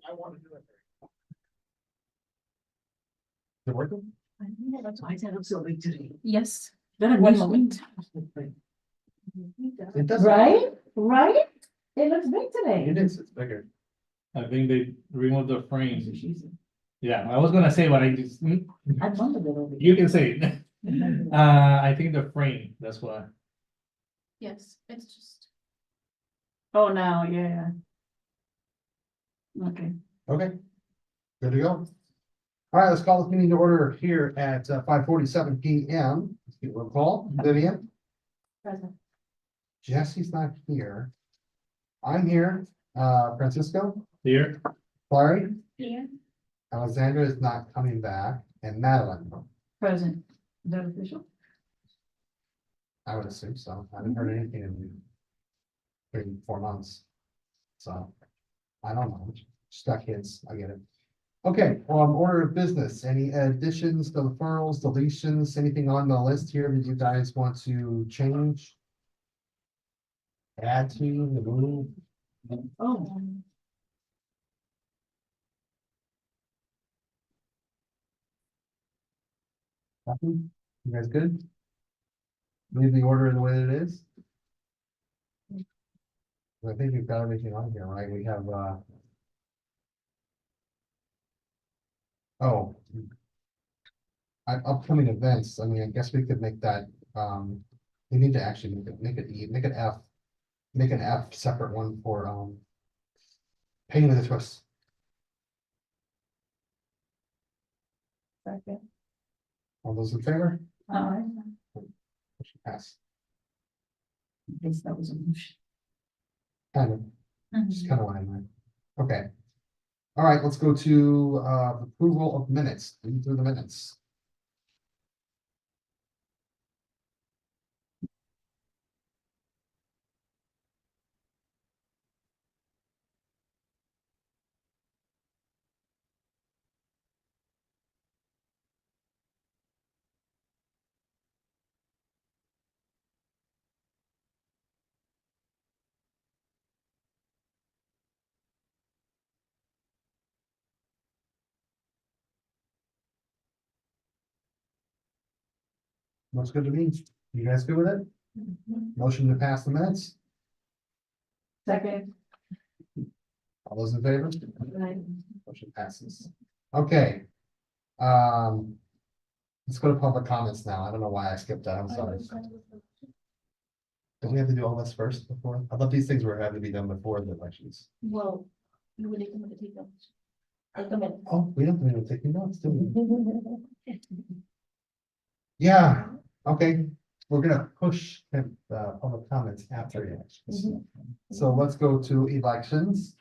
I want to do it. Is it working? That's why I said I'm so big today. Yes. One moment. It does. Right? Right? It looks big today. It is, it's bigger. I think they removed the frame. Yeah, I was gonna say what I just, I bundled it over. you can say it. I think the frame, that's why. Yes, it's just. Oh, now, yeah. Okay. Okay. Good to go. All right, let's call this meeting to order here at 5:47 PM. Let's get a roll call. Vivian, Present. Jesse's not here. I'm here. Francisco, Here, Clary, Here. Alexandra is not coming back, and Madeline. Present. Is that official? I would assume so. I haven't heard anything in 3-4 months. So, I don't know. Stuck kids, I get it. Okay, order of business, any additions, deferrals, deletions, anything on the list here that you guys want to change? Add to, remove? Oh. Nothing? You guys good? Leave the order the way that it is? I think we've got everything on here, right? We have, oh. Upcoming events, I mean, I guess we could make that, we need to actually make it E, make it F. Make an F separate one for, Painting with a Twist. Second. All those in favor? Motion pass. I guess that was a motion. Kind of, just kind of what I meant. Okay. All right, let's go to, approval of minutes, read through the minutes. Looks good to me. You guys good with it? Motion to pass the minutes? Second. All those in favor? Right. Motion passes. Okay. Let's go to public comments now. I don't know why I skipped that. I'm sorry. Don't we have to do all this first before? I thought these things were having to be done before the elections. Well, you would need to take them. Take them in. Oh, we don't even take notes, do we? Yeah, okay. We're gonna push public comments after the elections. So let's go to elections.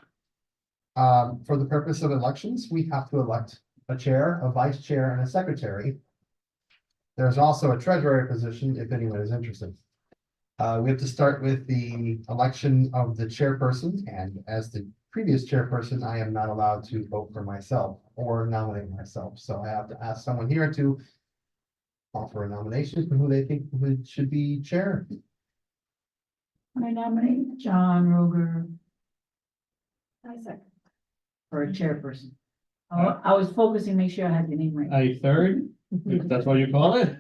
For the purpose of elections, we have to elect a chair, a vice chair, and a secretary. There's also a treasurer position if anyone is interested. We have to start with the election of the chairperson, and as the previous chairperson, I am not allowed to vote for myself or nominate myself. So I have to ask someone here to offer a nomination for who they think should be chair. I nominate John Roger. I second. For a chairperson. I was focusing, make sure I had the name right. I third, if that's what you call it.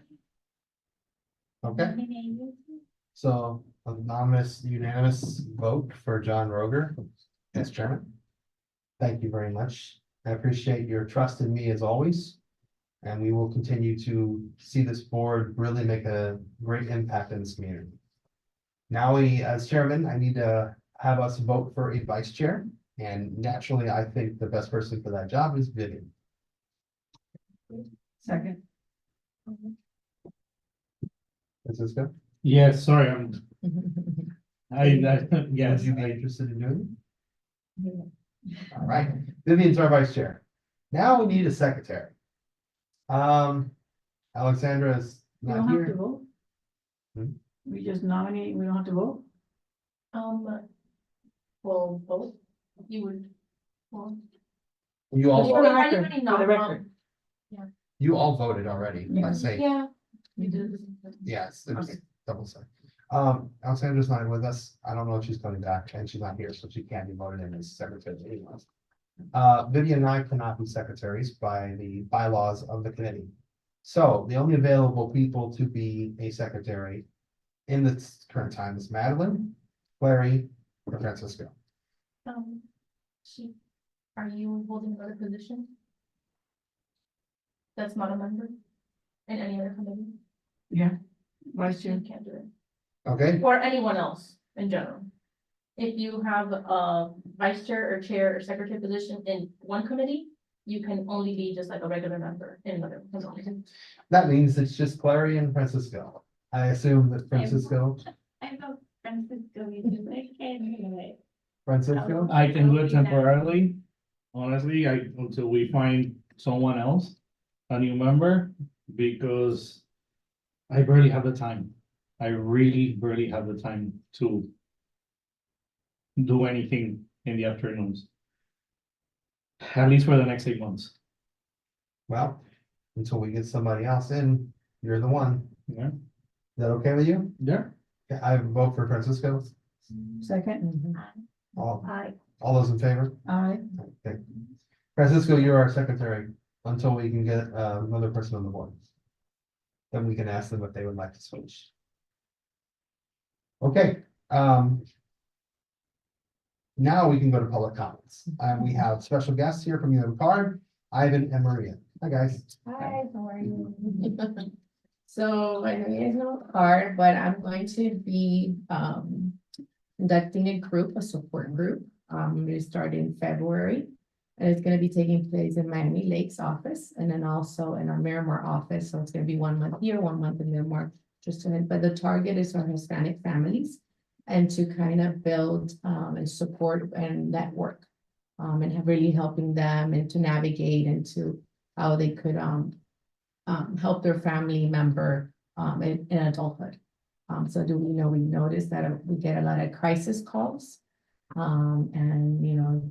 Okay, so a unanimous vote for John Roger as chairman. Thank you very much. I appreciate your trust in me as always. And we will continue to see this board really make a great impact in this community. Now as chairman, I need to have us vote for a vice chair. And naturally, I think the best person for that job is Vivian. Second. Francisco? Yes, sorry, yes, Would you be interested in doing it? All right, Vivian's our vice chair. Now we need a secretary. Alexandra is We not don't have to here. vote. Hmm? We just nominate, we don't have to vote. Well, both, you would. Well, You all, For the I record, already for the know, record. you all voted already, I say, Yeah. You did. yes, it was Okay. double say. Alexandra's not with us. I don't know if she's coming back and she's not here, so she can't be voted in as secretary anyway. Vivian and I cannot be secretaries by the bylaws of the committee. So the only available people to be a secretary in the current time is Madeline, Clary, or Francisco. She, are you holding another position? That's not a member in any other committee? Vice She Chair. can't do it. Okay, Or anyone else in general. If you have a vice chair or chair or secretary position in one committee, you can only be just like a regular member in another. committee. that means it's just Clary and Francisco. I assume that Francisco, I know Francisco, I can't do it. Francisco, I can do it temporarily, honestly, until we find someone else, a new member, because I barely have the time. I really barely have the time to do anything in the afternoons. At least for the next 8 months. well, until we get somebody else in, you're the one. Yeah. Is that okay with you? Yeah. Okay, I vote for Francisco. Second. All, I, all those in favor? Aye. Okay. Francisco, you're our secretary until we can get another person on the board. Then we can ask them if they would like to switch. Okay, now we can go to public comments. We have special guests here from UM Card, Ivan and Maria. Hi, guys. hi, how are you? So I know you guys know hard, but I'm going to be conducting a support group. I'm gonna start in February. And it's gonna be taking place in Miami Lakes office and then also in our Miramar office. So it's gonna be 1 month here, 1 month in Miramar. But the target is for Hispanic families and to kind of build and support and network. And have really helping them and to navigate into how they could help their family member in adulthood. So we noticed that we get a lot of crisis calls. And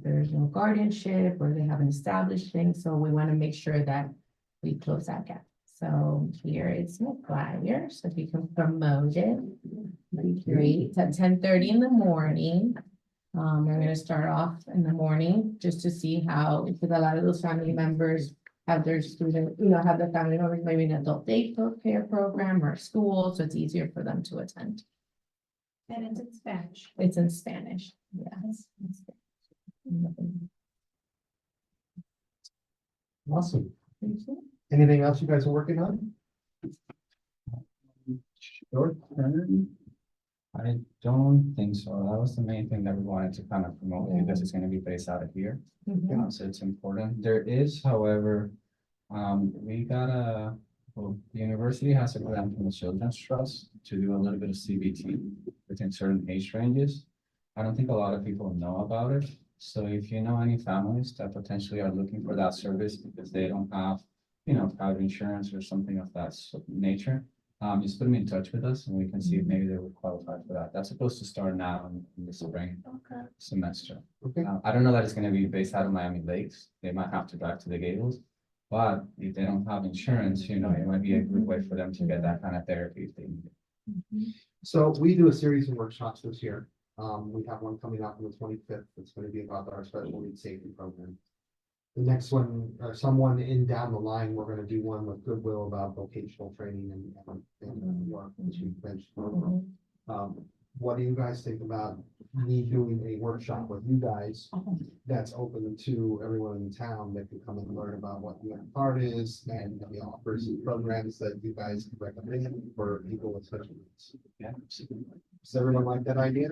there's no guardianship or they haven't established things, so we want to make sure that we close that gap. So here is my flyer, so if you can promote it, that'd be great. It's at 10:30 in the morning. We're gonna start off in the morning just to see how, because a lot of those family members have their student, have their family members maybe an adult daycare program or school, so it's easier for them to attend. And it's in Spanish. It's in Spanish, yes. Awesome. Anything else you guys are working on? George? I don't think so. That was the main thing that we wanted to kind of promote because it's gonna be based out of here. So it's important. There is, however, we got the university has a grant from the Children's Trust to do a little bit of CBT within certain age ranges. I don't think a lot of people know about it. So if you know any families that potentially are looking for that service because they don't have, private insurance or something of that nature, just put them in touch with us and we can see if maybe they would qualify for that. That's supposed to start now in the spring semester. Okay. I don't know that it's gonna be based out of Miami Lakes. They might have to drive to the Gables. But if they don't have insurance, it might be a good way for them to get that kind of therapy if they need it. So we do a series of workshops this year. We have one coming up on the 25th. It's going to be about our special needs safety program. The next one, or someone down the line, we're going to do one with Goodwill about vocational training and work, which you mentioned. What do you guys think about me doing a workshop with you guys that's open to everyone in town that can come and learn about what the part is and the offers and programs that you guys recommend for people with special needs? Yeah. Does everyone like that idea?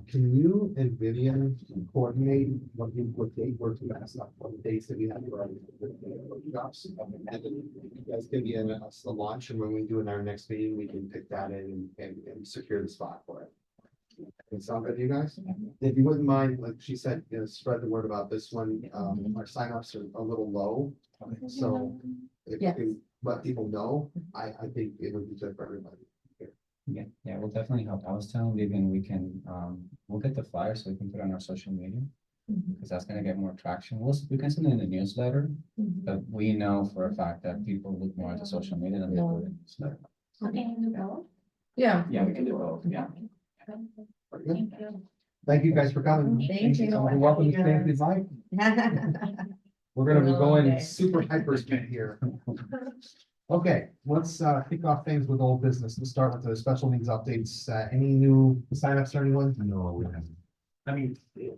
Can you and Vivian coordinate what date works best, what the dates that we have for our workshops? And then you guys give us the launch, and when we do in our next meeting, we can pick that in and secure the spot for it. Does that sound good to you guys? If you wouldn't mind, like she said, spread the word about this one. Our signups are a little low, so if you can let people know, I think it would be good for everybody. Yeah, we'll definitely help. I was telling Vivian we'll get the flyer so we can put it on our social media. Because that's gonna get more traction. We can send it in the newsletter, but we know for a fact that people look more into social media than they do in the newsletter. Okay, you know. Yeah. Yeah, we can do both, yeah. Thank you. Thank you guys for coming. Thank you. so much. You're welcome to stay if you'd like. We're gonna be Well, going okay. super hyper speed here. Okay, let's kick off things with old business. We'll start with the special needs updates. Any new signups or anyone? No, we haven't. I mean,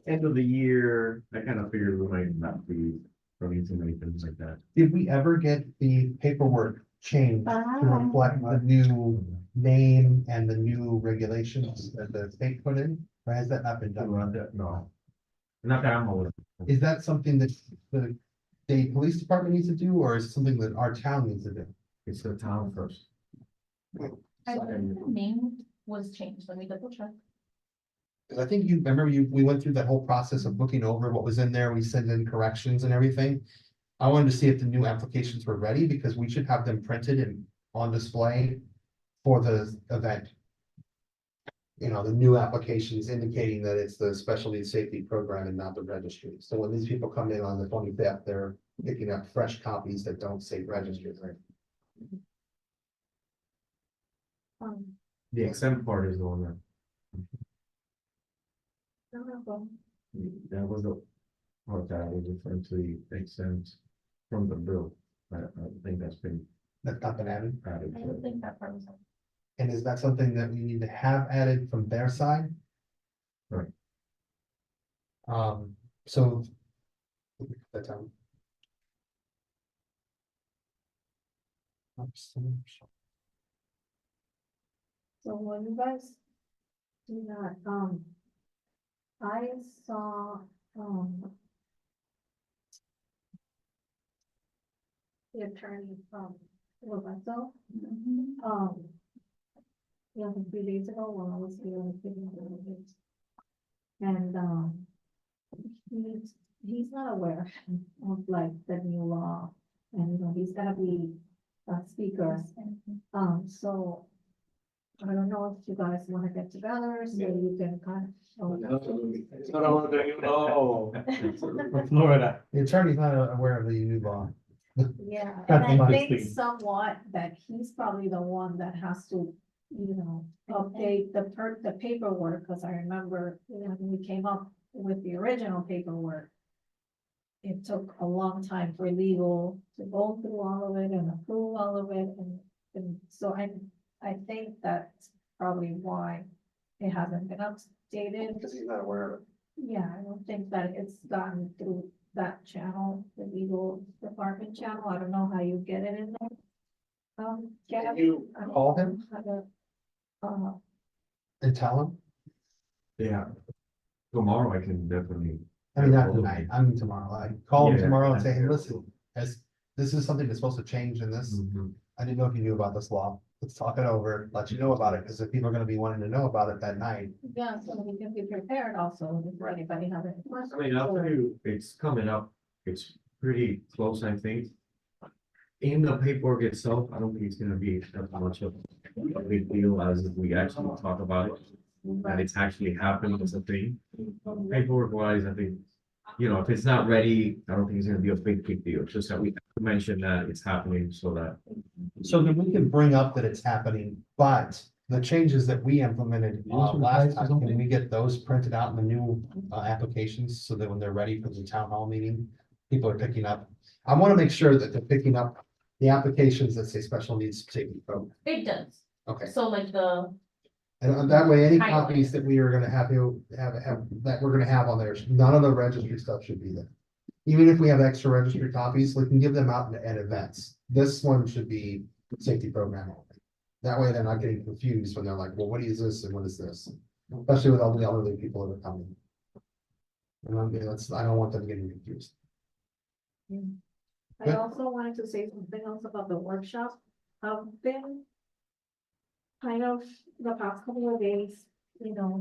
end of the year, I kind of figured we might not be running too many things like that. Did we ever get the paperwork changed to reflect the new name and the new regulations that the state put in? Or has that not been done? No. Not that I'm aware of. Is that something that the state police department needs to do, or is it something that our town needs to do? It's the town first. I think the name was changed, let me double check. 'Cause I think you, remember we went through that whole process of looking over what was in there, we sent in corrections and everything. I wanted to see if the new applications were ready, because we should have them printed and on display for the event. You know, the new applications indicating that it's the special needs safety program and not the registry. So when these people come in on the 25th, they're picking up fresh copies that don't say registry, right? The exempt part is the one that, that was the part that I was referring to, the exempt from the bill. I think that's been That's not been added. added. I don't think that part was on. And is that something that we need to have added from their side? Right. So. That's So when you guys do that, I saw, the attorney from Roberto, a few days ago when I was here with him. And, he's not aware of like the new law, and, he's gonna be a speaker. So I don't know if you guys wanna get together, so you can kind of. From Florida. The attorney's not aware of the new law. Yeah, That's and I think interesting. somewhat that he's probably the one that has to, update the paperwork, because I remember, when we came up with the original paperwork. It took a long time for legal to go through all of it and approve all of it, and so I think that's probably why it hasn't been updated. Because he's not aware of it. Yeah, I don't think that it's gotten through that channel, the legal department channel. I don't know how you get it in there. Can you call him and tell him? Yeah. Tomorrow I can definitely. I mean, not tonight, I mean tomorrow. I call him Yeah. tomorrow and say, hey, listen, this is something that's supposed to change in this. Mhm. I didn't know if you knew about this law. Let's talk it over, let you know about it, because if people are gonna be wanting to know about it that night. Yeah, so we can be prepared also for anybody having questions. I mean, I'll tell you, it's coming up, it's pretty close, I think. In the paperwork itself, I don't think it's gonna be that much of a big deal as if we actually talk about it. That it's actually happening as a thing. Paperwork wise, I think, if it's not ready, I don't think it's gonna be a big deal. It's just that we have to mention that it's happening so that. So then we can bring up that it's happening, but the changes that we implemented last time, can we get those printed out in the new applications so that when they're ready for the town hall meeting, people are picking up? I want to make sure that they're picking up the applications that say special needs safety program. It does, Okay, so like the, and that way, any Highlight. copies that we are gonna have that we're gonna have on there, none of the registry stuff should be there. Even if we have extra registry copies, we can give them out at events. This one should be safety program only. That way they're not getting confused when they're like, well, what is this and what is this? Especially with all the elderly people that are coming. And I don't want them getting confused. I also wanted to say something else about the workshop. I've been kind of the past couple of days,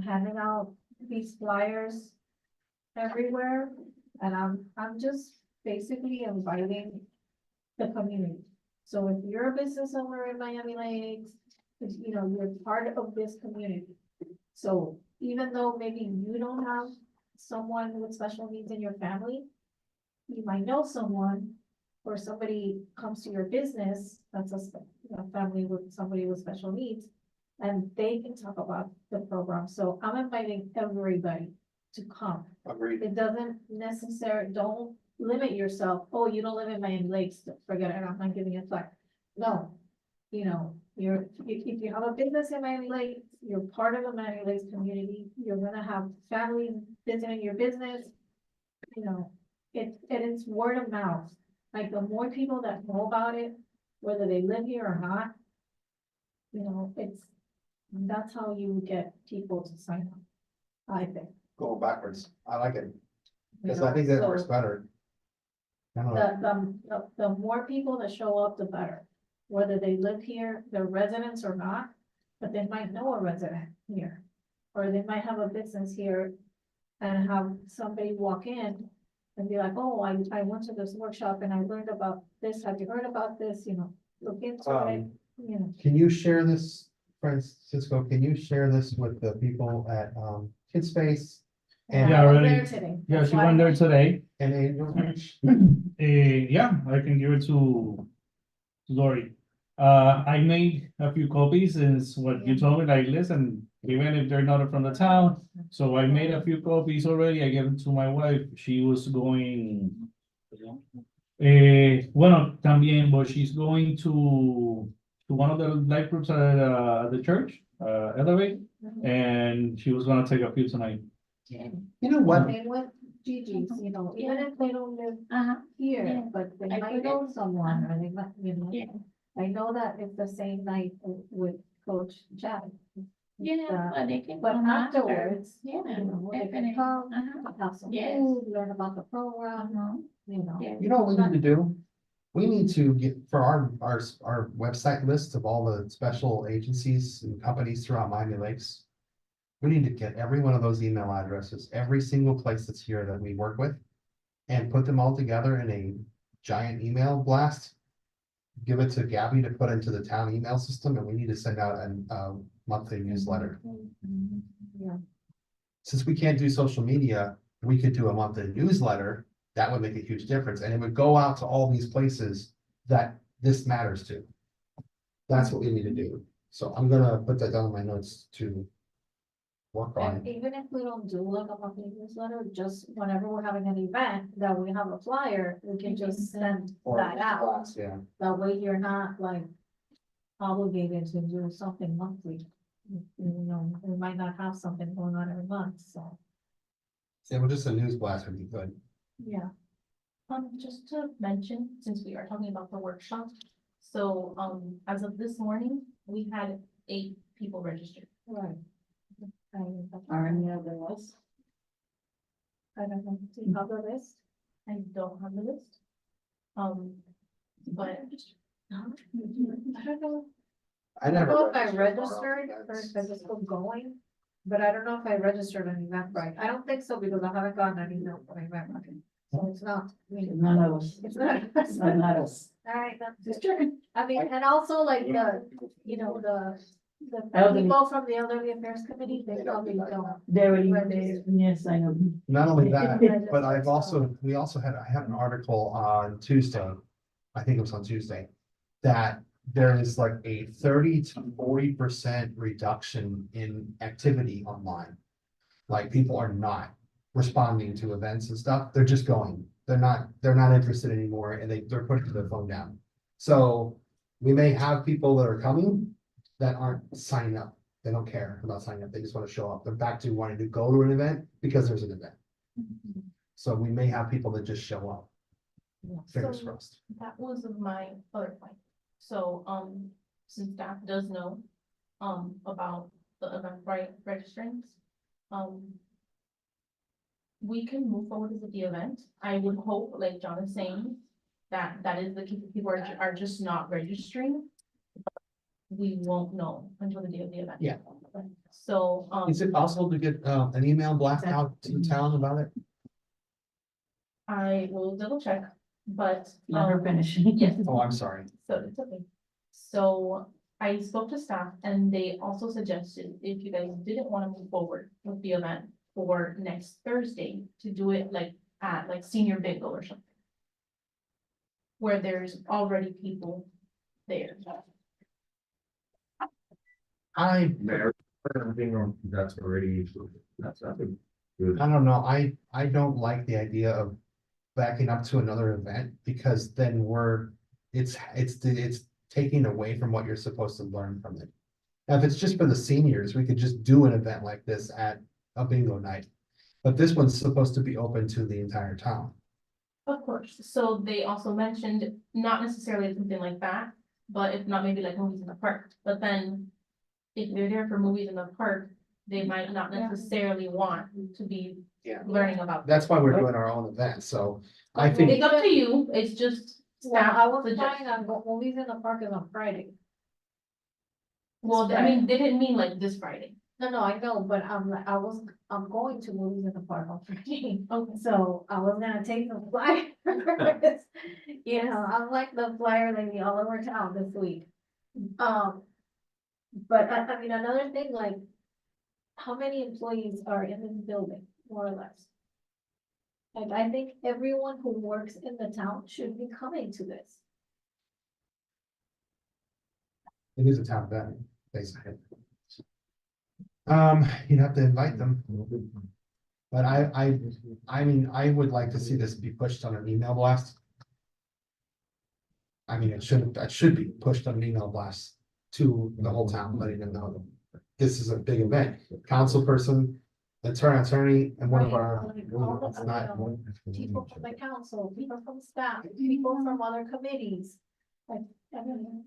handing out these flyers everywhere. And I'm just basically inviting the community. So if you're a business owner in Miami Lakes, you're part of this community. So even though maybe you don't have someone with special needs in your family, you might know someone, or somebody comes to your business, that's a family with somebody with special needs, and they can talk about the program. So I'm inviting everybody to come. Agreed. It doesn't don't limit yourself. Oh, you don't live in Miami Lakes, forget it, I'm not giving you a flag. No, you know, if you have a business in Miami Lakes, you're part of the Miami Lakes community, you're gonna have family visiting your business. You know, it's word of mouth. Like the more people that know about it, whether they live here or not, you know, that's how you get people to sign up, I think. Go backwards. I like it, you because know, I think that so works better. I don't know. The more people that show up, the better. Whether they live here, they're residents or not, but they might know a resident here. Or they might have a business here and have somebody walk in and be like, oh, I went to this workshop and I learned about this. Have you heard about this? You know, look into it, you know. Can you share this, Francisco, can you share this with the people at, Kids Space? And, Yeah, I was already. there today. Yeah, That's she why went there I'm- today. and Angel Reach? Yeah, I can give it to Lori. I made a few copies, is what you told me, like, listen, even if they're not from the town. So I made a few copies already, I gave it to my wife, she was going. Bueno, también, but she's going to one of the life groups at the church, Elevate, and she was gonna take a few tonight. You know what? Same with Gigi's, you know, even if they don't live Uh-huh. here, Yeah. but they I might put know someone, or they might, you know. Yeah. I know that it's the same night with Coach Chad. Yeah, but they can But come after. afterwards, Yeah, you know, they definitely. can come, Uh-huh. have some Yes. food, learn about the program, Uh-huh. you know. Yeah. You know what we need to do? We need to get, for our website list of all the special agencies and companies throughout Miami Lakes. We need to get every one of those email addresses, every single place that's here that we work with. And put them all together in a giant email blast. Give it to Gabby to put into the town email system, and we need to send out a monthly newsletter. Yeah. Since we can't do social media, we could do a monthly newsletter. That would make a huge difference, and it would go out to all these places that this matters to. That's what we need to do. So I'm gonna put that down in my notes to work on. And even if we don't do like a monthly newsletter, just whenever we're having an event that we have a flyer, we can just send Or that out. class, yeah. That way you're not like obligated to do something monthly. You know, we might not have something going on every month, so, Yeah, well, just a news blast would be good. yeah. Just to mention, since we are talking about the workshop, so, as of this morning, we had 8 people registered. Right. Are any of the list? I don't know, do you have the list? I don't have the list. But. I don't know. I I don't know if I registered for registered our or events. if I just go going, but I don't know if I registered on Eventbrite. I don't think so because I haven't gotten an email from Eventbrite. So it's not, I mean, None of us. it's not. Not us. All right, that's just checking. I mean, and also like you know, the Elderly. people from the Elderly Affairs Committee, they probably don't. They're already, Registered. yes, I know. Not only that, Registered, but I so- had an article on Tuesday. I think it was on Tuesday. That there is like a 30 to 40% reduction in activity online. Like people are not responding to events and stuff. They're just going. They're not interested anymore, and they're putting their phone down. So we may have people that are coming that aren't signing up. They don't care about signing up. They just want to show up. They're back to wanting to go to an event because there's an event. So we may have people that just show up. Fingers So crossed. that was my other point. So, since staff does know, about the Eventbrite registrants, we can move forward with the event. I would hope, like John is saying, that is the case, people are just not registering. We won't know until the day of the event. Yeah. So, Is it possible to get an email blast out to the town about it? I will double check, but. Let her finish. Yes. Oh, I'm sorry. So it's okay. So I spoke to staff and they also suggested if you guys didn't want to move forward with the event for next Thursday, to do it like at like senior bingo or something. Where there's already people there. Mayor, I think that's already, that's a good. I don't know, I don't like the idea of backing up to another event, because then it's taking away from what you're supposed to learn from it. Now, if it's just for the seniors, we could just do an event like this at a bingo night. But this one's supposed to be open to the entire town. Of course, so they also mentioned, not necessarily something like that, but if not, maybe like movies in the park, but then. If they're there for movies in the park, they might not necessarily want to be Yeah. learning about. That's why we're doing our own event, so I think, It's up to you, it's just. Well, staff I was suggestion. planning on movies in the park is on Friday. Well, I mean, they didn't mean like this Friday. No, I know, but I'm going to movies in the park on Friday. So I was gonna take the flyers. You know, I'm like the flyer lady all over town this week. But I mean, another thing, like, how many employees are in this building, more or less? Like, I think everyone who works in the town should be coming to this. it is a town event, basically. You'd have to invite them, but I mean, I would like to see this be pushed on an email blast. I mean, it should be pushed on an email blast to the whole town, letting them know that this is a big event. Council person, attorney, and one of our, Right, like all the, it's not, people from the council, people from staff, people from other committees. Like, I mean,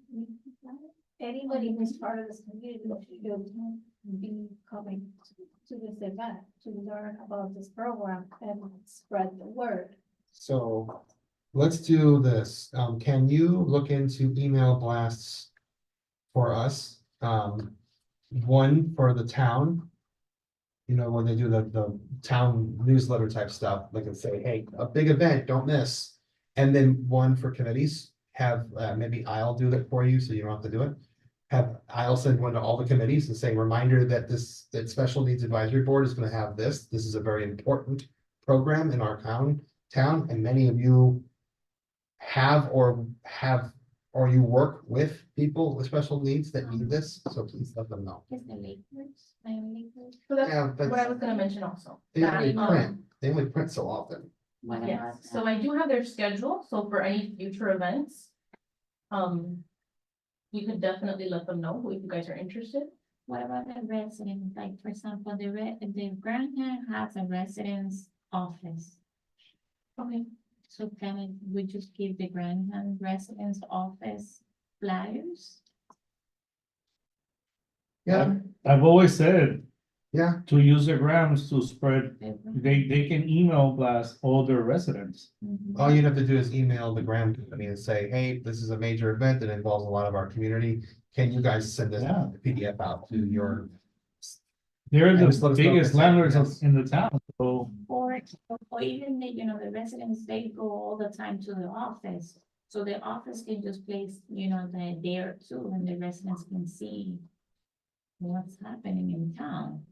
anybody who's part of this community should be coming to this event to learn about this program and spread the word. so let's do this. Can you look into email blasts for us? One for the town. You know, when they do the town newsletter type stuff, they can say, hey, a big event, don't miss. And then one for committees, have, maybe I'll do that for you, so you don't have to do it. I'll send one to all the committees and say, reminder that that Special Needs Advisory Board is gonna have this. This is a very important program in our town, and many of you have or you work with people with special needs that need this, so please let them know. Is the Lakers, Miami Lakers? So that's Yeah, what I that's, was gonna mention also. they that, only print, they only print so often. What Yes, about so I do have their schedule, so for any future events. We could definitely let them know if you guys are interested. What about the resident, like, for example, the Grandma has a residence office, Okay. so we just give the Grandma residence office flyers? Yeah, I've always said yeah, to use the grams to spread, they can email blast all their residents. Mhm. all you'd have to do is email the Graham Company and say, hey, this is a major event that involves a lot of our community. Can you guys send this Yeah. PDF out to your? They're And just let the us know if biggest it's like, landlords yes. Mm-hmm. in the town, so. Or even the residents, they go all the time to the office, so the office can just place, there too, and the residents can see what's happening in town.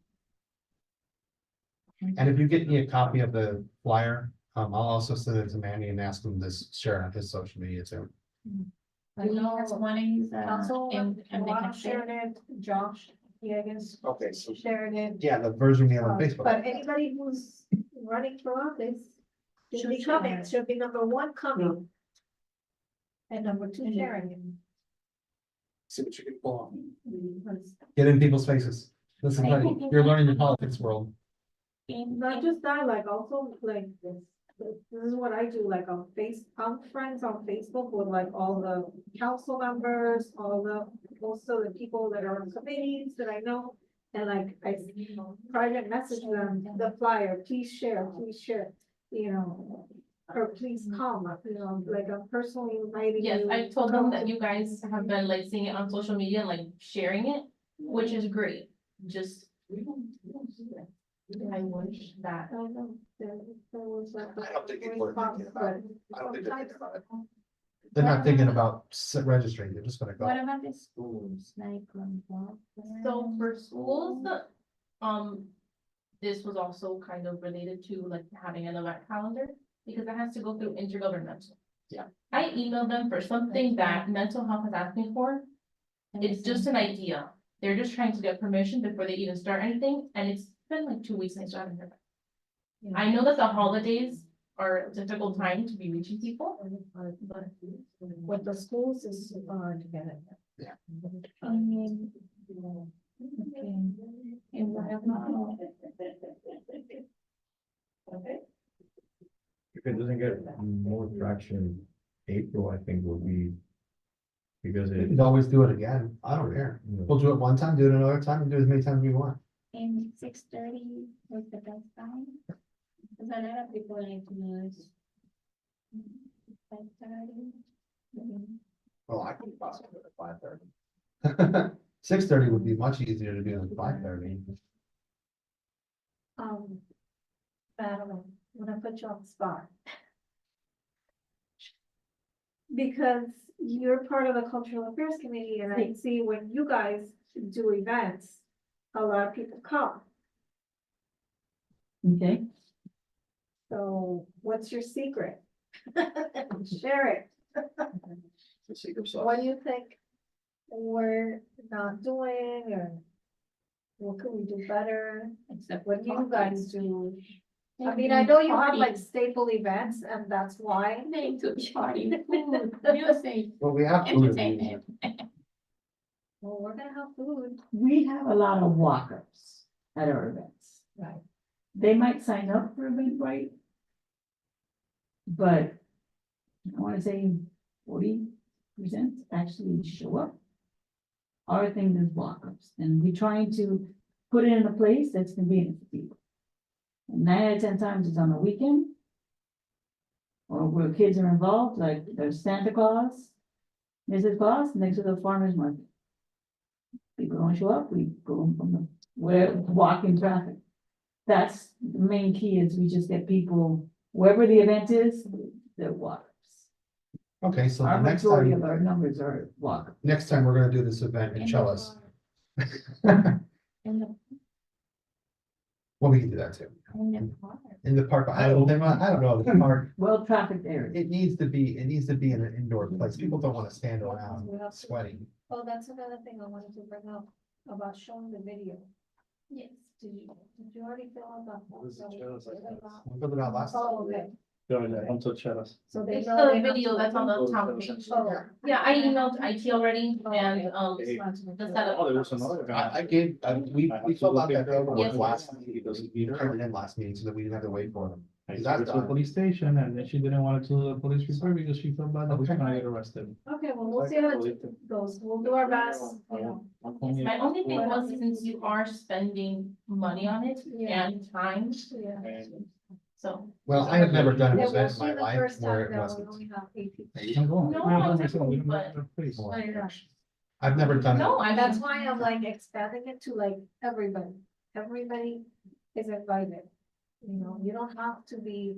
And if you get me a copy of the flyer, I'll also send it to Manny and ask him to share on his social media too. But he has one in his, Council, and they Juan can share. shared it, Josh, Diegues Okay, so. shared it. Yeah, the version we have on Facebook. But anybody who's running for office should be Should coming, share. should be number one coming. And number two sharing it. See what you can pull off. Because Get in people's faces. Listen, buddy, you're learning the politics world. not just that, like also like this is what I do, like I'm friends on Facebook with like all the council members, most of the people that are on committees that I know. And like I private message them, the flyer, please share, or please come, like I'm personally inviting you. Yes, I told them that you guys have been like seeing it on social media and like sharing it, which is great, just. I wish that. I know, there was like. I don't think people are thinking about it. I don't think they're thinking Sometimes- about it. They're not thinking about registering, they're just gonna What go. about the schools, like, So for schools, this was also kind of related to like having an event calendar, because it has to go through intergovernmental. Yeah. I emailed them for something that mental health has asked me for. It's just an idea, They're just trying to get permission before they even start anything, and it's been like 2 weeks since I haven't heard back. I know that the holidays are a difficult time to be reaching people, but With the schools is hard to get it. Yeah. And what about? If it doesn't get more traction, April, I think will be. Because We it, can always do it again. I don't care. We'll do it one time, do it another time, and do it as many times as we want. And 6:30 was the best time. Because a lot of people like to know it's 5:30. Well, I can possibly do it at 5:30. 6:30 would be much easier to do than 5:30. Madeline, I'm gonna put you on the spot. Because you're part of the cultural affairs committee and I see when you guys do events, a lot of people come. Okay, So what's your secret? Share it. What do you think we're not doing or what could we do better? Except What do you guys do? I mean, I know you have like staple events and that's why. They took party, food, music, Well, we have food. entertainment. Well, we're gonna have food. we have a lot of walkers at our events. Right. They might sign up for Eventbrite. But I wanna say 40% actually show up. Our thing is walk-ups, and we're trying to put it in a place that's convenient for people. And 9 out of 10 times it's on the weekend. Or where kids are involved, like there's Santa Claus, Mrs. Claus, next to the farmer's market. People don't show up, we go from the, where, walking traffic. That's the main key is we just get people, wherever the event is, they're walkers. Okay, so the Our next majority of time, our numbers are walkers. next time we're gonna do this event in Chalice. In the, Well, we can do that too. in the park. In the park, I don't know, the park, Well-trafficked area. it needs to be in an indoor place. People don't wanna stand around sweating. Oh, that's another thing I wanted to bring up about showing the video. yes. Did you already fill out that? form? What is it, Chalice? We filled it out last. Oh, okay. Until Chetas. So they It's know the they have video to- that's on the town page. Oh, Yeah, I emailed IT already and, Hey. the setup. Oh, there was another guy. I gave, we filled out that paperwork Yes. last, He doesn't we either. turned it in last meeting so that we didn't have to wait for them. I Is took that her to the done? police station and then she didn't want to do the police report because she felt bad that we were Okay. gonna get arrested. Okay, well, we'll see how it goes. We'll do our best, you know. Yes, my only thing was since you are spending money on it Yeah. and time, Yeah. so. Well, I have never done an It event won't in be my the life first where time it that we wasn't. only have 8 people. No, I've never done it. No, I That's mean, why I'm like expanding it to like everybody. Everybody is invited. You know, you don't have to be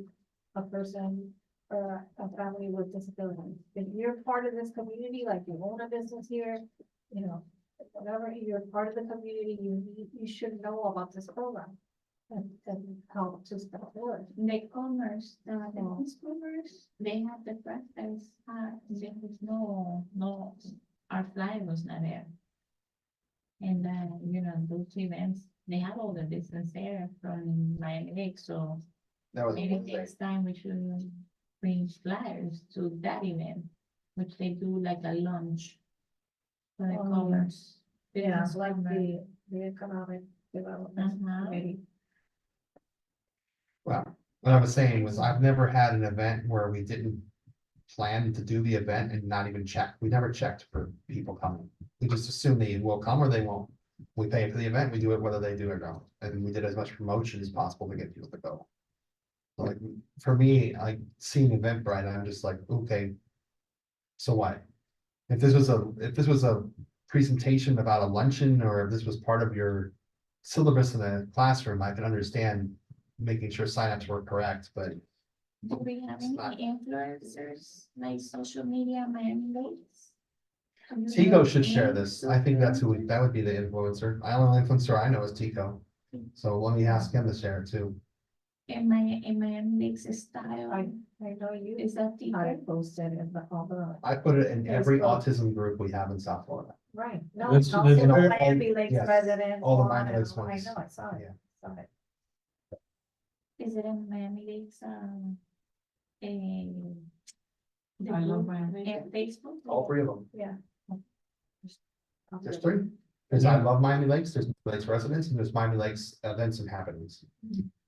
a person or a family with disabilities. If you're part of this community, like you own a business here, you know, whatever, you're part of the community, you should know about this program. And how to start it. The commerce, the business commerce, they have the preference, there was no, our flyer was not there. And those events, they have all the business there from Miami Lake, so That was. maybe next time we should bring flyers to that event, which they do like a lunch. For the Oh, commerce. Yeah, business like commerce. the economic development Uh-huh. committee. Well, what I was saying was I've never had an event where we didn't plan to do the event and not even check. We never checked for people coming. We just assume they will come or they won't. We pay for the event, we do it whether they do or don't. And we did as much promotion as possible to get people to go. Like, for me, like seeing Eventbrite, I'm just like, okay. So what? If this was a presentation about a luncheon or if this was part of your syllabus in the classroom, I can understand making sure signups were correct, but Do we have It's not- any influencers, like social media, Miami Lakes? Tico should share this. I think that would be the influencer. The only influencer I know is Tico. So let me ask him to share it too. in my mix style, I know you, is that the? I posted in the, all the, I put it in every Facebook. autism group we have in South Florida. right, no, Let's- also let's- the all- Miami Lakes yes, resident. all the one Miami and Lakes all. I ones. know, I saw it, Yeah. saw it. Is it in Miami Lakes, in the I love group Miami. in Facebook? All three of them. Yeah. There's three. There's I Love Miami Lakes, there's Lakes Residents, and there's Miami Lakes Events and Happenings.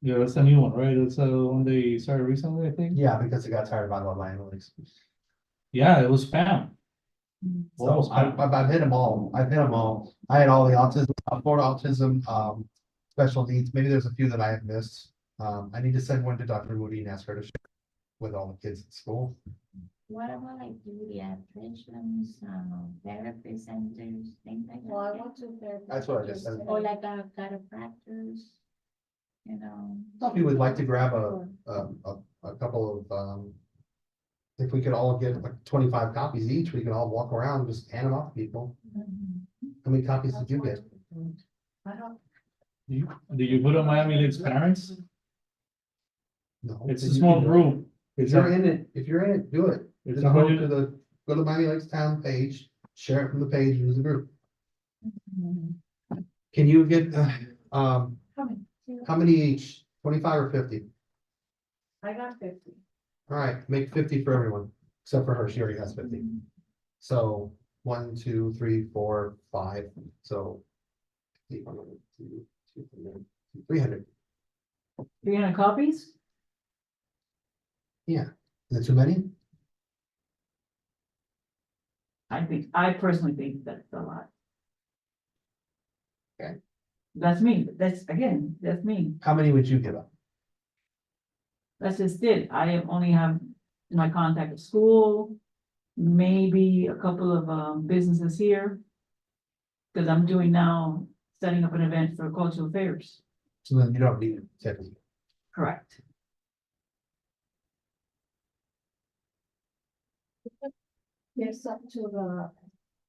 Yeah, that's a new one, right? That's one they started recently, I think. Yeah, because it got tired of I Love Miami Lakes. Yeah, it was spam. So Almost I've, spam. I've hit them all. I've hit them all. I had all the autism, Florida autism, special needs. Maybe there's a few that I have missed. I need to send one to Dr. Moody and ask her to share with all the kids at school. What about like pediatricians, therapy centers, things like Well, I that? went to their. That's what I just said. Or like a chiropractors, you know? If you would like to grab a couple of, if we could all get like 25 copies each, we could all walk around, and just hand them off to people. How many copies did you get? I don't, Do you put on Miami Lakes parents? No. It's a you small can do it. group. If you're in it, do it. It's Just a go to hundred, go to Miami Lakes Town page, share it from the page, use the group. Can you get, how many? how many each? 25 or 50? I got 50. All right, make 50 for everyone, except for her, she already has 50. So 1, 2, 3, 4, 5, so 300. 300 copies? Is it too many? I personally think that's a lot. Okay. That's me, that's me. How many would you give up? That's just it. I only have my contact at school, maybe a couple of businesses here. Cause I'm doing now, setting up an event for cultural affairs. So then you don't need 50. Correct. There's up to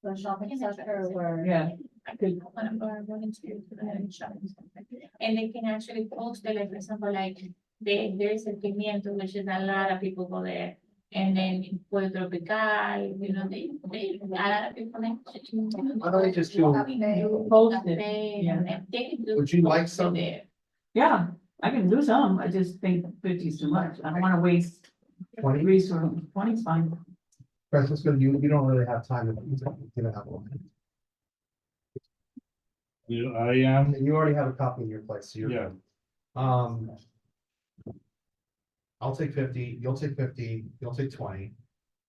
the shopping center where. Yeah. I could go into the shopping center. And they can actually post it, like, for example, like, there's a pimiento, which is a lot of people go there. And then Puerto Tropical, you know, they, a lot of people like. Why don't we just do- Post it, Cafe, yeah. and then they can do- Would you like some? there. Yeah, I can do some. I just think 50 is too much. I don't wanna waste 20? resources. 20 is fine. Francisco, you don't really have time to give it out. I am, And you already have a copy in your place, so you're yeah. good. I'll take 50, you'll take 50, you'll take 20.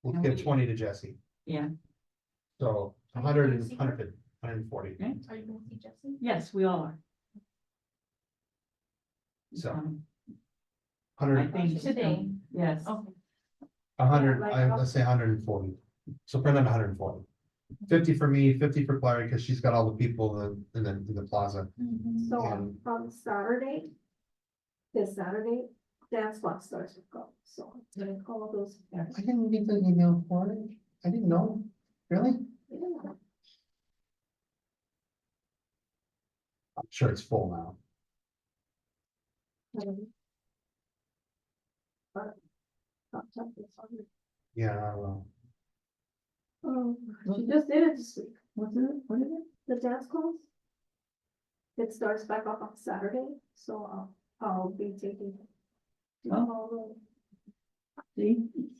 We'll give 20 to Jesse. Yeah. So 100 and 150, 140. Okay. Are you going to see Jesse? Yes, we all are. So I 100, think. Today. Yes. Okay. 100, Yeah, let's say 140. So print on 140. 50 for me, 50 for Clary, because she's got all the people in the plaza. So And- on Saturday, this Saturday, dance class starts with go, so I'm gonna call those. I didn't get the email for it. I didn't know. Really? Yeah. I'm sure it's full now. But, I'll check this on it. Yeah, I don't know. She just did it this week, What's it? What is it? the dance class. It starts back up on Saturday, so I'll be taking. Oh. all See?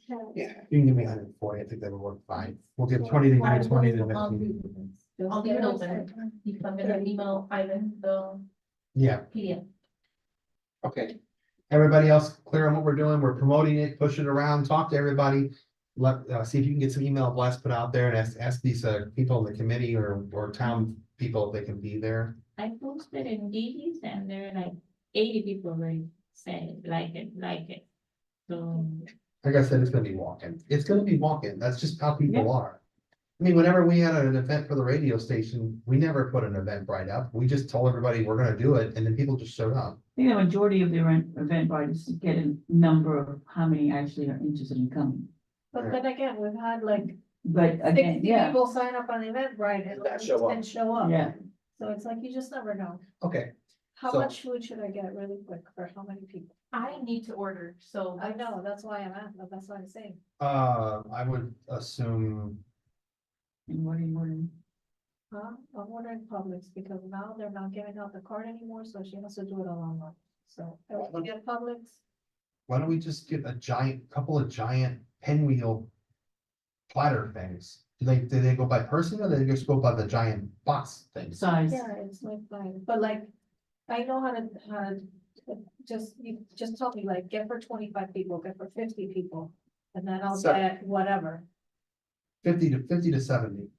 the- Yeah, you can give me 140. I think that would work fine. We'll give 20 to you, 20 to Jesse. I'll leave it open. You can email Ivan the Yeah. PDF. Okay. Everybody else clear on what we're doing? We're promoting it, push it around, talk to everybody. See if you can get some email blasts put out there and ask these people in the committee or town people if they can be there. I posted in Digi's and there are like 80 people already said, like it. So, Like I said, it's gonna be walking. It's gonna be walking. That's just how people are. I mean, whenever we had an event for the radio station, we never put an event right up. We just told everybody we're gonna do it and then people just showed up. I think the majority of the event riders get a number of how many actually are interested in coming. But then again, we've had like But again, 60 yeah, people sign up on the event, right, and That show up. then show up. yeah. So it's like, you just never know. Okay, How So- much food should I get really quick for how many people? I need to order, so. I know, that's why I'm asking, that's why I'm saying. I would assume, And what are you ordering? Huh? I'm ordering Publix because now they're not giving out the card anymore, so she has to do it all online. So I will get Publix. why don't we just get couple of giant pinwheel platter things? Do they go by person or they just go by the giant box things? Size. Yeah, it's like fine, but like, I know how to, you just tell me like, get for 25 people, get for 50 people. And then I'll So- get whatever. 50 to 70.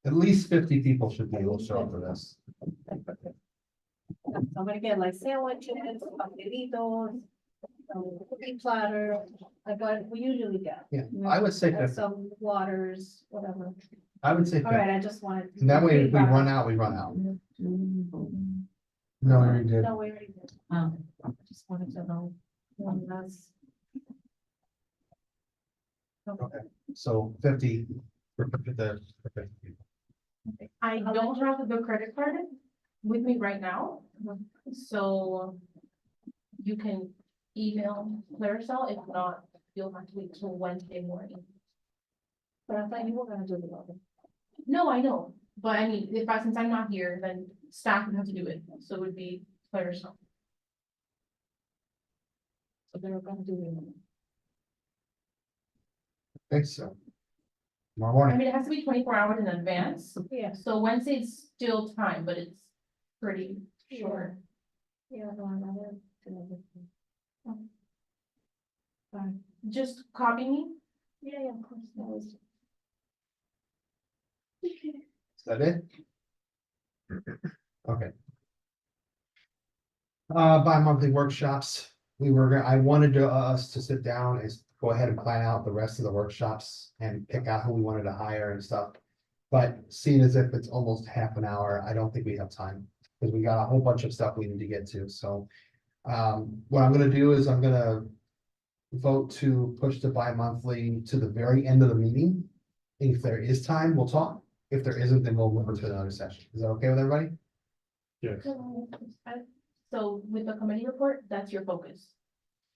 At least 50 people should be able to show up for this. So I'm gonna get like sandwiches, pastelitos, cookie platter, we usually get. Yeah, I would say And 50. some waters, whatever. I would say All 50. right, I just wanted. And that way, if we run out, we run out. No, we did. No, we already did. Oh, I just wanted to know when that's. Okay, so 50 for the. for 50 people. I don't have the credit card with me right now, so you can email Claricel. If not, you'll have to wait till Wednesday morning. But I thought you were gonna do the other. No, I know, but I mean, since I'm not here, then staff would have to do it, so it would be Claricel. So they were gonna do the other. Okay, so. Tomorrow I morning, mean, it has to be 24 hours in advance, Yeah, so Wednesday's still time, but it's pretty short. yeah, no, another. Fine. Just copy me. Yeah, yeah, of course, that was. is that it? Okay. Bi-monthly workshops, I wanted us to sit down and go ahead and plan out the rest of the workshops and pick out who we wanted to hire and stuff. But seeing as if it's almost half an hour, I don't think we have time, because we got a whole bunch of stuff we need to get to, so. What I'm gonna do is I'm gonna vote to push the bi-monthly to the very end of the meeting. If there is time, we'll talk. If there isn't, then we'll move to another session. Is that okay with everybody? So with the committee report, that's your focus.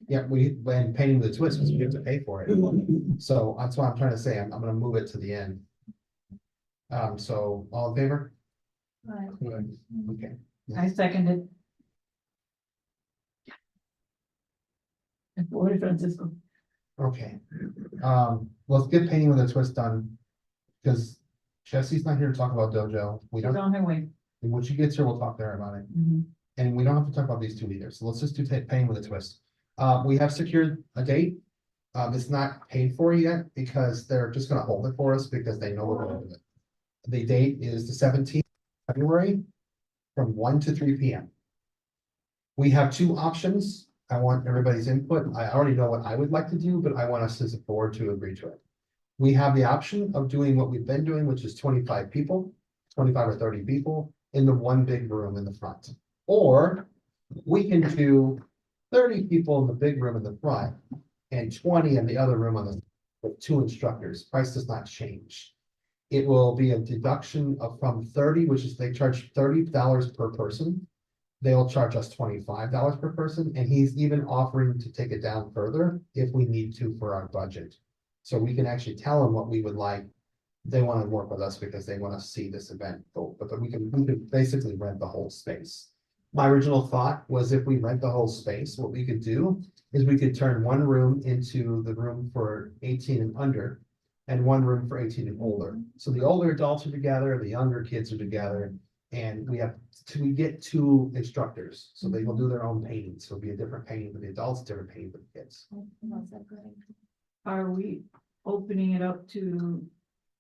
Yeah, when paying the twist, because we have to pay for it. So that's why I'm trying to say, I'm gonna move it to the end. So all in favor? Right. Okay. I seconded. And for Francisco. Okay, let's get painting with a twist done. Because Jesse's not here to talk about Dojo. We She's don't, on her way. when she gets here, we'll talk to her about it. Mhm. And we don't have to talk about these two either, so let's just do painting with a twist. We have secured a date. It's not paid for yet because they're just gonna hold it for us because they know we're gonna do it. The date is the 17th of February from 1 to 3 p.m. We have two options. I want everybody's input. I already know what I would like to do, but I want us as a board to agree to it. We have the option of doing what we've been doing, which is 25 people, 25 or 30 people in the one big room in the front. Or we can do 30 people in the big room in the front and 20 in the other room with two instructors. Price does not change. It will be a deduction from 30, which is they charge $30 per person. They'll charge us $25 per person, and he's even offering to take it down further if we need to for our budget. So we can actually tell them what we would like. They want to work with us because they want to see this event go, but we can basically rent the whole space. My original thought was if we rent the whole space, what we could do is we could turn one room into the room for 18 and under and one room for 18 and older. So the older adults are together, the younger kids are together, and we get two instructors, so they will do their own painting. So it'll be a different painting for the adults, different painting for the kids. Are we opening it up to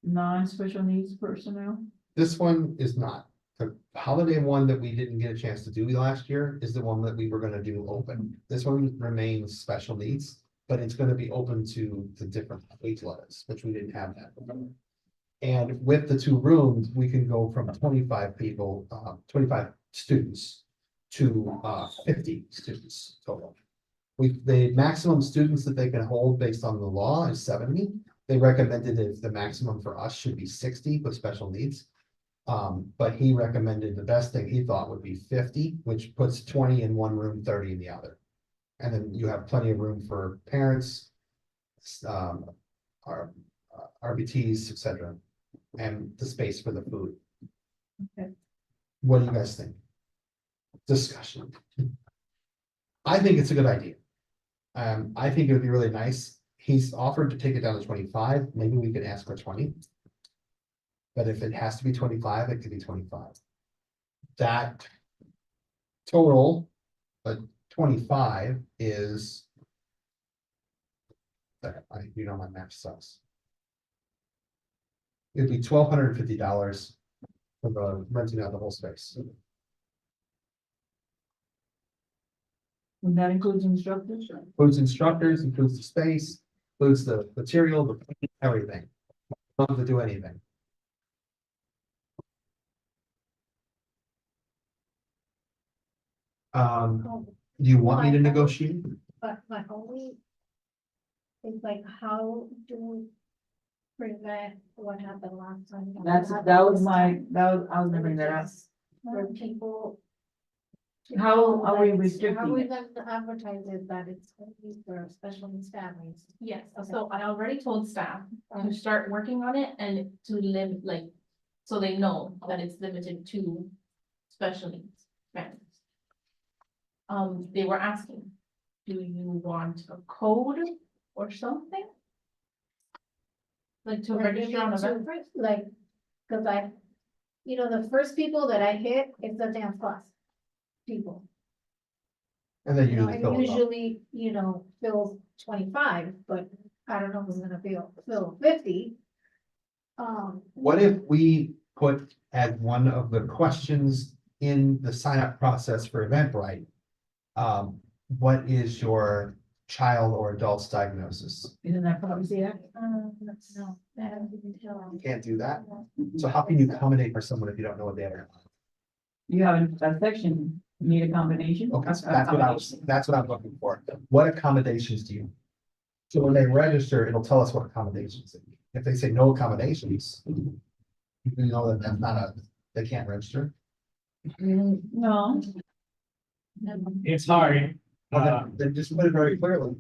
non-special needs personnel? This one is not. The holiday one that we didn't get a chance to do last year is the one that we were gonna do open. This one remains special needs, but it's gonna be open to the different age levels, which we didn't have that before. And with the two rooms, we can go from 25 people, 25 students to 50 students total. The maximum students that they can hold based on the law is 70. They recommended that the maximum for us should be 60 with special needs. But he recommended the best thing he thought would be 50, which puts 20 in one room, 30 in the other. And then you have plenty of room for parents, R- RBTs, etc. And the space for the food. Okay. What do you guys think? Discussion. I think it's a good idea. I think it would be really nice. He's offered to take it down to 25. Maybe we could ask for 20. But if it has to be 25, it could be 25. That total, but 25 is. You know, my math sucks. It'd be $1,250 for the renting out the whole space. And that includes instructors? Includes instructors, includes the space, includes the material, the everything. Not to do anything. Do you want me to negotiate? But my only. Is like, how do we prevent what happened last time? I was gonna that up. For people. to How know are we that it's- restricting How we it? going to advertise it that it's gonna be for special needs families? Yes, so I already told staff to start working on it and to limit, like, so they know that it's limited to special needs families. They were asking, do you want a code or something? Like to Or register maybe on a to, website? like, cause the first people that I hit is the dance class. People, And then you and fill it up. usually, fill 25, but I don't know who's gonna fill 50. What if we put as one of the questions in the sign up process for Eventbrite? What is your child or adult's diagnosis? Isn't that Prophecy Act? No, that I didn't tell. You can't do that. So how can you accommodate for someone if you don't know what they are? You have a section, need a combination? Okay, that's what I'm looking for. What accommodations do you? So when they register, it'll tell us what accommodations. They need. If they say no accommodations. You know that that's not they can't register. No. It's hard. Well, then just put it very clearly.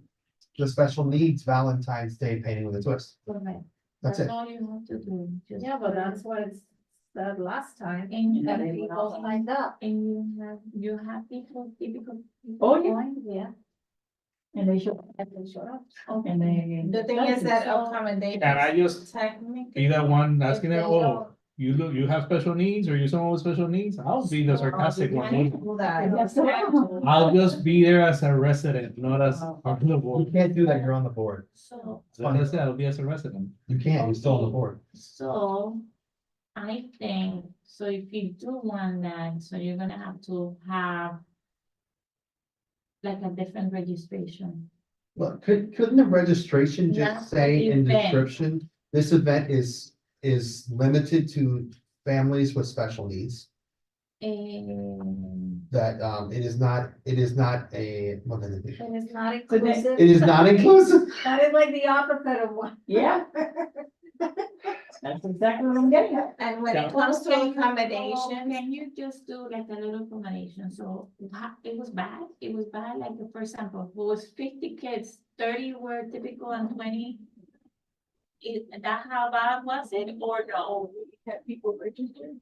The special needs Valentine's Day painting with a twist. That's it. all you have to do. Yeah, but that's what it's said last time, And and people signed up. you have people, typical. Oh, yeah. Yeah. And they show, And they showed up. and they. The thing is that accommodation. And I just Technically. be the one asking them, If they oh, don't- you have special needs, or you someone with special needs? I'll be the sarcastic one. I'll just be there as a resident, not as part of the You board. can't do that. You're on the board. So, Like I said, I'll be as a resident. You can't. You're still on the board. so I think, so if you do want that, so you're gonna have to have like a different registration. Well, couldn't the registration Not just for say the in event. description, this event is limited to families with special needs? That it is not a, what is it? And it's not So then- inclusive. It is not inclusive. That is like the opposite of what. Yeah. That's exactly what I'm getting at. And when Yeah. it comes to Can you- accommodation, can you just do like a little accommodation? So it was bad, like, for example, it was 50 kids, 30 were typical and 20. That how bad was it or no? Have people registered.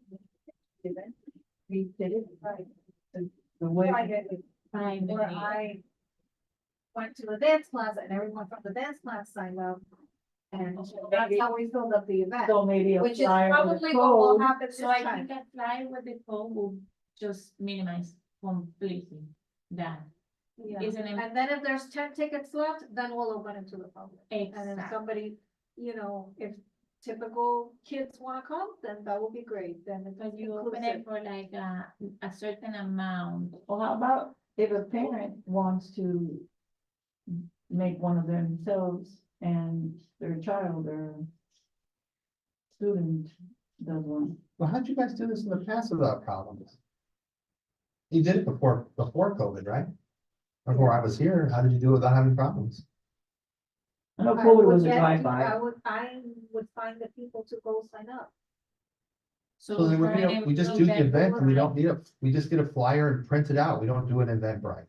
We did it right. The way. I did it, Fine, where I went to the dance class and everyone from the dance class signed up. And that's how we filled up the event, So maybe a which is flyer with a probably what will code. happen this So I time. think apply with the code will just minimize completely that. Yeah. Isn't it? And then if there's 10 tickets left, then we'll open it to the public. And then Exactly. somebody, if typical kids wanna come, then that would be great, then it's But you open it inclusive. for like a certain amount. Or how about if a parent wants to make one of themselves and their child or student does one? Well, how'd you guys do this in the past without problems? You did it before COVID, right? Before I was here, how did you do it without having problems? I know I COVID would was a get- drive-by. I would find the people to go sign up. So then we just do the event and we don't need we just get a flyer and print it out. We don't do an Eventbrite.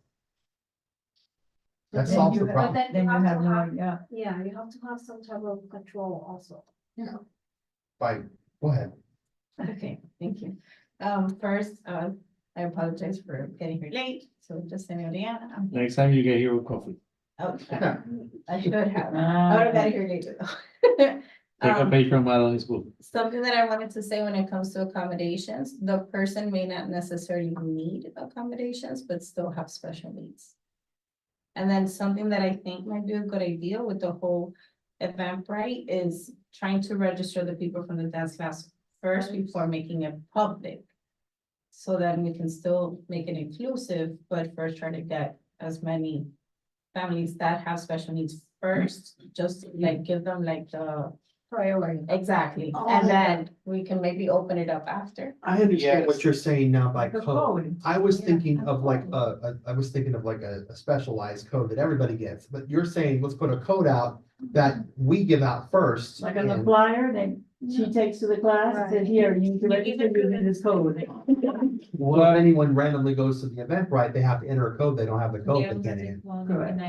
That Then solves you the have- problem. But Then you have have to no, have- yeah. Yeah, you have to have some type of control also. Right, go ahead. Okay, thank you. First, I apologize for getting here late, so just saying, Leanna, I'm here. Next time you get here with coffee, Okay, I should have. I would have got here later though. take a Um, page from Madeline's book. Something that I wanted to say when it comes to accommodations, the person may not necessarily need accommodations, but still have special needs. And then something that I think might be a good idea with the whole Eventbrite is trying to register the people from the dance class first before making it public. So that we can still make it inclusive, but first try to get as many families that have special needs first, just like give them like the Priority. exactly, Oh, and yeah. then we can maybe open it up after. I understand what you're saying now by The code. code. I was Yeah, thinking a of like, code. I was thinking of like a specialized code that everybody gets, but you're saying, let's put a code out that we give out first. Like on the and- flyer that she takes to the class, it says, here, you can register using this code. Well, if anyone randomly goes to the Eventbrite, they have to enter a code, they don't have the code, they can't enter. Correct.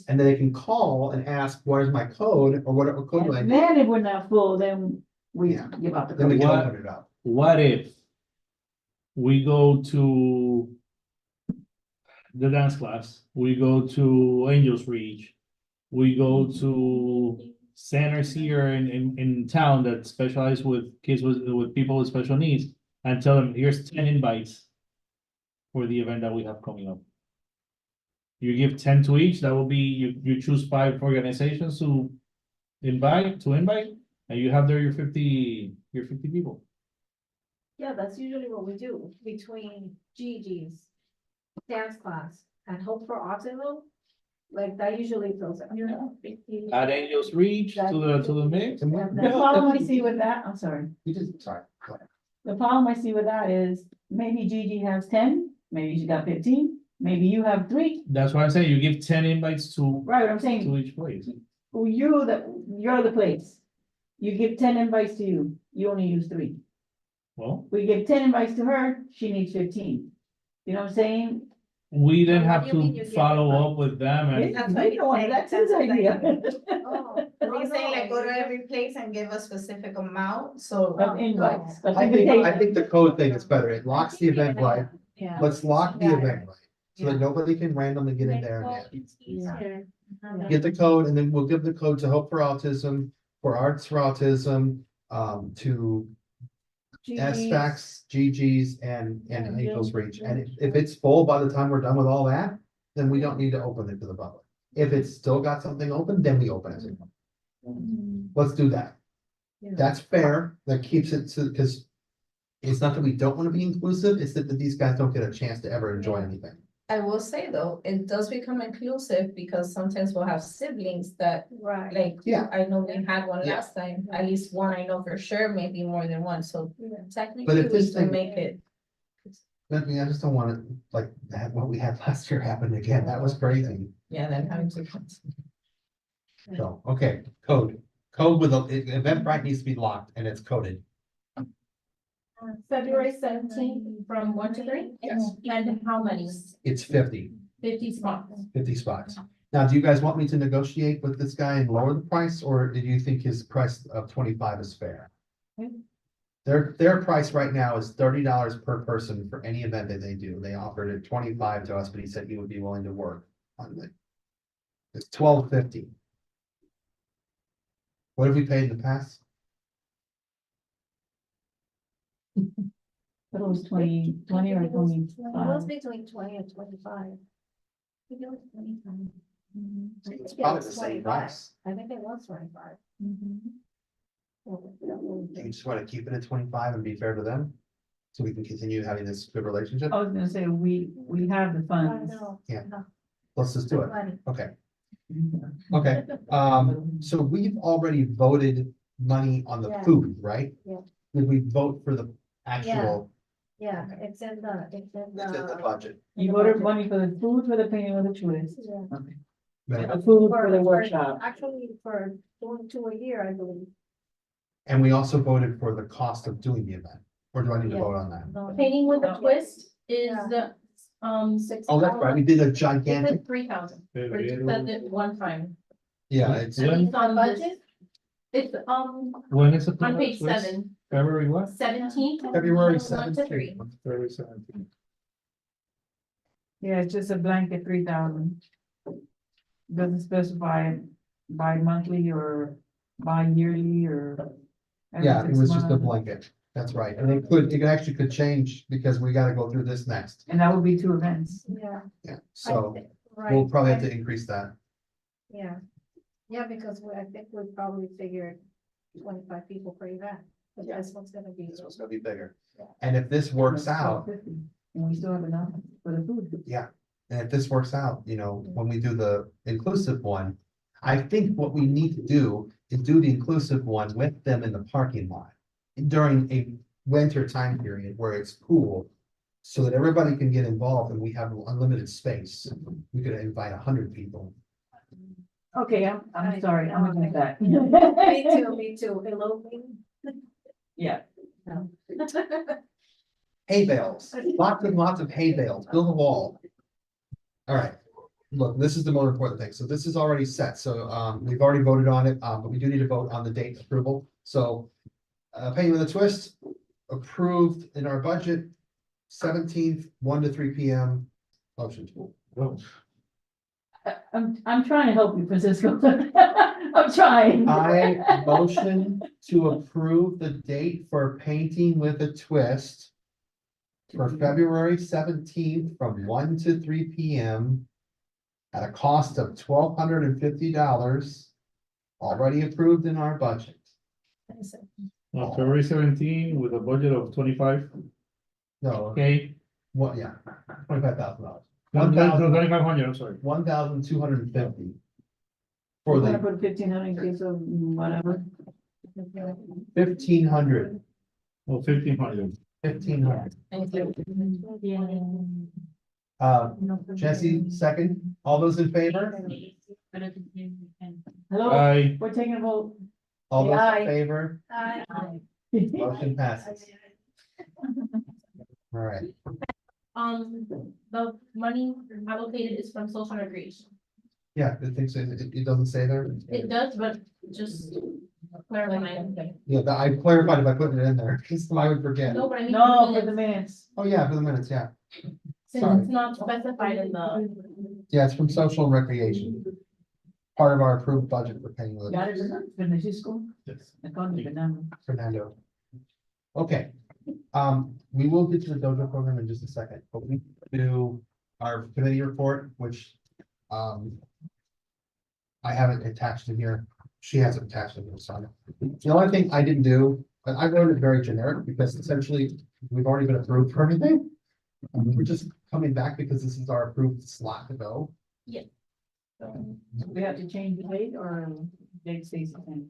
And then they can call and ask, where's my code, or whatever code do I And need? then if we're not full, then we Yeah. give out the Then we code. can What? open it up. What if we go to the dance class, we go to Angels Reach, we go to centers here in town that specialize with kids with people with special needs, and tell them, here's 10 invites for the event that we have coming up. You give 10 to each, that will be, you choose 5 organizations to invite, and you have there your 50 people. Yeah, that's usually what we do between Gigi's dance class and Hope for Autism. Like that usually fills it. Add Angels Reach to the mix. And we- The problem I see with that, I'm sorry, You just, sorry. go ahead. the problem I see with that is maybe Gigi has 10, maybe she got 15, maybe you have 3. That's why I'm saying you give 10 invites to Right, what I'm saying, each place. well, you're the place. You give 10 invites to you, you only use 3. Well, We give 10 invites to her, she needs 15. You know what I'm saying? we then So what have do you mean you to give follow invites? up with them and That's what You know, he's that's saying. his idea. Oh, He's saying like go to every place and give a specific amount, so. Of invites, of I invitations. think the code thing is better. It locks the Eventbrite. Yeah. Let's lock the Yeah. Eventbrite. So that nobody can randomly get in there and add. It's easier. Get the code and then we'll give the code to Hope for Autism, for Arts for Autism, to SFACs, GGs and Angels Reach. And if it's full by the time we're done with all that, then we don't need to open it to the public. If it's still got something open, then we open it. Let's do that. That's fair. That keeps it to, because it's not that we don't want to be inclusive, it's that these guys don't get a chance to ever enjoy anything. I will say though, it does become inclusive because sometimes we'll have siblings that Right. like, Yeah. I know we had one Yeah. last time, at least one I know for sure, maybe more than one, so Yeah. technically we this can thing- make it. I mean, I just don't want it like that, what we had last year happen again. That was crazy. Yeah, then having to. So, okay, code. Code with Eventbrite needs to be locked and it's coded. February 17th from 1 to 3? Yes. And how many? It's 50 50 spots. Now, do you guys want me to negotiate with this guy and lower the price, or do you think his price of 25 is fair? Their price right now is $30 per person for any event that they do. They offered it 25 to us, but he said he would be willing to work on it. It's $12.50. What have we paid in the past? But it was 20 or 20. It was between 20 and 25. I think it was 25. It's think it probably was the same 25. price. I think it was 25. You just want to keep it at 25 and be fair to them? So we can continue having this good relationship? I was gonna say, we have the I funds. know. Yeah. Let's just do it. Money. Okay. Okay, so we've already voted money on the Yeah. food, right? Yeah. Did we vote for the actual, Yeah, it's in the, it's in the budget? You voted money for the food, for the painting of the tourists, Yeah. the food for the workshop. Actually, for doing 2 a year, I believe. And we also voted for the cost of doing the event. Or do I need to Yeah. vote on that? No, Painting with a twist is, Yeah. um, Oh, that's right, we did a it's gigantic, like 3,000, or you spend it one time. yeah, it's, And When- it's on this- budget? It's, When is it? on page 7, February what? 17. February 1 to 3. February 17th. Yeah, it's just a blanket 3,000. Doesn't specify bi-monthly or bi-yearly or. every yeah, it 6 was just a months. blanket, that's right, and it actually could change, because we gotta go through this next, And that would be 2 events. Yeah. yeah, I so thi- we'll right, probably have I- to increase that. Yeah, yeah, because I think we probably figured 25 people per event, but Yeah. this one's gonna be. This one's gonna be bigger, and if this works out, 1250, and we still have enough for the food. and if this works out, you know, when we do the inclusive one, I think what we need to do is do the inclusive one with them in the parking lot during a winter time period where it's cool, so that everybody can get involved and we have unlimited space. We could invite 100 people. Okay, I'm sorry, I'm looking at that. Me too, eloping. Yeah, Hay bales, lots and lots of hay bales, build a wall. All right, look, this is the more important thing. So this is already set. So we've already voted on it, but we do need to vote on the date approval. So Painting with a Twist, approved in our budget, 17th, 1 to 3 PM. Motion. I'm trying to help you, Francisco. I'm trying. I motion to approve the date for Painting with a Twist for February 17th from 1 to 3 PM at a cost of $1,250, already approved in our budget. February 17 with a budget of 25K. No, what, yeah, $25,000. No, 2,500, I'm sorry. 1,250 We're for gonna the put 1,500 in case of whatever. 1,500. Oh, 1,500. 1,500. Yeah. Jesse, second. All those in favor? Hello, Aye. we're taking a vote. All those Aye. in favor? I- Motion passes. All right. The money allocated is from social recreation. Yeah, it thinks it doesn't say there. It does, but just clarifying. Yeah, I clarified if I put it in there, because I would forget. No, but I mean. No, for the minutes. Oh, yeah, for the minutes, yeah. Since sorry. it's not specified in the, Yeah, it's from social and recreation. Part of our approved budget for paying the Got it, finish school. Yes. I can't even remember. Fernando. Okay, we will get to the dojo program in just a second, but we do our committee report, which, I haven't attached in here. She hasn't attached in here, so. The only thing I didn't do, but I wrote it very generic because essentially we've already been approved for everything. We're just coming back because this is our approved slot to go. So we have to change the date or date stays the same.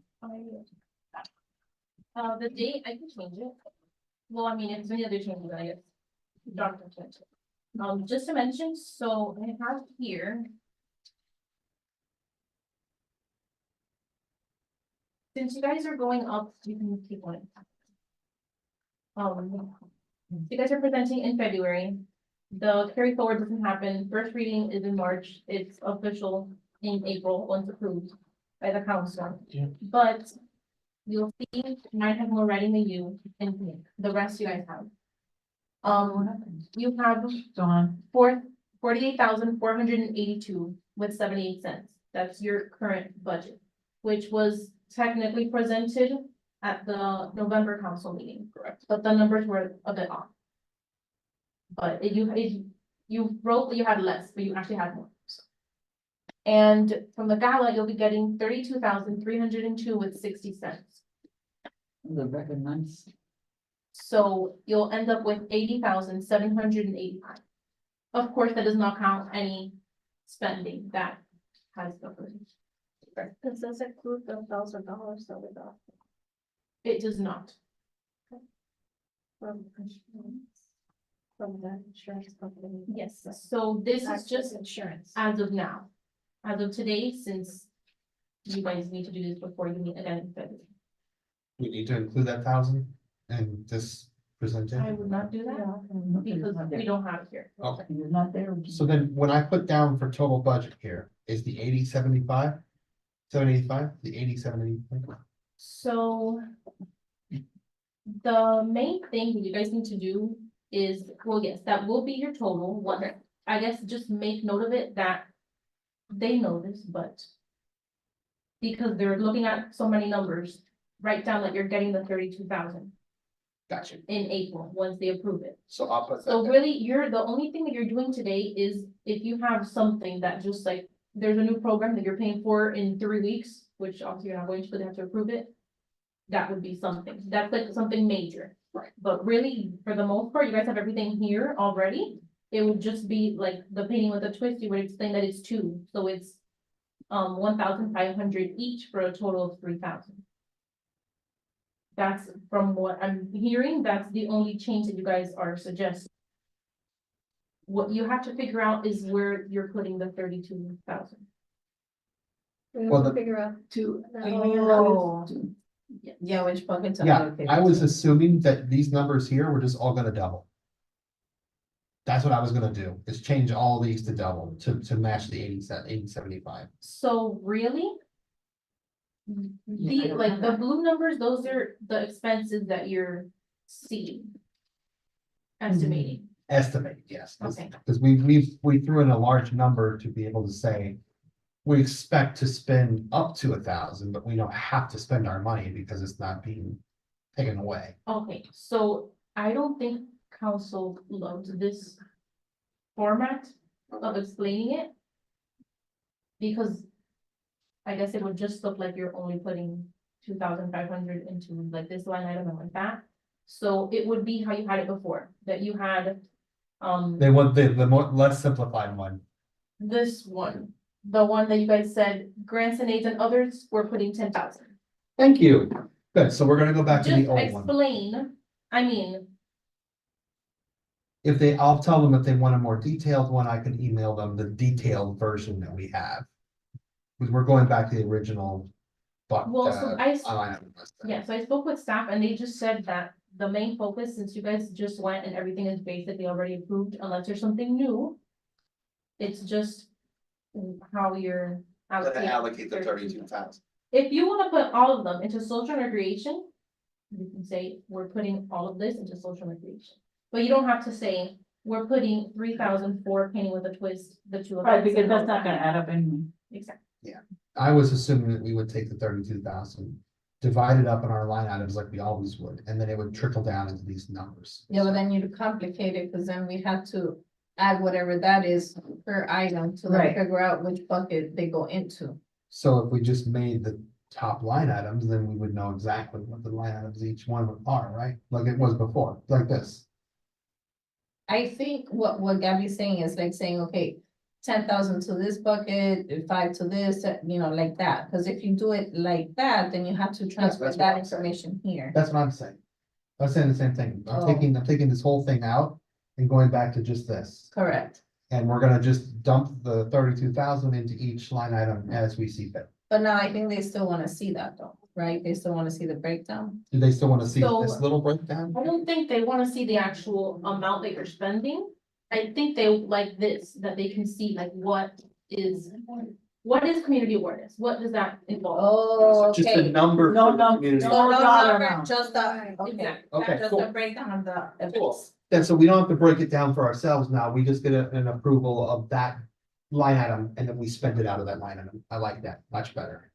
the date, I can change it. Well, I mean, if there's any other changes, I guess. Dr. change it. Just to mention, so I have here. Since you guys are going up, you can keep one. You guys are presenting in February. The carry forward doesn't happen. First reading is in March. It's official in April, once approved by the council. Yeah. But you'll see, mine have more writing than you, and the rest you guys have. You have Dawn, 48,482 with 78 cents. That's your current budget, which was technically presented at the November council meeting. Correct. But the numbers were a bit off. But you wrote that you had less, but you actually had more. And from the gala, you'll be getting 32,302 with 60 cents. the record nice. So you'll end up with 80,785. Of course, that does not count any spending that has occurred. Does this include the $1,000 that we got It does not. from insurance? From the insurance company? Yes, so this is Access just insurance. as of now. As of today, since you guys need to do this before you meet again in February. We need to include that 1,000 in this presented? I would not do that because we don't have it here. Okay, It's not there. so then when I put down for total budget here, is the 8075? 785, the 8075? So. The main thing that you guys need to do is, well, yes, that will be your total, what, I guess just make note of it that they know this, but. Because they're looking at so many numbers, write down that you're getting the 32,000 Gotcha. in April, once they approve it. So I'll put So that. really, the only thing that you're doing today is if you have something that just like, there's a new program that you're paying for in 3 weeks, which obviously you're not going to, but they have to approve it. That would be something, that's like something major. Right. But really, for the most part, you guys have everything here already. It would just be like the painting with a twist, you would explain that it's 2, so it's 1,500 each for a total of 3,000. That's from what I'm hearing, that's the only change that you guys are suggesting. What you have to figure out is where you're putting the 32,000. We Well, have to the- figure out. To. Oh. Yeah, which bucket? to Yeah, allocate I it was to. assuming that these numbers here were just all gonna double. That's what I was gonna do, is change all these to double, to match the 8075. So really? The, like, the blue numbers, those are the expenses that you're seeing. Estimating, Estimate, yes. Okay. Because we threw in a large number to be able to say. We expect to spend up to 1,000, but we don't have to spend our money because it's not being taken away. okay, so I don't think council loved this format of explaining it. Because I guess it would just look like you're only putting 2,500 into like this line item and like that. So it would be how you had it before, that you had, They want the more, less simplified one. this one, the one that you guys said grants and aids and others, we're putting 10,000. Thank you. Good, so we're gonna go back to Just the old one. explain, I mean, If they, I'll tell them if they want a more detailed one, I can email them the detailed version that we have. Because we're going back to the original. But, well, so I, line item list. yeah, so I spoke with staff and they just said that the main focus, since you guys just went and everything is basically already approved, unless there's something new. It's just how you're. Then allocating allocate the 32,000. If you wanna put all of them into social and recreation, you can say, we're putting all of this into social and recreation. But you don't have to say, we're putting 3,000 for painting with a twist, the two of Right, us. because that's not gonna add up anyway. Exactly. I was assuming that we would take the 32,000, divide it up in our line items like we always would, and then it would trickle down into these numbers. Yeah, but then you'd complicate it, because then we have to add whatever that is per item to Right. like figure out which bucket they go into. So if we just made the top line items, then we would know exactly what the line items each one are, right? Like it was before, like this. I think what Gabby's saying is like saying, okay, 10,000 to this bucket, 5 to this, you know, like that. Because if you do it like that, then you have to transfer that's what that I'm saying. information here. That's what I'm saying. I'm saying the same thing. Oh. I'm taking this whole thing out and going back to just this. Correct. And we're gonna just dump the 32,000 into each line item as we see fit. But now I think they still want to see that though, right? They still want to see the breakdown. Do they still wanna see So- this little breakdown? I don't think they wanna see the actual amount that you're spending. I think they like this, that they can see like what is community awareness? What does that involve? Oh, Just the okay. number. No, for no, community. So no. no dollar number, amount. just the, okay, Exactly. Okay, just cool. the breakdown of the events. Then so we don't have to break it down for ourselves now. We just get an approval of that line item and then we spend it out of that line item. I like that, much better.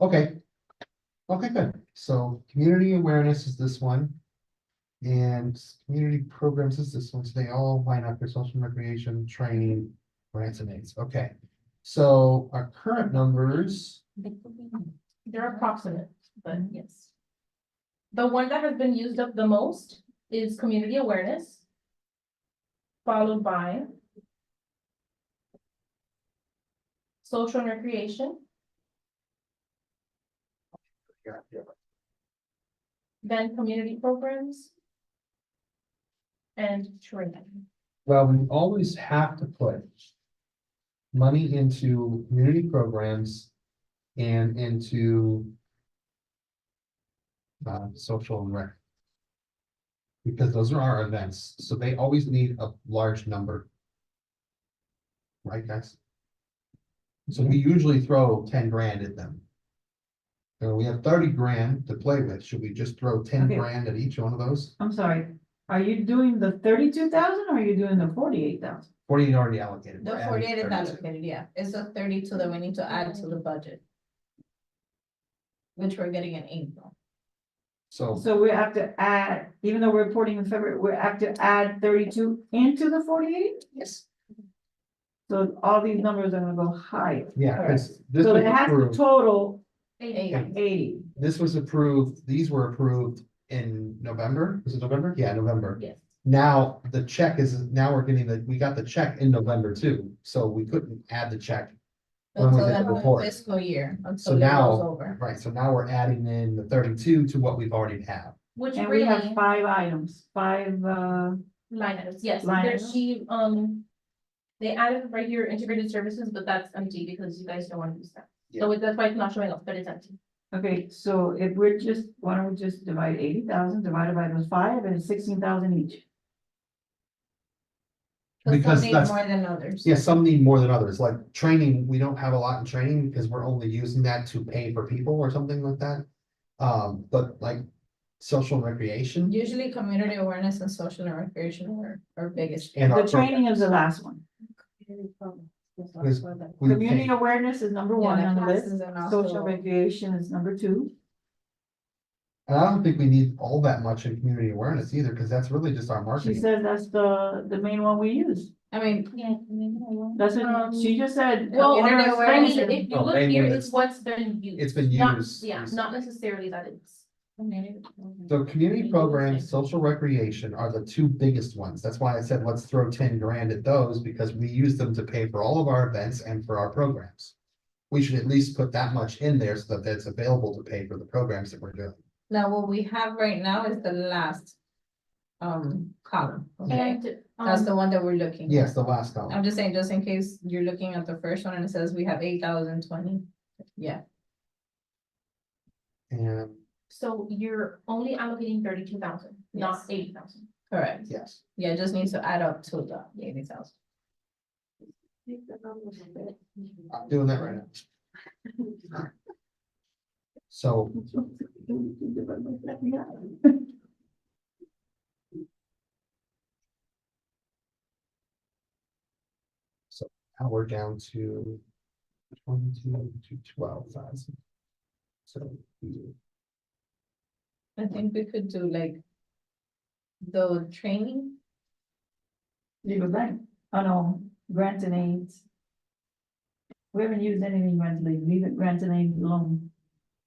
Okay. Okay, good. So community awareness is this one. And community programs is this one. So they all line up for social and recreation, training, grants and aids. Okay. So our current numbers, They're approximate, but yes. The one that has been used up the most is community awareness. Followed by social and recreation, then community programs. And training. well, we always have to put money into community programs and into social and rec. Because those are our events, so they always need a large number. Right, guys? So we usually throw 10 grand at them. So we have 30 grand to play with, should we just throw 10 Okay. grand at each one of those? I'm sorry, are you doing the 32,000 or are you doing the 48,000? 48 already allocated. The we're adding 48 is 32. allocated, yeah, it's the 32 that we need to add to the budget. Which we're getting in April. So, So we have to add, even though we're reporting in February, we have to add 32 into the 48? Yes. So all these numbers are gonna go higher. yeah, because this So was it has to approved, total 80. 80. this was approved, these were approved in November, was it November? Yeah, November. Yes. Now, the check is, now we're getting we got the check in November too, so we couldn't add the check. When we Until did the the new report. fiscal year, So until it goes now, over. right, so now we're adding in the 32 to what we've already have. Which And we have really, 5 items, 5, line items, yes, Line there items? she, they added right here integrated services, but that's empty because you guys don't want to use that. So that's why it's not showing up, but it's empty. okay, so if we're just, why don't we just divide 80,000 divided by those 5 and it's 16,000 each? Because Some need that's- more than others. Yeah, some need more than others, like training, we don't have a lot in training because we're only using that to pay for people or something like that. But like social recreation Usually community awareness and social and recreation are biggest. and our The training is the last one. Because we Community pay, awareness is number Yeah, 1 the on the list. classes and also- Social recreation is number 2. and I don't think we need all that much in community awareness either, because that's really just our She marketing. said that's the main one we use. I mean, Yeah. That's what she just said. Well, on her community I awareness mean, expenses. if you No, look main here, one it's is- what's been used. It's been Not- used. Yeah, not necessarily that it's. So community programs, social recreation are the two biggest ones. That's why I said, let's throw 10 grand at those because we use them to pay for all of our events and for our programs. We should at least put that much in there so that it's available to pay for the programs that we're doing. now what we have right now is the last column, okay? And, That's the one that we're looking. Yes, the last I'm column. just saying, just in case you're looking at the first one and it says we have 8,020. Yeah, And so you're only allocating 32,000, not Yes. 80,000. correct. yes, Yeah, it just needs to add up to the 80,000. I'm doing that right now. So now we're down to 22 to 12,000. So I think we could do like the training. Leave it blank. Oh no, grants and aids. We haven't used anything grants and aids. Leave it grants and aids alone.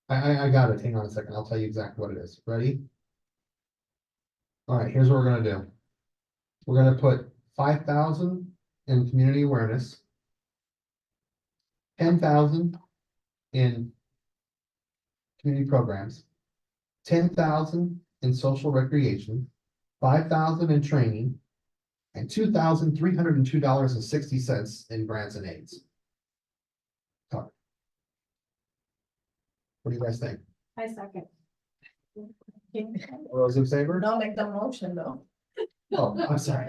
I got it. Hang on a second. I'll tell you exactly what it is. Ready? All right, here's what we're gonna do. We're gonna put 5,000 in community awareness. 10,000 in community programs. 10,000 in social recreation. 5,000 in training. And $2,302.60 in grants and aids. Covered. What do you guys think? I second. All those in favor? Don't make the motion though. Oh, I'm sorry.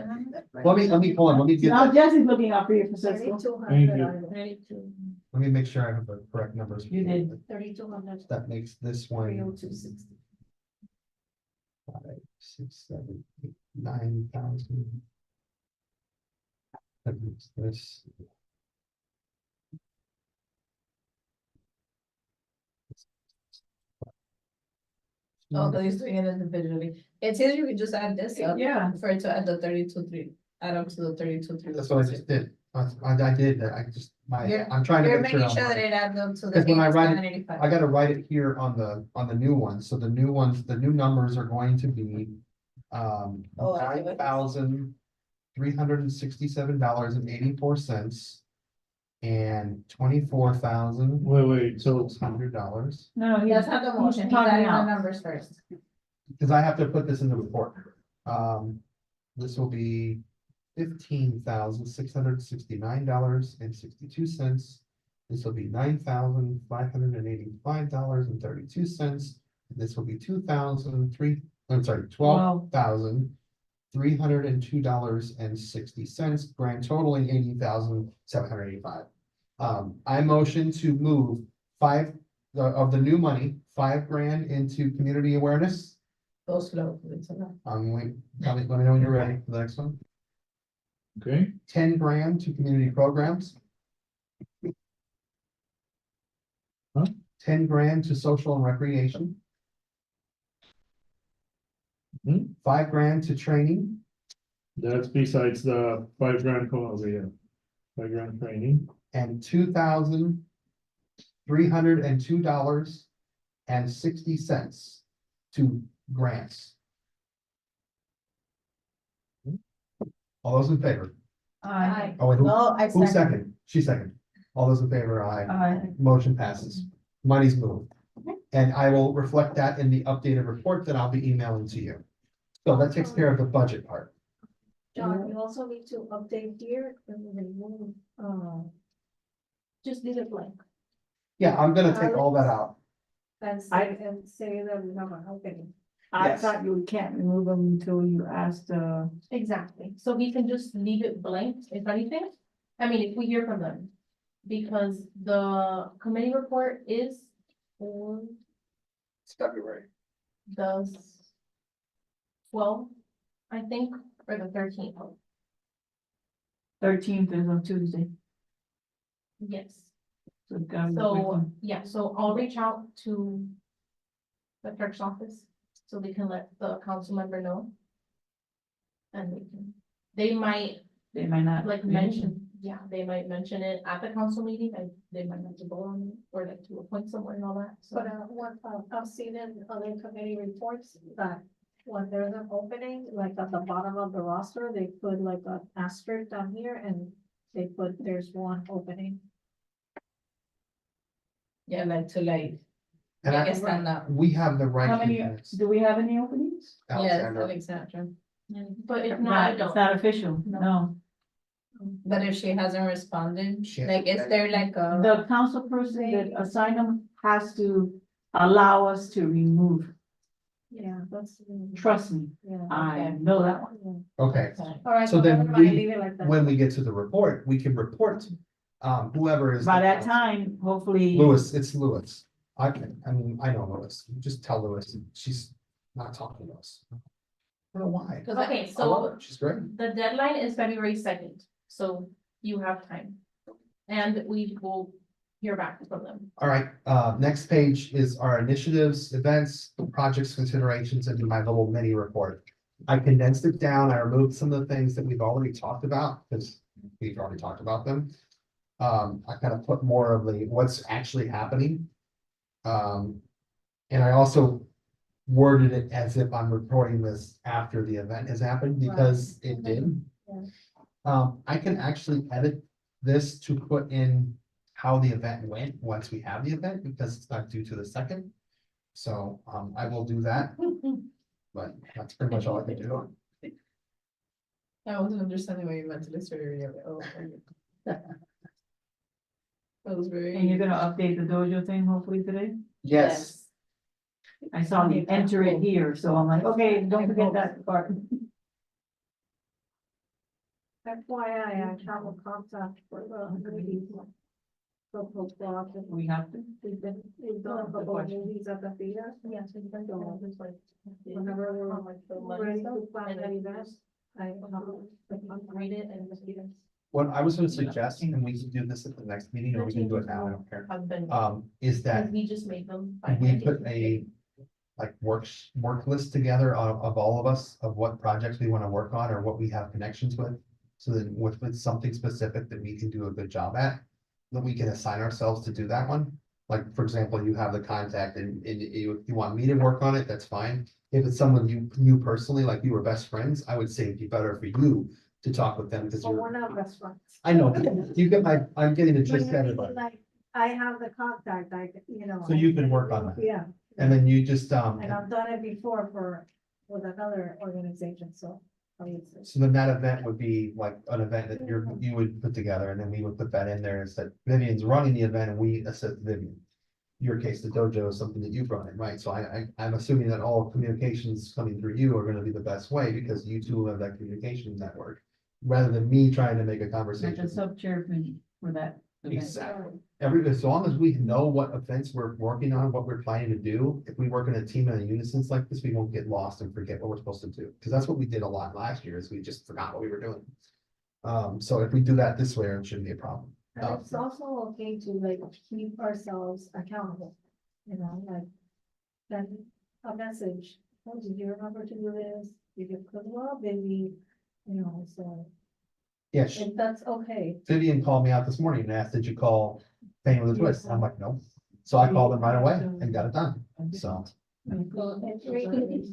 Hold on, let me get, Now let Jesse's looking out for you for Cisco. Thank you. 32. me make sure I have the correct numbers. You did. 3,200. That makes this one 302.60. 5, 6, 7, 8, 9,000. That makes this. Oh, but he's doing it individually. It's easier if you just add this up. Yeah. For it to add the 32,300, add up to the 32,300. That's what I just did. I did that. I just, You're- I'm trying to You're make sure. making I'm sure that right. it adds up to the 'Cause when I write it, 87.85. I gotta write it here on the new one, so the new ones, the new numbers are going to be. Oh, I see what- $9,367.84. And $24,600. Wait, so No, he's That's not the motion, he's talking adding the out. numbers first. Because I have to put this in the report. This will be $15,669.62. This will be $9,585.32. This will be I'm sorry, $12,302.60, grand totaling $80,785. I motion to move of the new money, $5,000 into community awareness. Go slow, please. Wait, let me know when you're ready for the next one. Okay, $10,000 to community programs. Huh? $10,000 to social and recreation. Mhm. $5,000 to training, that's besides the $5,000 come over here. $5,000 training, and $2,302.60 to grants. All those in favor? Aye. Oh, wait, who, No, I who second. second? She second. All those in favor, aye. Aye. Motion passes. Money's moved. And I will reflect that in the updated report that I'll be emailing to you. So that takes care of the budget part. John, you also need to update here and remove, just leave it blank Yeah, I'm gonna take all that out. and say that we have an opening. I Yes. thought you can't remove them until you asked, Exactly, so we can just leave it blank, if anything, I mean, if we hear from them. Because the committee report is for It's February. the 12th, I think, or the 13th, 13th is on Tuesday. yes. So it's gotta be quick So, one. yeah, so I'll reach out to the clerk's office, so they can let the council member know. And they might They might not. like mention, yeah, they might mention it at the council meeting, and they might have to vote on it, or like to appoint someone and all that, so. But what I've seen in other committee reports that when there's an opening, like at the bottom of the roster, they put like an asterisk down here and they put there's one opening. Yeah, like to like, And I I, guess stand up. we have the right. How many, units. do we have any openings? Yes, Alexandra. Alexandra. But if not, I It's don't. not official, No. no. But if she hasn't responded, She like, is there like a, The council person that assigned them has to allow us to remove. Yeah, that's. Trust me, Yeah. I know that one. Yeah. Okay, All right, So so then never mind, we- leave it like that. when we get to the report, we can report, whoever is. By the that council. time, hopefully. Lewis, it's Lewis. I know Lewis. Just tell Lewis, she's not talking to us. I don't know why. cause I, Okay, I love so her. She's great. the deadline is February 2nd, so you have time. And we will hear back from them. All right, next page is our initiatives, events, projects, considerations, and my little mini report. I condensed it down. I removed some of the things that we've already talked about, because we've already talked about them. I kind of put more of the what's actually happening. And I also worded it as if I'm reporting this after the event has happened, because it did. Yeah. I can actually edit this to put in how the event went once we have the event, because it's not due to the second. So, I will do that, but that's pretty much all I can do. I wasn't understanding what you meant to this very, oh. That was very. And you're gonna update the dojo thing hopefully today? Yes, I saw you enter it here, so I'm like, okay, don't forget that part. FYI, I have a contact for the movies. So, We have to. we've done a couple of movies at the theater. Yes, we've been doing this like. Whenever we're on, like, the money ready stuff, to plan and that then event, I read it and just either what I was gonna suggest, and we can do this at the next meeting, or we can do it now, I don't care. have been. Is that We just made them. we put a like work list together of all of us, of what projects we want to work on or what we have connections with. So that with something specific that we can do a good job at, that we can assign ourselves to do that one. Like, for example, you have the contact and you want me to work on it, that's fine. If it's someone you personally, like you were best friends, I would say it'd be better for you to talk with them, because But we're you're, not best friends. I know, you get I'm getting the gist of But everybody. like, I have the contact, So you can work on that. Yeah, And then you just, and I've done it before with another organization, so. obviously. so then that event would be like an event that you would put together, and then we would put that in there and said Vivian's running the event and we assist Vivian. your case, the dojo is something that you brought in, right? So I'm assuming that all communications coming through you are gonna be the best way because you two have that communication network. Rather than me trying to make a Like a conversation. sub-chairman for that. event. Exactly. As long as we know what events we're working on, what we're planning to do, if we work in a team and a unison like this, we won't get lost and forget what we're supposed to do. Because that's what we did a lot last year, is we just forgot what we were doing. So if we do that this way, it shouldn't be a problem. And it's also okay to like keep ourselves accountable, you know, like. Send a message, oh, did you remember to do this? Did you put well, baby? You know, so Yes, if that's okay. Vivian called me out this morning and asked, did you call Pain with a Twist? I'm like, no. So I called them right away and got it done. So, It's really,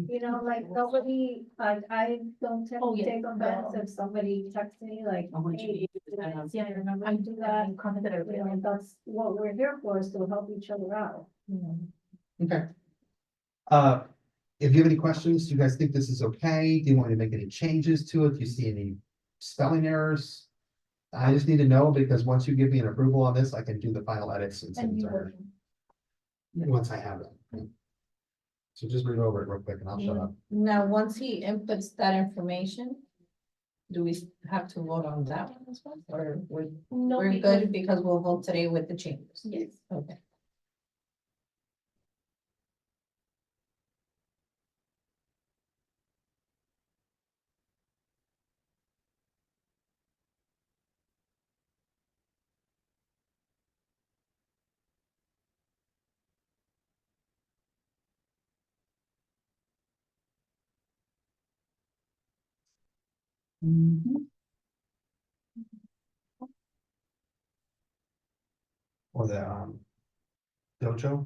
you know, like nobody, I don't tend Oh, to yeah. take offense if somebody texts me like, hey, yeah, I remember to do that. You know, that's what we're here for, is to help each other out, you know. okay. If you have any questions, do you guys think this is okay? Do you want me to make any changes to it? Do you see any spelling errors? I just need to know, because once you give me an approval on this, I can do the final edits and send And it you to her, will. once I have them. So just read over it real quick and I'll shut up. Now, once he inputs that information, do we have to vote on that one as well, or No, we're because, good because we'll vote today with the changes? yes, Okay. Mhm. Or the, dojo.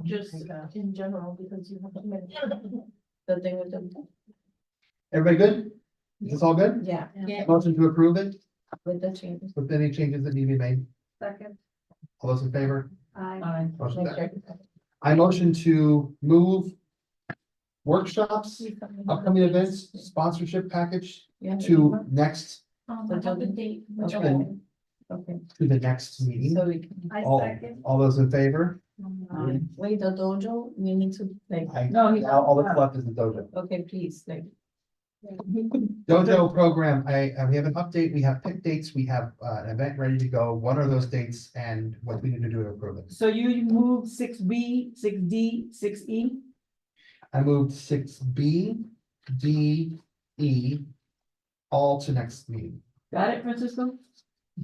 just in general, because you have to admit. The thing with the, Everybody good? Is this all good? yeah, Motion to approve it with the changes. with any changes that need to be made? Second, All those in favor? Aye. Motion Make carries. sure. I motion to move workshops, upcoming events, sponsorship package Yeah. to next, I have the date. which Okay. one? Okay, to the next meeting. so we can. I All, second. all those in favor? Wait, the dojo, we need to, like, No, he- Now all that's left is the dojo. okay, please, like, Dojo program, we have an update, we have pick dates, we have, an event ready to go. What are those dates and what we need to do to approve it? So you move 6B, 6D, 6E? I moved 6B, D, E, all to next meeting. Got it, Francisco?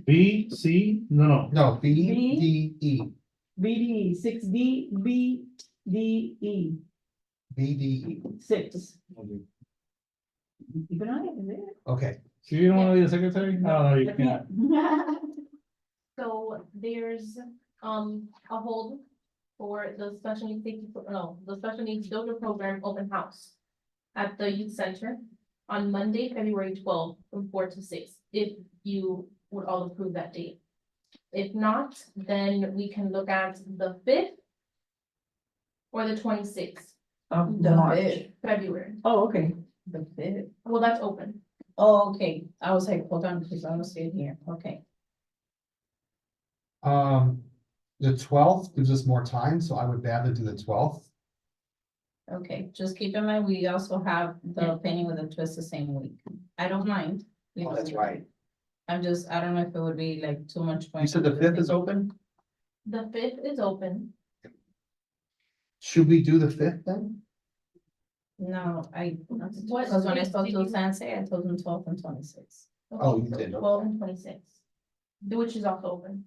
B, C, no, No, B, B? D, E, BD, 6D, B, D, E, B, D, E. 6. no. Keep an eye on it. Okay, So you don't wanna be the secretary? No, you I can't. So there's, a hold for the special needs safety, no, the special needs dojo program open house at the youth center on Monday, February 12th, from 4 to 6, if you would all approve that date. If not, then we can look at the 5th or the 26th, Of The March. fifth. February. Oh, okay. the fifth. Well, that's open. Oh, okay, I was like, hold on, because I was sitting here, okay. the 12th gives us more time, so I would rather do the 12th. Okay, just keep in mind, we also have the painting with a twist the same week. I don't mind. you know. right. I'm just, I don't know if it would be like too much. You said the 5th is open? The 5th is open. Should we do the 5th then? No, What because when I date spoke did to you- Sensei, I told him 12 and 26. Oh, you so did, okay. 12 and 26, which is also open.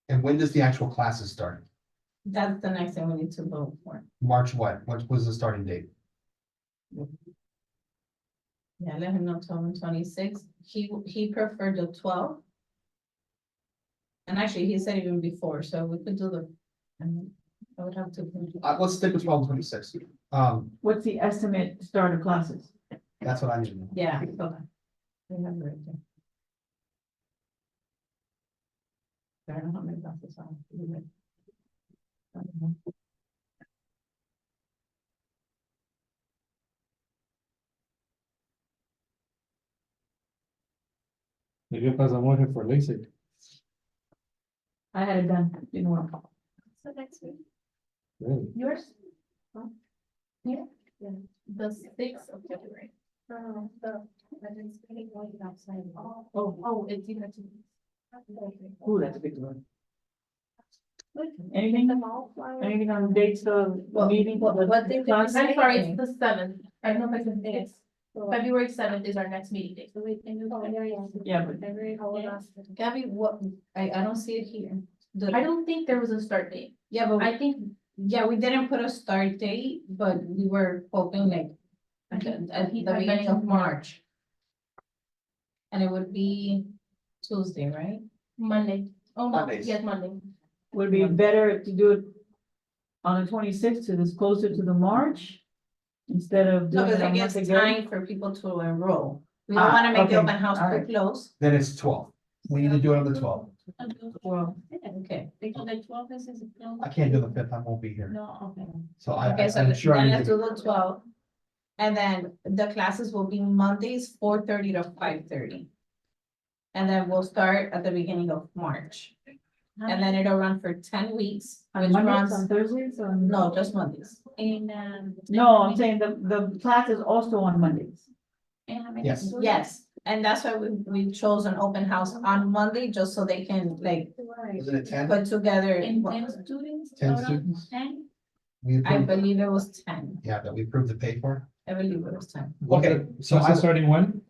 And when does the actual classes start? That's the next thing we need to vote for. March what? What was the starting date? Yeah, let him know 12 and 26. He preferred the 12. And actually, he said even before, so we could do the, I would have to. Let's stick with 12 and 26. What's the estimate start of classes? That's what I need to know. Yeah, okay. We have it right there. I don't know how many classes are. I don't know. ¿De qué pasamos for LASIK? I had it done, didn't work. So next week. Really? Yours? Huh? Yeah. Yeah. The 6th of February. It's really going outside. Oh, it's even two. Ooh, that's a big one. Anything? Anything, anything on dates of meeting? what day did you I'm say? sorry, it's the 7th. I don't know if I can say it. February 7th is our next meeting date. So we can do February. Yeah, but February, how Yeah. last? Gabby, what, I don't see it here. I don't think there was a start date. Yeah, but, I think yeah, we didn't put a start date, but we were hoping like at the beginning of March. And it would be Tuesday, right? Monday. Oh, no, Mondays. yes, Monday. would it be better to do it on the 26th, so it's closer to the March? Instead of No, doing because it a it month gives ago? time for people to enroll. We don't wanna make the okay, open house all too right. close. Then it's 12. We need to do it on the 12th. Well, Okay. Because the 12 is. I can't do the 5th, I won't be here. No, okay. So Okay, so I'm sure I then need let's to. do the 12. And then the classes will be Mondays, 4:30 to 5:30. And then we'll start at the beginning of March. And then it'll run for 10 weeks, on which Mondays, on runs, Thursdays, or? no, just Mondays. In, No, I'm saying the class is also on Mondays. and how many Yes. students? Yes, and that's why we chose an open house on Monday, just so they can like Right. Isn't it 10? put together. And 10 students? 10 total? students? 10? We I approved, believe it was 10. yeah, that we approved to pay for. I believe it was 10. Okay, so So starting when?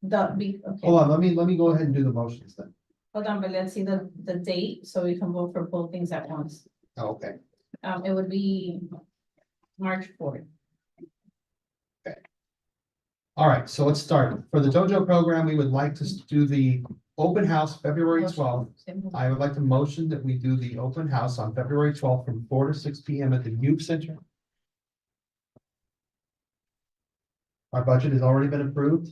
Okay, hold on, let me go ahead and do the motions then. hold on, but let's see the date, so we can vote for both things at once. Oh, okay, It would be March 4th. all right, so let's start. For the Dojo program, we would like to do the open house February 12th. I would like to motion that we do the open house on February 12th from 4 to 6 p.m. at the youth center. Our budget has already been approved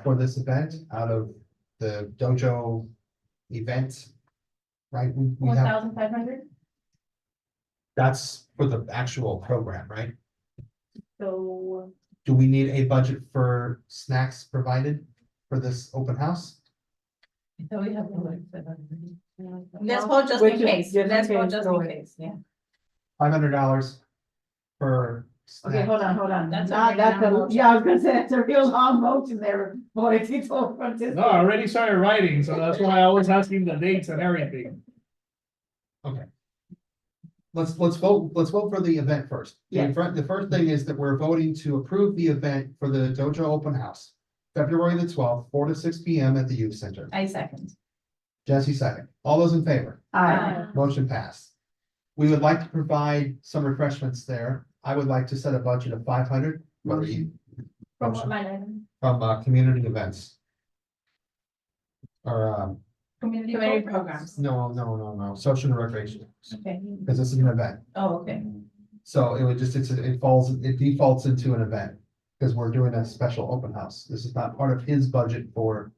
for this event out of the Dojo event. Right, we have, 1,500. that's for the actual program, right? So Do we need a budget for snacks provided for this open house? So we have. Let's vote just in case, let's vote just in case, yeah. $500 for. Okay, snacks. hold on. That's a Now, very that's long a, motion. yeah, I was gonna say, that's a real long motion there, boy, it's all Francisco. No, I already started writing, so that's why I was asking the dates and everything. Let's vote for the event first. Yes. The first thing is that we're voting to approve the event for the Dojo Open House. February the 12th, 4 to 6 p.m. at the youth center. I second. Jesse second. All those in favor? Aye. Motion passed. We would like to provide some refreshments there. I would like to set a budget of 500. Whether you. from what line item? From community events. Or Community programs. no, social and recreation, Okay, because this is an event. oh, okay, So it would just, it defaults into an event, because we're doing a special open house. This is not part of his budget for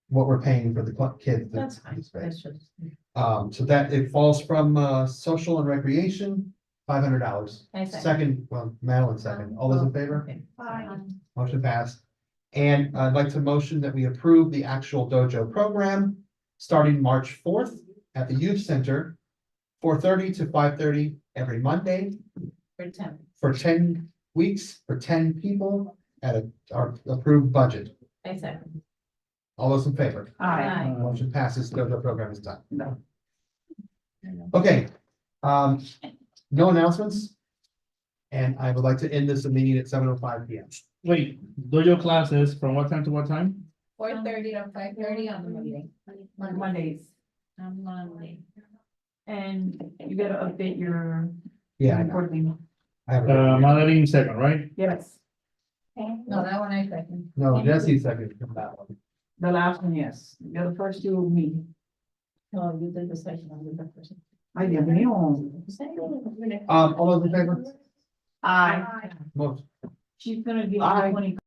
what we're paying for the kids. that's fine, that's just. So that it falls from social and recreation, $500. I second. Second, well, Madeline second. All those in favor? Okay. Motion passed. And I'd like to motion that we approve the actual dojo program starting March 4th at the youth center, 4:30 to 5:30 every Monday For 10. for 10 weeks, for 10 people at our approved budget. I second. All those in favor? Aye. Motion passes, dojo program is done. No. Okay, no announcements. And I would like to end this meeting at 7:05 p.m. Wait, dojo classes from what time to what time? 4:30 to 5:30 on the Monday. Mondays, On Monday. and you gotta update your. Yeah, I know. recording. I have it. Madeline second, right? Yes, No, that one I second. No, Jesse second from that one. the last one, yes, you're the first two, me. No, you did the second, I did the first. I did, you know. All those in favor? Aye. Motion. She's gonna give you Aye. 20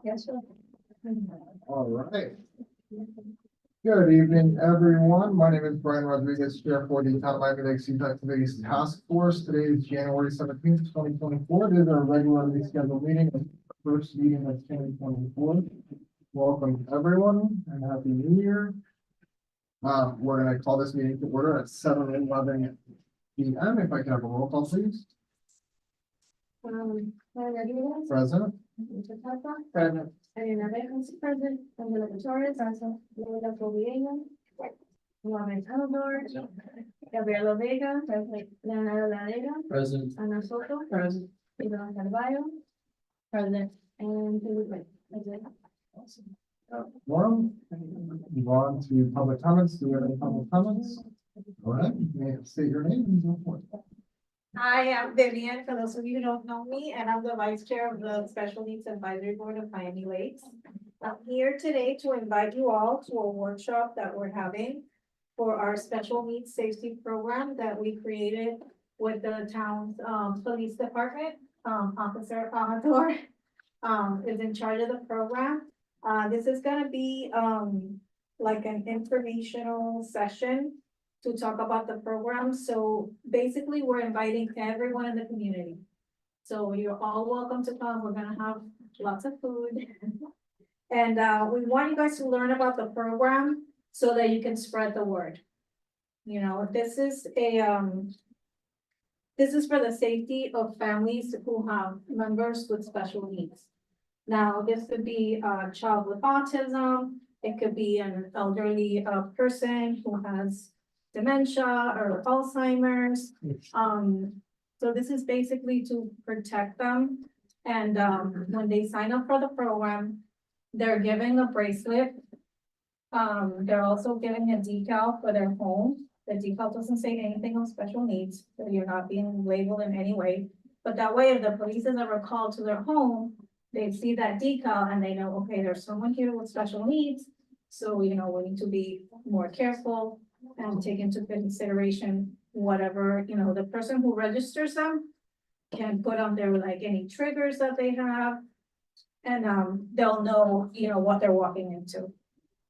Yes, sir. All right. Good evening, everyone. My name is Brian Rodriguez, Chair for the Town of Miami-Dade Youth Activities Task Force. Today is January 17th, 2024. It is our regularly scheduled meeting, the first meeting of 2024. Welcome, everyone, and Happy New Year. We're gonna call this meeting to order at 7:11 PM. If I can have a roll call, please. Mayor Rodriguez. Present. Mr. Tata. Present. Ariana Vejez, present. Angela Torres. Present. Lourdes Oviedo. Mohamed Alvar. Gabriela Vega. Present. Leonardo Ladera. Present. Ana Soto. Present. Iván Carvalho. Present. And Felipe. Present. Forum. Move on to public comments. Do we have any public comments? All right, you may state your name and so forth. Hi, I'm Vivian, for those of you who don't know me, and I'm the vice chair of the Special Needs Advisory Board of Miami Lakes. I'm here today to invite you all to a workshop that we're having for our special needs safety program that we created with the town's police department. Officer Amador is in charge of the program. This is gonna be like an informational session to talk about the program. So basically, we're inviting everyone in the community. So you're all welcome to come. We're gonna have lots of food. And we want you guys to learn about the program so that you can spread the word. You know, this is for the safety of families who have members with special needs. Now, this could be a child with autism. It could be an elderly person who has dementia or Alzheimer's. So this is basically to protect them. And when they sign up for the program, they're given a bracelet. They're also given a decal for their home. The decal doesn't say anything on special needs, so you're not being labeled in any way. But that way, if the police is ever called to their home, they see that decal and they know, okay, there's someone here with special needs. So, you know, we need to be more careful and take into consideration whatever, you know, the person who registers them can put on there like any triggers that they have. And they'll know, you know, what they're walking into.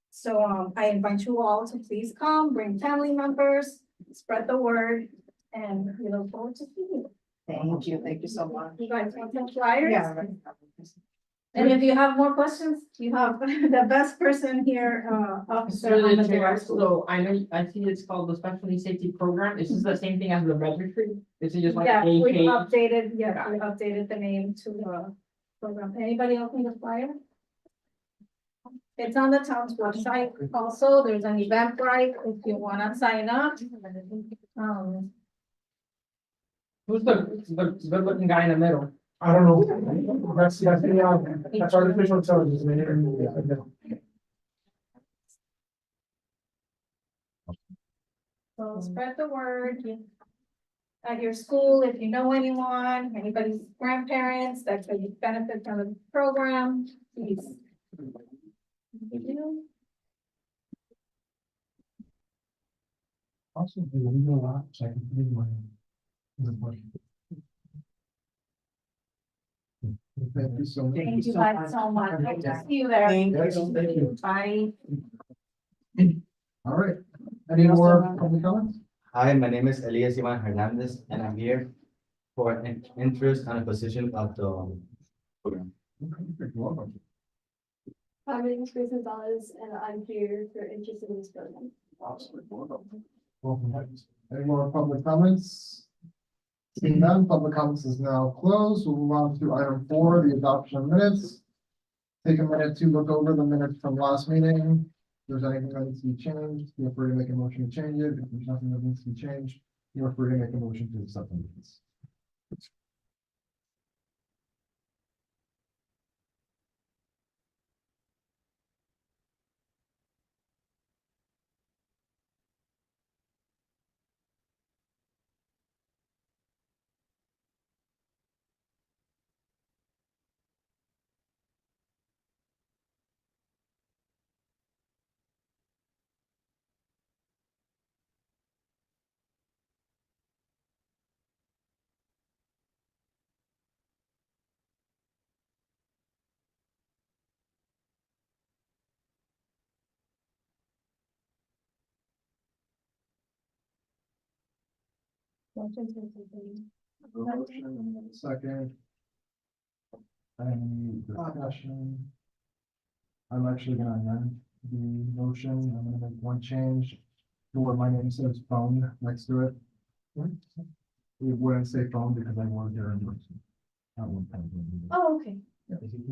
So I invite you all to please come, bring family members, spread the word, and we look forward to seeing you. Thank you so much. You guys want some flyers? Yeah. And if you have more questions, you have the best person here, Officer. Through the Amador. chair, so I know, I see it's called the Special Needs Safety Program. Is this the same thing as the registry? Is it just like? Yeah, we AK? updated, yeah, we updated the name to the program. Anybody else need a flyer? It's on the town's website also. There's an Eventbrite if you wanna sign up. Who's the good looking guy in the middle? I don't know. That's artificial intelligence. So spread the word. At your school, if you know anyone, anybody's grandparents that could benefit from the program, please. Also, do we know a lot, so I can read my. Thank you so much. Thank you guys so much. Hope to see you there. Thank you. Bye. All right, any more public comments? Hi, my name is Elias Ivan Hernandez, and I'm here for an interest on a position of the program. Welcome. My name is Grace Gonzalez and I'm here for interest in this program. Welcome. Any more public comments? Seeing none, public comments is now closed. We'll move on to item 4, the adoption of minutes. Take a minute to look over the minutes from last meeting. If there's anything that needs to be changed, feel free to make a motion to change it. If there's nothing that needs to be changed, feel free to make a motion to accept the minutes. Motion, second. Any discussion? I'm actually gonna amend the motion. I'm gonna make one change. To where my name says phone next to it. It wouldn't say phone because I was here in person. That one time. Oh, okay.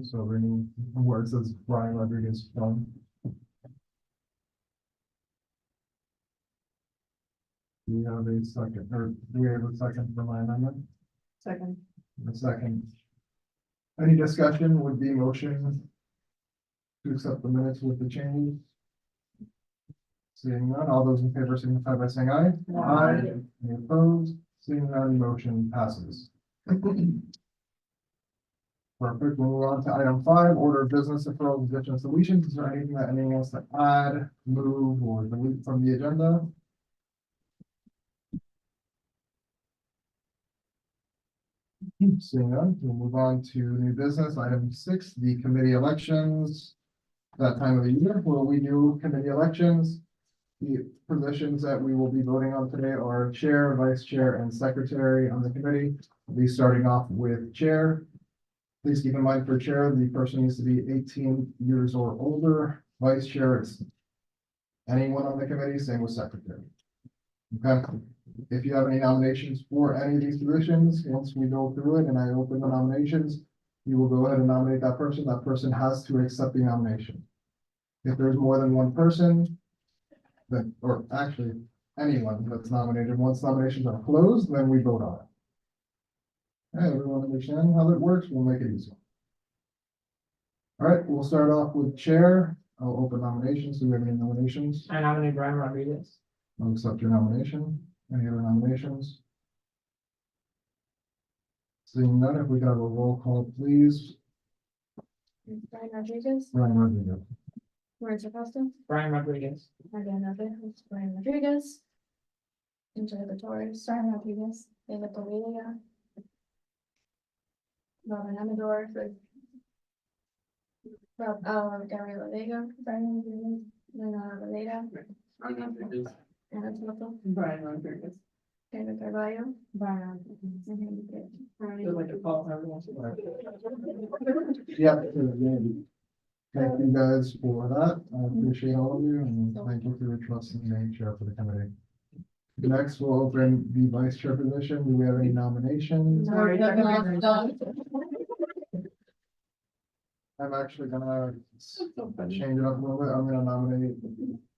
So rename where it says Brian Rodriguez phone. Do we have a second, or do we have a second for my amendment? Second. A second. Any discussion with the motion? To accept the minutes with the changes? Seeing none, all those in favor signify by saying aye. Aye. Any opposed? Seeing none, motion passes. Perfect, we'll move on to item 5, order of business referrals, additional solutions. Is there anything that anyone wants to add, move, or delete from the agenda? Seeing none, we'll move on to new business, item 6, the committee elections. That time of the year, where we do committee elections. The positions that we will be voting on today are chair, vice chair, and secretary on the committee. We'll be starting off with chair. Please keep in mind for chair, the person needs to be 18 years or older. Vice chair is anyone on the committee, same with secretary. Okay, if you have any nominations for any of these positions, once we go through it and I open the nominations, you will go ahead and nominate that person. That person has to accept the nomination. If there's more than one person, then, or actually anyone that's nominated, once nominations are closed, then we vote on it. Okay, everyone understand how that works? We'll make it easy. All right, we'll start off with chair. I'll open nominations. Do we have any nominations? I nominate Brian Rodriguez. I'll accept your nomination. Any other nominations? Seeing none, if we could have a roll call, please. Brian Rodriguez, Ryan Rodriguez. Marissa Costa, Brian Rodriguez. Mariana Bejas, Brian Rodriguez. Angelica Torres, Brian Rodriguez, Eva Torreira. Robin Amador, Gabriela Vega, Brian Rodriguez, Leonardo Valera, Ana Soto, Brian Rodriguez. David Carvalho, Brian Rodriguez, and Henry Pitt. Feel like a call every once in a while. Yeah. Thank you guys for that. I appreciate all of you and thank you for your trust in being chair for the committee. Next, we'll open the vice chair position. Do we have any nominations? Sorry, I'm actually gonna change it up a little bit. I'm gonna nominate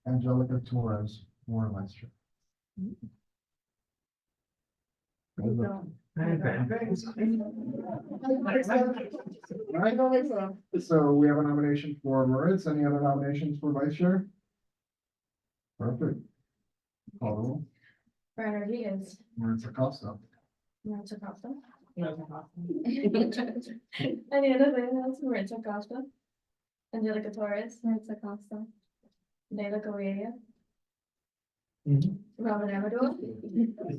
Angelica Torres for vice chair. So we have a nomination for Moritz. Any other nominations for vice chair? Perfect. Call the roll. Brian Rodriguez, Moritz Acosta. Marissa Costa. No, Mariana Bejas, Marissa Costa. Angelica Torres, Marissa Costa. Leila Correa. Mhm. Robin Amador.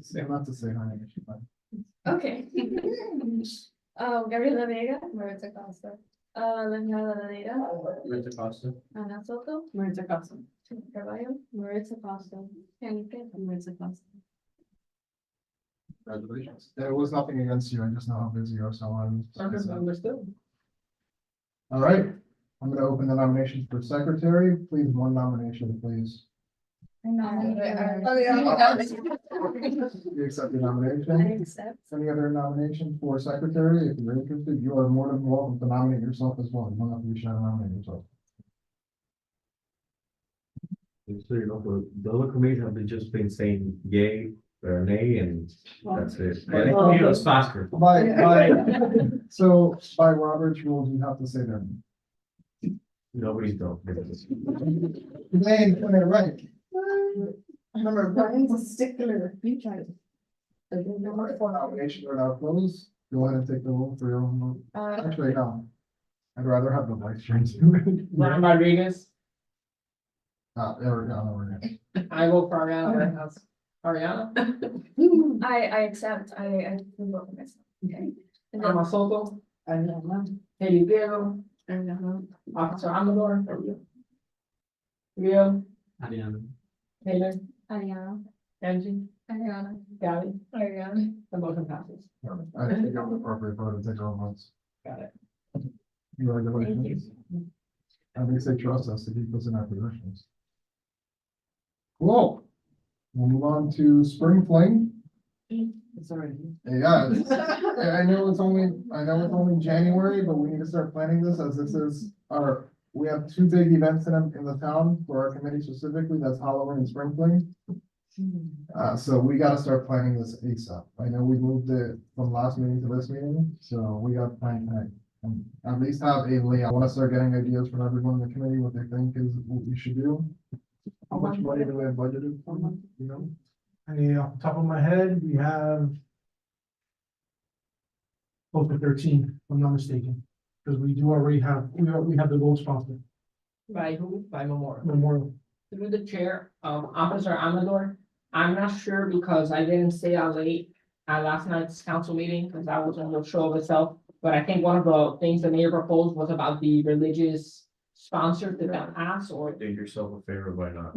Say not to say her name. She's fine. Okay. Gabriela Vega, Marissa Costa. Leonardo Valera, Mr. Costa. Ana Soto, Marissa Costa. Carvalho, Marissa Costa, Henry Pitt, Marissa Costa. Congratulations. There was nothing against you. I just know how busy you are, so I'm. Understood. All right, I'm gonna open the nominations for secretary. Please, one nomination, please. You accept the nomination? Accept. Any other nominations for secretary? If you're interested, you are more than welcome to nominate yourself as well. You don't have to be shy to nominate yourself. So, you know, the other committees have been just been saying yay or nay, and that's it. But it's faster. So by Robert's rules, you have to say their name. Nobody's done. Name, put it right. Remember, Brian's a stickler. You try to. Nominations are now closed. Go ahead and take the roll for your own vote. Actually, no. I'd rather have the vice chair do it. Brian Rodriguez. There we go. No, we're good. I vote for Ariana Bejas. Ariana. I accept, I can vote for myself, okay? And then, Ana Soto. Haley Diego. Officer Amador. Rio. Ariana. Taylor. Ariana, Angie. Ariana. Gabby, Ariana. the motion passes. I think it's appropriate for it to take our months. Got it. Congratulations. At least they trust us to keep us in our positions. Cool. We'll move on to spring fling. It's already. Yeah, I know it's only January, but we need to start planning this as this is we have two big events in the town for our committee specifically, that's Halloween and spring fling. So we gotta start planning this ASAP. I know we moved it from last meeting to this meeting, so we got to plan tonight. And at least have a layout. I wanna start getting ideas from everyone in the committee, what they think is what we should do. How much money do we have budgeted, you know? Off the top of my head, we have close to 13, if I'm not mistaken, because we do already have, we have the gold sponsor, By who? By Memorial. Memorial. Through the chair, Officer Amador, I'm not sure because I didn't stay out late at last night's council meeting, because that was on the show of itself. But I think one of the things the mayor proposed was about the religious sponsor, did that pass or? Do yourself a favor by not.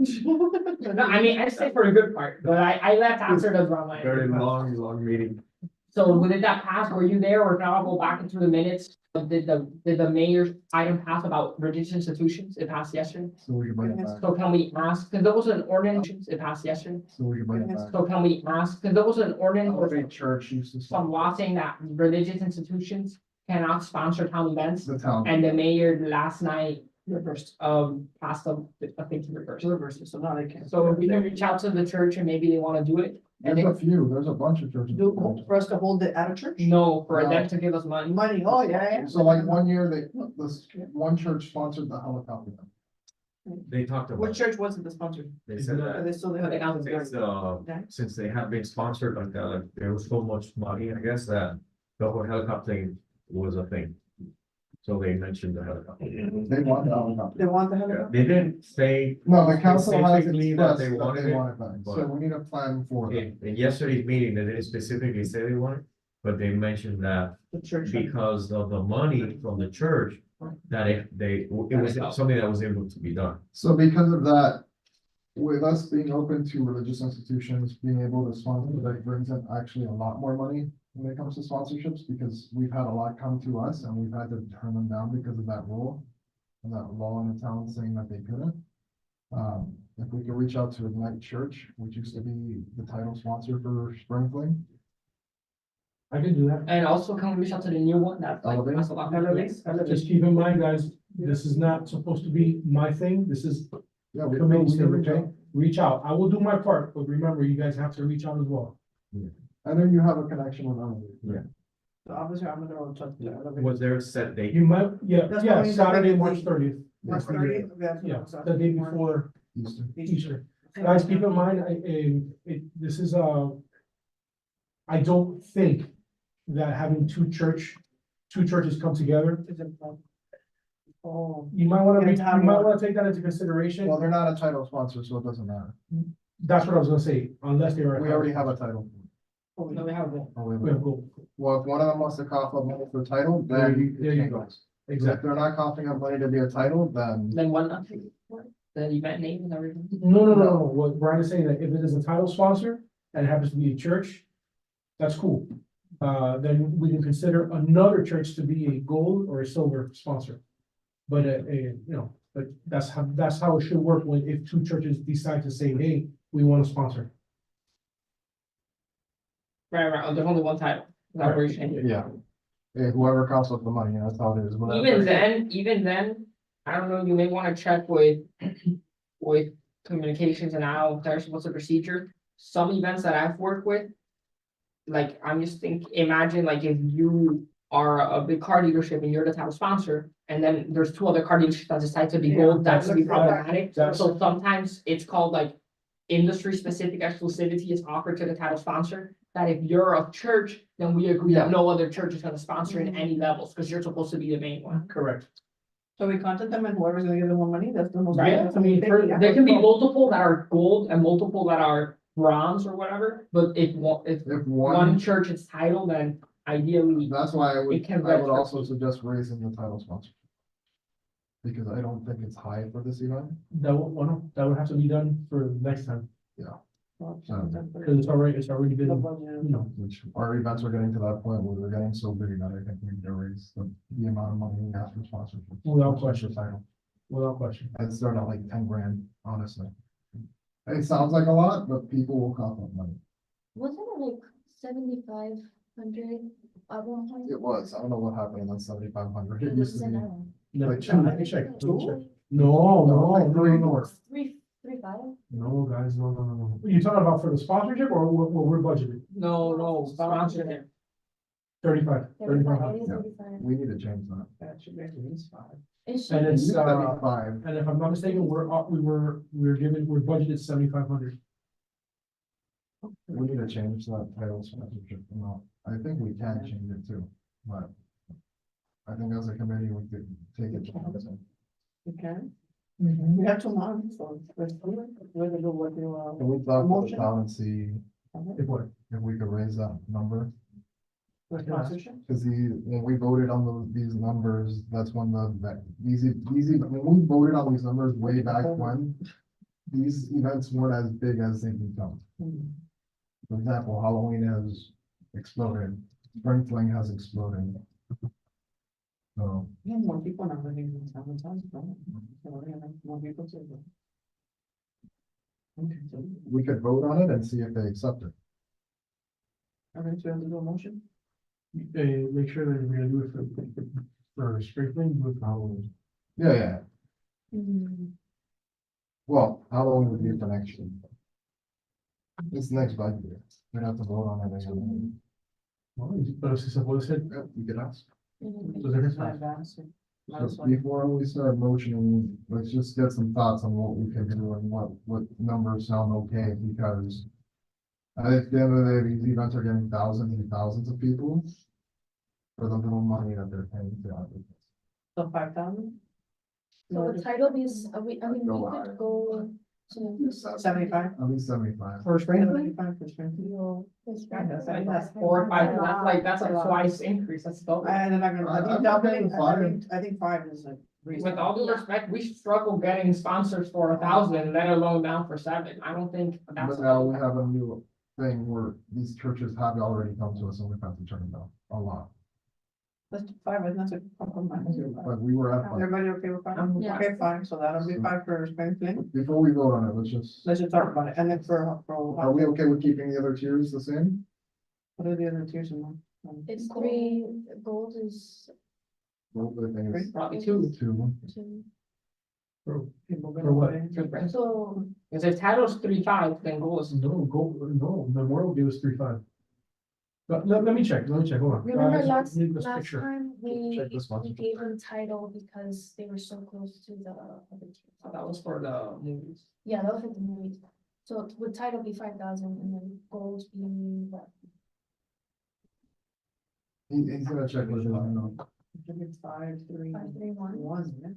No, I mean, I stayed for a good part, but I left after the drama. Very long meeting. So did that pass? Were you there or now I'll go back into the minutes? Did the mayor's item pass about religious institutions? It passed yesterday. So we can bring it back. So can we ask, because there was an ordinance, it passed yesterday. So we can bring it back. So can we ask, because there was an ordinance or Elevate church used to. some law saying that religious institutions cannot sponsor town events. The town. And the mayor last night reversed, passed a thing to reverse it, so now they can. So we can reach out to the church and maybe they want to do it. And There's they, there's a bunch of churches. For us to hold it at a church? no, for them to give us money. Money, oh, yeah. So like one year, one church sponsored the helicopter. They talked about, What church was it that sponsored? they said Are that. they still But they there? got the- Since they have been sponsored like that, like, there was so much money, I guess, that the whole helicopter was a thing. So they mentioned the helicopter. They want the helicopter. They want the Yeah, helicopter? they didn't say No, the council has specifically that expressed they that wanted they it, want it back, so but- we need a plan for that. in yesterday's meeting, they didn't specifically say they wanted, but they mentioned that The church. because of the money from the church, that it was something that was able to be done. So because of that, with us being open to religious institutions, being able to sponsor, that brings in actually a lot more money when it comes to sponsorships, because we've had a lot come to us and we've had to turn them down because of that rule. And that law in the town saying that they couldn't. If we could reach out to Ignite Church, which used to be the title sponsor for Spring Fling. I can do that. And also can we reach out to the new one? That's like, Elevate? that's a lot. Just keep in mind, guys, this is not supposed to be my thing. This is Yeah, we committee's can thing, reach okay? out. Reach out. I will do my part, but remember, you guys have to reach out as well. I know you have a connection with Elevate. Yeah. The officer, I'm gonna talk to the. Was there a set date? You might, yeah, That's yeah, probably the Saturday, big March thing. 30th. March 30th? Yeah, the day before Easter. Easter. Guys, keep in mind, this is, I don't think that having two churches come together, Oh. you might wanna take that into consideration. Well, they're not a title sponsor, so it doesn't matter. That's what I was gonna say, unless they are. We already have a title. No, we have one. Oh, wait, We wait. have gold. Well, if one of them wants to cough up money for title, There then. you go. If Exactly. they're not coughing up money to be a title, then. Then one, the event name and everything. No. What Brian is saying, that if it is a title sponsor and it happens to be a church, that's cool. Then we can consider another church to be a gold or a silver sponsor. But, but that's how it should work when, if two churches decide to say, hey, we want to sponsor. Right, oh, there's only one title. Is that what you're saying? Yeah. Yeah, whoever coughs up the money, that's how it is. Whatever. Even then, I don't know, you may wanna check with communications and how there's what's the procedure. Some events that I've worked with. Like, I'm just imagine like if you are a big car dealership and you're the title sponsor, and then there's two other car dealerships that decide to be gold, that's to be problematic. So sometimes it's called like industry specific exclusivity is offered to the title sponsor. That if you're a church, then we agree that no other church is gonna sponsor in any levels, because you're supposed to be the main one. Correct. So we contact them and whoever's gonna give them more money, that's the most. Right, I mean, there can be multiple that are gold and multiple that are bronze or whatever, but if If one one, church is title, then ideally, that's why I It would, can I would register. also suggest raising the title sponsor. Because I don't think it's high for this event. That would have to be done for next time. Because it's already been, you know, Which our events are getting to that point where they're getting so big that I think we need to raise the amount of money we ask for sponsorship. Without question. Title. without question. I'd start at like 10 grand, honestly. It sounds like a lot, but people will cough up money. Wasn't it like 7,500 at one point? It was, I don't know what happened in that 7,500. It It used was to in, be. Let Like, me check, let me check. two, No, like three no, north. three, five? no, guys, no. You talking about for the sponsorship or what we're budgeted? No, sponsorship. 35. It is Yeah. 35. We need to change that. That should be at least 5. It should And be. it's, 75. and if I'm not mistaken, we're budgeted 7,500. We need to change that title sponsorship amount. I think we can change it too, but I think as a committee, we could take it. Okay. We have 2 months, so let's do it. We're gonna do what you, Can we talk to the Motion. town and see If what? if we could raise that number? with sponsorship. Cause when we voted on these numbers, that's when when we voted on these numbers way back when, these events weren't as big as they become. For example, Halloween has exploded, Spring Fling has exploded. So, We have more people now living in town, right? So we're gonna have more people to. Okay, so, we could vote on it and see if they accept it. okay, so we have to do a motion? Make sure that we're gonna do it for sprinkling with Halloween. Yeah. Mhm. Well, Halloween would be for next year. It's next budget year. We'd have to vote on it again. Pero si se puede hacer, Yeah, we could ask. Mhm. pues es Not advanced. Might as So well. before we start motioning, let's just get some thoughts on what we can do and what numbers sound okay, because at the end of the day, these events are getting thousands and thousands of people for the little money that they're paying to advertise. So 5,000? So the title is, we could go to. 75? At least 75. For sprinkling? 75 for sprinkling. That's 4 or 5, that's a twice increase, that's double. And then I I'm think okay doubling, with 5. I think 5 is like. With all due respect, we struggle getting sponsors for 1,000, let alone down for 7. I don't think that's. But now we have a new thing where these churches have already come to us and we've had to turn them down a lot. Let's do 5, and that's a compromise. But we were at 5. Everybody okay with 5? Yeah. Okay, 5, so that'll be 5 for sprinkling. Before we vote on it, Let's just talk about it, and then are we okay with keeping the other tiers the same? what are the other tiers in them? It's 3, gold is Well, the thing is Probably 2. 2. 2. People For what? gonna. So, Because if title's 3.5, then goal is. No, Memorial Day was 3.5. But let me check, hold on. remember Guys, last need this time picture. Check this one. we gave them title because they were so close to the other team. That was for the movies. Yeah, that was for the movies. So would title be 5,000 and then gold be what? He's gonna check with it. 5, 3, 5, 3, 1? 1, yeah.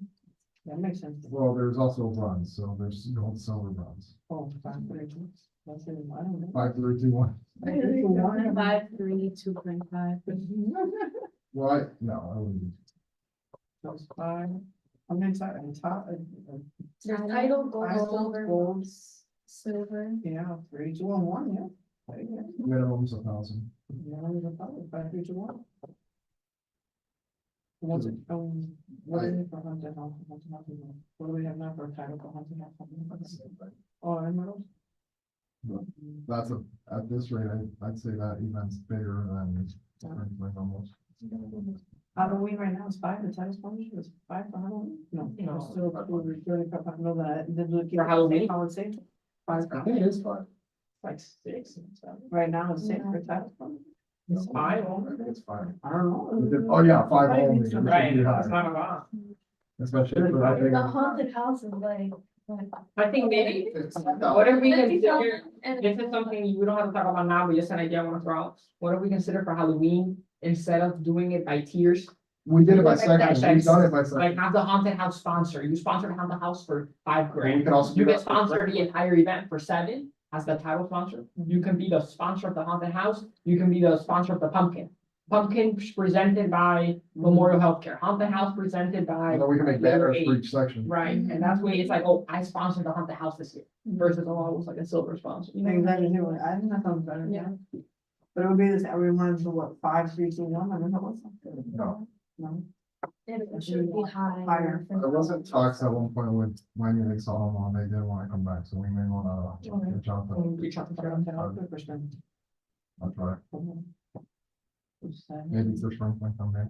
That makes sense. Well, there's also bronze, so there's gold, silver, bronze. Oh, 5, 3, 2. That's it, I don't know. 5, 3, 2, 1. 5, 3, 2, 1. 5, 3, 2.5. Why? No, I wouldn't. That's 5. I'm inside, on top. There's title, Title, gold, gold. silver. Yeah, 3, 2, and 1, yeah. There you go. Minimum's 1,000. Yeah, there's a problem. 5, 3, 2, 1. What's it, what is it for haunted house? What do we have now for a title for haunted house? Oh, emeralds? That's at this rate, I'd say that event's bigger than like almost. Halloween right now is 5, the title sponsorship is 5 for Halloween? No. No. It's still 35, no, For Halloween? I would say 5. I think it is 5. Like 6 and 7. Right now it's 6 for title sponsorship. It's 5. I think it's 5. I don't know. Oh, yeah, 5 only. It should be Right, it's higher, not a lot. especially for that big. The haunted house is like. I think maybe, It's- what if we consider, And this is something we don't have to talk about now, but just an idea I want to throw out. What if we consider for Halloween, instead of doing it by tiers, We did it by Like that, section, we've done it by like section. have the haunted house sponsor, you sponsor the haunted house for 5 And we grand. could also. You do can that for sponsor section. the entire event for 7 as the title sponsor. You can be the sponsor of the haunted house. You can be the sponsor of the pumpkin. Pumpkin presented by Memorial Healthcare, Haunted House presented by. And then we can make banners for each section. Right, and that's where it's like, oh, I sponsored the Haunted House this year versus oh, I was like a silver sponsor. You know? Exactly, I think that sounds better, yeah. But it would be this, I remember what, 5, 3, 2, 1, I don't know what's. No. No. It should be higher. Higher. There wasn't talks at one point with when they saw them on, they did want to come back, so we may wanna reach out to them. Reach out to Yeah, them. 100%. I'll try. Just saying. Maybe for spring when come back.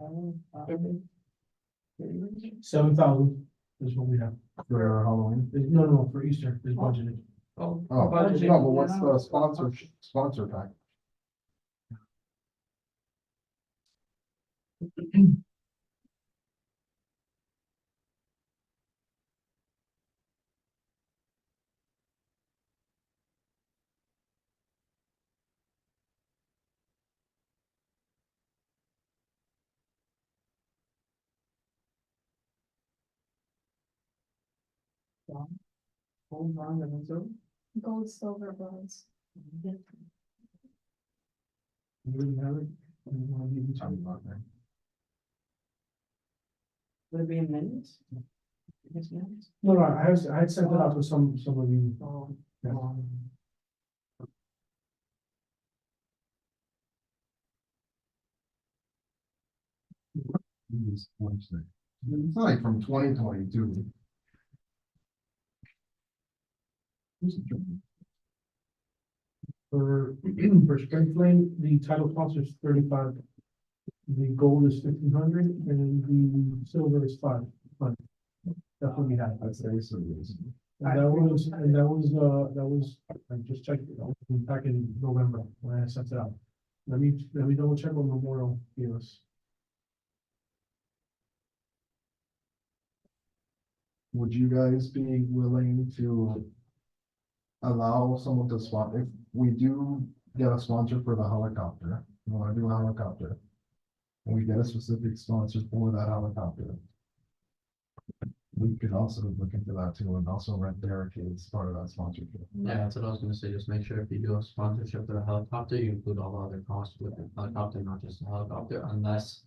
7,000 is what we have. For Halloween. No, for Easter is budgeted. Oh, Oh, budgeting. no, but what's the sponsor pack? Hold on, and so. Gold, silver, bronze. You already have it? You wanna leave it to me? Would it be in minutes? Yes, minutes. No, I had sent it out to some of you. Yeah. It's like from 2022. For, for Spring Flame, the title sponsor is 35. The gold is 1,500 and the silver is 500. That's what we have. I'd say so. Yes. And that was, I just checked it out back in November when I sent it out. Let me double check what Memorial gave us. Would you guys be willing to allow someone to sponsor, if we do get a sponsor for the helicopter, we wanna do a helicopter, and we get a specific sponsor for that helicopter, we could also look into that too, and also rent barricades part of that sponsorship. Yeah, that's what I was gonna say, just make sure if you do a sponsorship for the helicopter, you include all the other costs with the helicopter, not just the helicopter, unless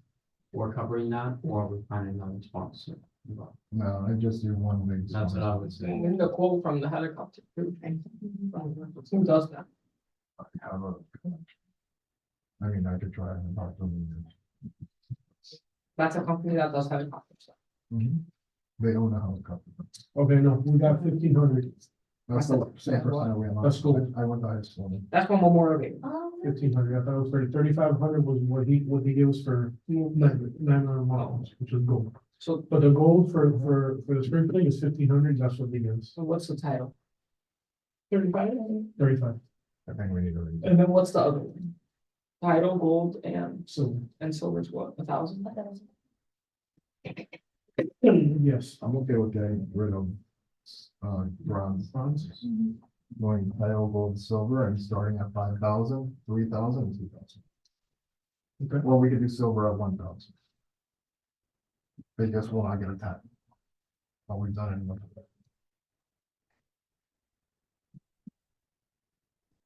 we're covering that, or we find another sponsor. But No, I just do one big. that's what sponsor. I would say. And the quote from the helicopter too. Who does that? I have a- I mean, I could try and talk to them. That's a company that does helicopter stuff. They own a helicopter. Okay, no, we got 1,500. That's the same person that we have. That's cool. I went to high school. That's from Memorial Day. 1,500, I thought it was 3,500 was what he gave us for 900 miles, which was gold. So, But the gold for the spring thing is 1,500, that's what he gives, so what's the title? 35. I think we need to read. And then what's the other one? Title, gold, So, and silver's what, 1,000? yes. I'm okay with getting rid of, bronze, going title, gold, silver, and starting at 5,000, 3,000, 2,000. Okay. Or we could do silver at 1,000. They just will not get a tag. But we've done it enough.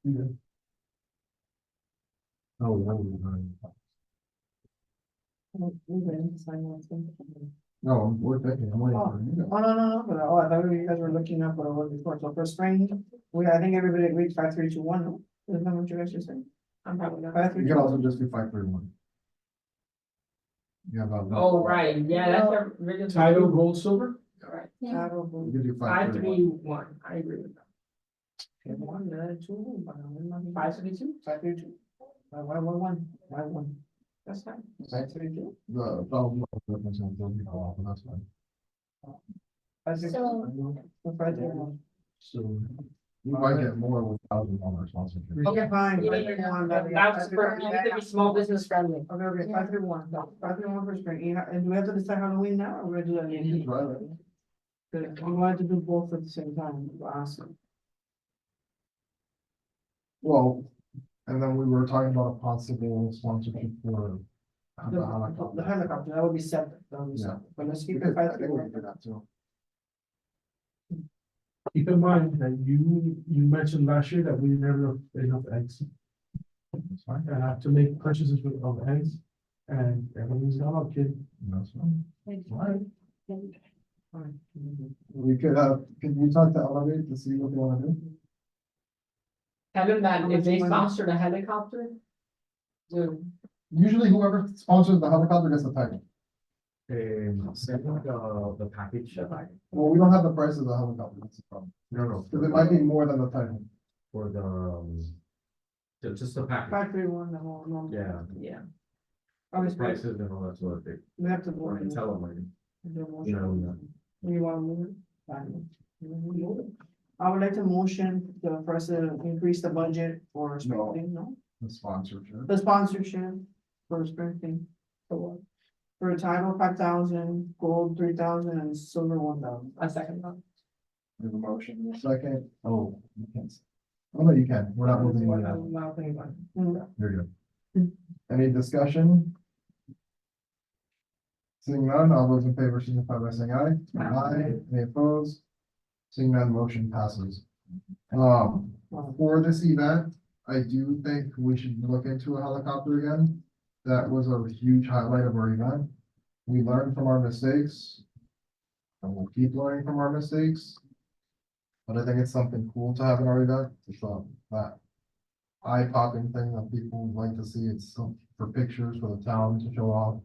Yeah. Oh, no, we've done it. No, we're thinking, I'm waiting for you. Oh, no, but, I thought you guys were looking up what it was before, so for spring, I think everybody agreed 5, 3, 2, 1, no? Isn't that what you guys just said? I'm probably not. 5, 3, You 2, can 1. also just do 531. Yeah, about. Oh, right, yeah, that's a really. Title, gold, silver? Right, I don't know. You could do 5, 3, 531. 1, I agree with that. Okay, 1, 2, 5, 3, 2, 5, 3, 2. Why 1? that's fine. 5, 3, 2. The thousand difference in building off, and that's fine. 5, 3, 2. So- 5, 3, 1. So you might get more with $1,000 sponsorship. Okay, fine. Yeah, 5, 3, 1, that'd be- That's for, you need to be small business friendly. Okay, 5, 3, 1, no, 5, 3, 1 for spring, and do we have to decide Halloween now, or we're gonna do that You later? can try that. Good. We wanted to do both at the same time, awesome. Well, and then we were talking about a possible sponsorship for. The helicopter, that would be separate, but let's keep it 5, 3, 1. That too. Keep in mind that you mentioned last year that we never have enough eggs. That's fine. And I have to make purchases of eggs. and everything's gone up, kid. That's fine. Alright. We could we talk to Elevate to see what they wanna do? Tell them that if they sponsor the helicopter. Usually whoever sponsors the helicopter gets the title. Send the package. Well, we don't have the price of the helicopter, that's the problem. No, Cause it might be more than the title. for the, just the package. Factory one, the whole, no. Yeah, Yeah. the prices and all that sort of thing. We have to I vote. can tell them, you know, You wanna move it? Fine. I would like to motion the first to increase the budget for spending, no? The sponsorship. The sponsorship for spending. For title 5,000, gold 3,000 and silver 1,000. A second one. We have a motion in a second. Oh, you can't. Oh, no, you can. We're not moving money out. Not putting one. There you go. Any discussion? Seeing none, all those in favor signify by saying aye. Aye. Any opposed? Seeing none, motion passes. For this event, I do think we should look into a helicopter again. That was a huge highlight of our event. We learned from our mistakes. And we'll keep learning from our mistakes. But I think it's something cool to have in our event. It's that eye-popping thing that people like to see. It's for pictures for the town to show off.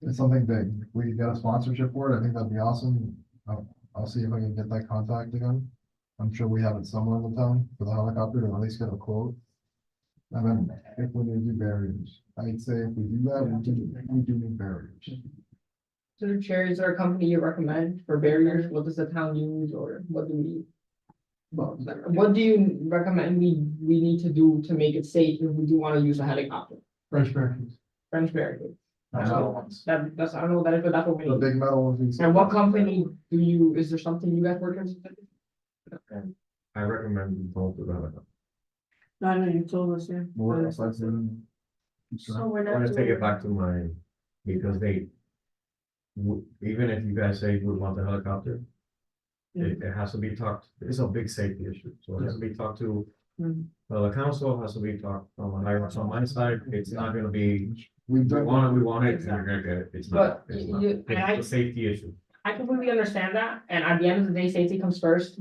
It's something big. If we get a sponsorship for it, I think that'd be awesome. I'll see if I can get that contact again. I'm sure we have it somewhere in the town for the helicopter to at least get a quote. And then if we need to do barriers, I'd say if we do that, we do need barriers. So the chair, is there a company you recommend for barriers? What does the town use or what do we? What do you recommend we need to do to make it safe if we do want to use a helicopter? French barricades. French barricade. That's all ones. That's, I don't know what that is, but that's what we The need. big metal ones. And what company do you, is there something you guys work with? I recommend both of them. No, I know you told us, yeah. More outside than- So we're I not wanna take doing, it back to my, because even if you guys say we want the helicopter. It has to be talked, it's a big safety issue, so it has to be talked to. The council has to be talked from on my side, it's not gonna be, We've we done. want it, and you're gonna get it, it's not, But it's not. you- and It's a safety issue. I completely understand that, and at the end of the day, safety comes first.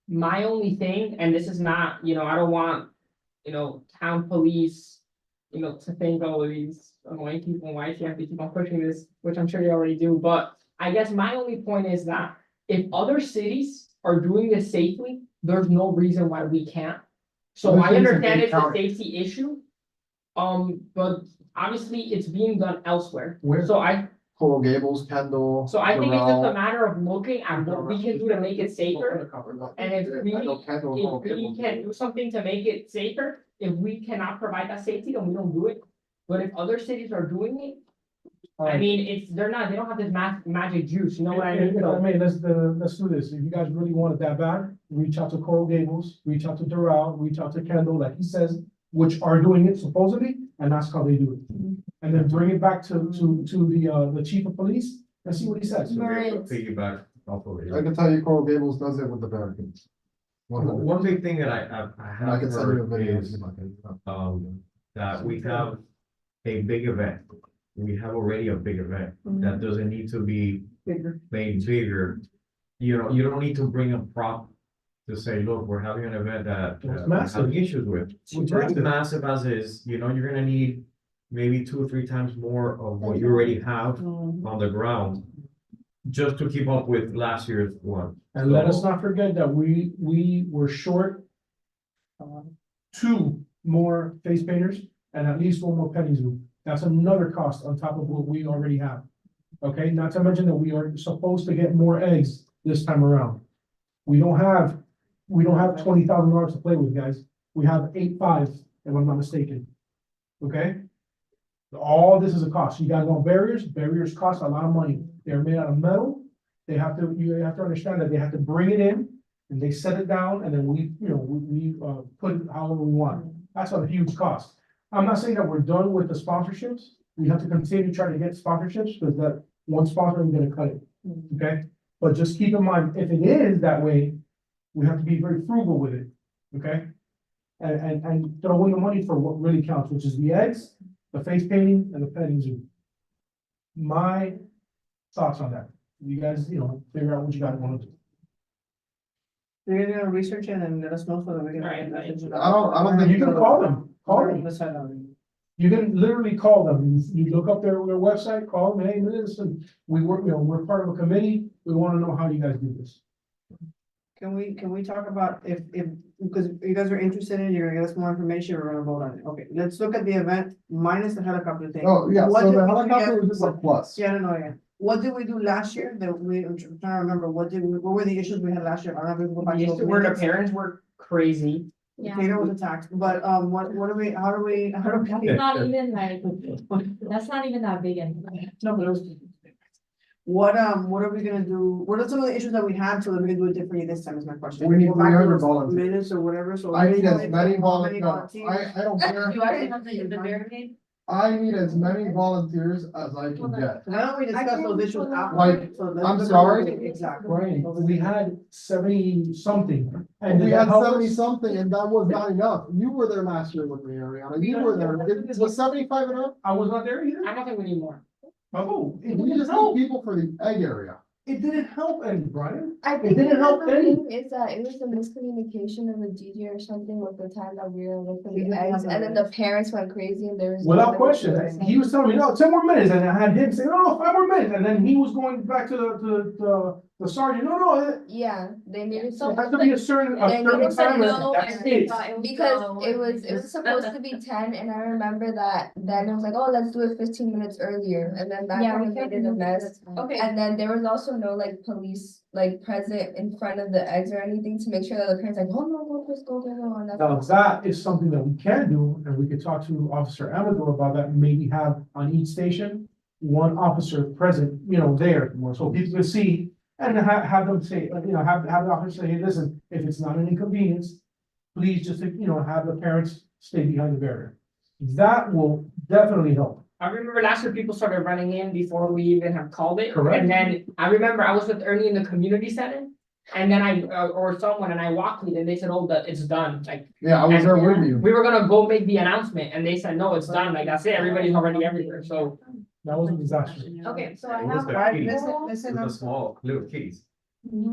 My only thing, and this is not, I don't want, town police, to think, oh, these annoying people, why do you have to keep on pushing this, which I'm sure you already do, but I guess my only point is that if other cities are doing this safely, there's no reason why we can't. So Other I cities in understand Dade it's a County. safety issue. But obviously it's being done elsewhere. Where? So I Coral Gables, Kendall. think it's just a Doral. matter of looking at what we can do to make it safer. And if we, I know Kendall and Coral if we Gables. can do something to make it safer, if we cannot provide that safety, then we don't do it. But if other cities are doing it, I mean, they don't have this magic juice, you know what I mean? If I So, may, let's do this. If you guys really want it that bad, reach out to Coral Gables, reach out to Doral, reach out to Kendall, like he says, which are doing it supposedly, and that's how they do it. And then bring it back to the chief of police and see what he says. So Right. piggyback off of it. I can tell you Coral Gables does it with the barricades. 100%. One big thing that I And I have can send you a heard video. is, that we have a big event. We have already a big event that doesn't need to be Bigger. made bigger. You don't need to bring a prop to say, look, we're having an event that It's we're massive. having issues with. It's It's massive. massive as is, you're gonna need maybe 2 or 3 times more of what you already have on the ground. Just to keep up with last year's one. And let us not forget that we were short 2 more face painters and at least 1 more petting zoo. That's another cost on top of what we already have. Okay, not to mention that we are supposed to get more eggs this time around. We don't have $20,000 to play with, guys. We have 8.5, if I'm not mistaken. Okay? All this is a cost. You guys want barriers? Barriers cost a lot of money. They're made out of metal. You have to understand that they have to bring it in and they set it down and then we put it however we want. That's a huge cost. I'm not saying that we're done with the sponsorships. We have to continue trying to get sponsorships because that one sponsor is gonna cut it. Okay? But just keep in mind, if it is that way, we have to be very frugal with it. Okay? And throw in the money for what really counts, which is the eggs the face painting and the petting zoo. My thoughts on that, you guys, figure out what you guys want to do. They're gonna research it and let us know so that we can. Right, right. I don't think You can call them, Decide on it. You can literally call them, you look up their website, call them, hey, listen, we work, we're part of a committee, we wanna know how you guys do this. Can we talk about because you guys are interested in, it, you're gonna get us more information, we're gonna vote on it. Okay, let's look at the event minus the helicopter thing. Oh, yeah, What so did the we do helicopter was just a last- plus. Yeah, no, yeah. What did we do last year that I'm trying to remember, what were the issues we had last year? I don't know if we go back to Used those to where the minutes. parents were crazy. Yeah, was attacked, but, what do we, how do we? It's not even like, that's not even that big anymore. No, but it was. What are we gonna do? What are some of the issues that we had so that we can do it differently this time is my question. We need Go back to 300 those volunteers. Minutes or whatever, so. I need as how many volunteers, volunteers? I don't care, You actually have the barricade? I need as many volunteers as I can get. Why don't we discuss those issues after? Like, So let's I'm look at sorry? those- Exactly. Brian, we had 70 something. And we did that had help us? 70 something and that was not enough. You were there last year with me, Ariana. You were there. It was 75 enough? I was not there either. I don't think we need more. Oh, it We didn't just help. need people for the egg area. It didn't help any, Brian. I It think didn't help another any. thing is that it was the miscommunication of the DJ or something with the time that we were looking We at didn't the eggs, have and then the- the parents went crazy and there was. Without no- question, he was telling me, no, 10 more minutes, and I had him say, no, 5 more minutes, and then he was going back to the sergeant, no, Yeah, they needed it to, has to be a certain They time, needed to and know that's and it. because it was supposed to be 10, and I remember that then it was like, oh, let's do it 15 minutes earlier, and then that Yeah, kind we of can't made it a move mess. Okay. And then there was also no like police like present in front of the eggs or anything to make sure that the parents like, oh no, go, please go, and that's. Now, that is something that we can do, and we could talk to Officer Amador about that, maybe have on each station, one officer present, there, so people can see, and have them say, have the officer say, hey, listen, if it's not an inconvenience, please just, have the parents stay behind the barrier. That will definitely help. I remember last year people started running in before we even have called it. Correct. And then I remember I was with Ernie in the community center. And then or someone, and I walked it and they said, oh, it's done, like. Yeah, I was and there with you. We were gonna go make the announcement and they said, no, it's done, like, that's it, everybody's already everywhere, so. That was a disaster. Okay, so I It was have. the keys. Listen, It was a small little keys.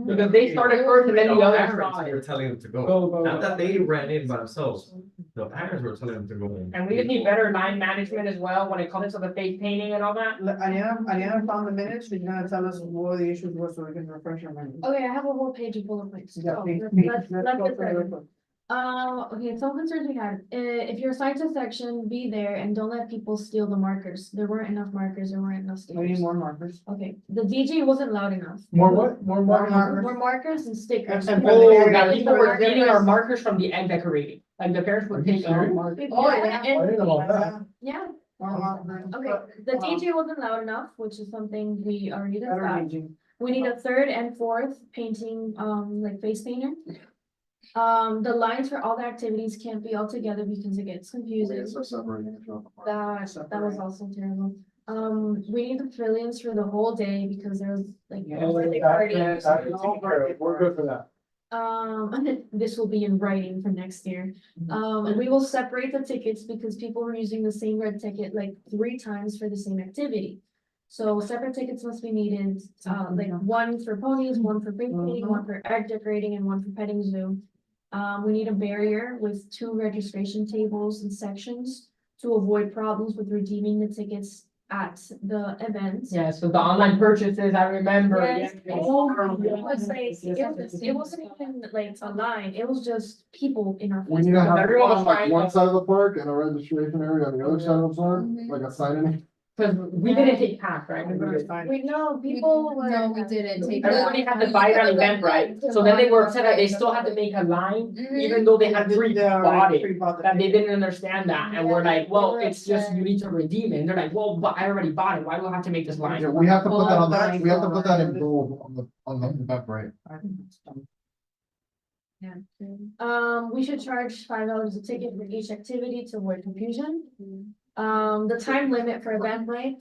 Because they started first and then the The others parents saw were it. telling them to go. Go, Not go. that they ran in by themselves. The parents were telling them to go in. And we just need better line management as well when it comes to the face painting and all that. Ariana found the minutes, she's gonna tell us what the issues were so we can refresh our minds. Okay, I have a whole page of bullet points. Yeah, So, please, let's let's get go through started. it. Okay, some concerns we had, if you're assigned to section, be there and don't let people steal the markers. There weren't enough markers, there weren't enough We need stickers. more markers. Okay, the DJ wasn't loud enough. More what? More markers. More markers and stickers. And Oh, that people were stealing our markers from the egg decorating, like the parents Are would you take our serious? markers. Oh, Yeah, yeah. I and- didn't know about that. Yeah, More markers. okay, the DJ wasn't loud enough, which is something we already Better discussed. ranging. We need a third and fourth painting, like face painter. The lines for all the activities can't be all together because it gets confusing. That was also terrible. We need the pavilions for the whole day because there's like. birthday parties. We're good for that. This will be in writing for next year. And we will separate the tickets because people were using the same red ticket like 3 times for the same activity. So separate tickets must be needed, like one for ponies, one for big painting, one for egg decorating, and one for petting zoo. We need a barrier with 2 registration tables and sections to avoid problems with redeeming the tickets at the event. Yeah, so the online purchases, I remember. Yes. yeah. Oh, it was like, it wasn't even like online, it was just people in our. We need to have Everyone was one on trying like one to- side of the park and a registration area on the other side of the park, Mhm. like a sign in. Cause we didn't take half, right? We're gonna sign. We know, people were. No, we didn't take. Everybody had to buy it on Eventbrite, so then they were upset that they still had to make a line, even though they had pre-bought it. That they didn't understand that, and we're like, well, it's just, you need to redeem it, and they're like, well, but I already bought it, why do I have to make this Yeah, line? we have to put that on Well, the, we have to put that in gold on the Eventbrite. We should charge $5 a ticket for each activity to avoid confusion. The time limit for Eventbrite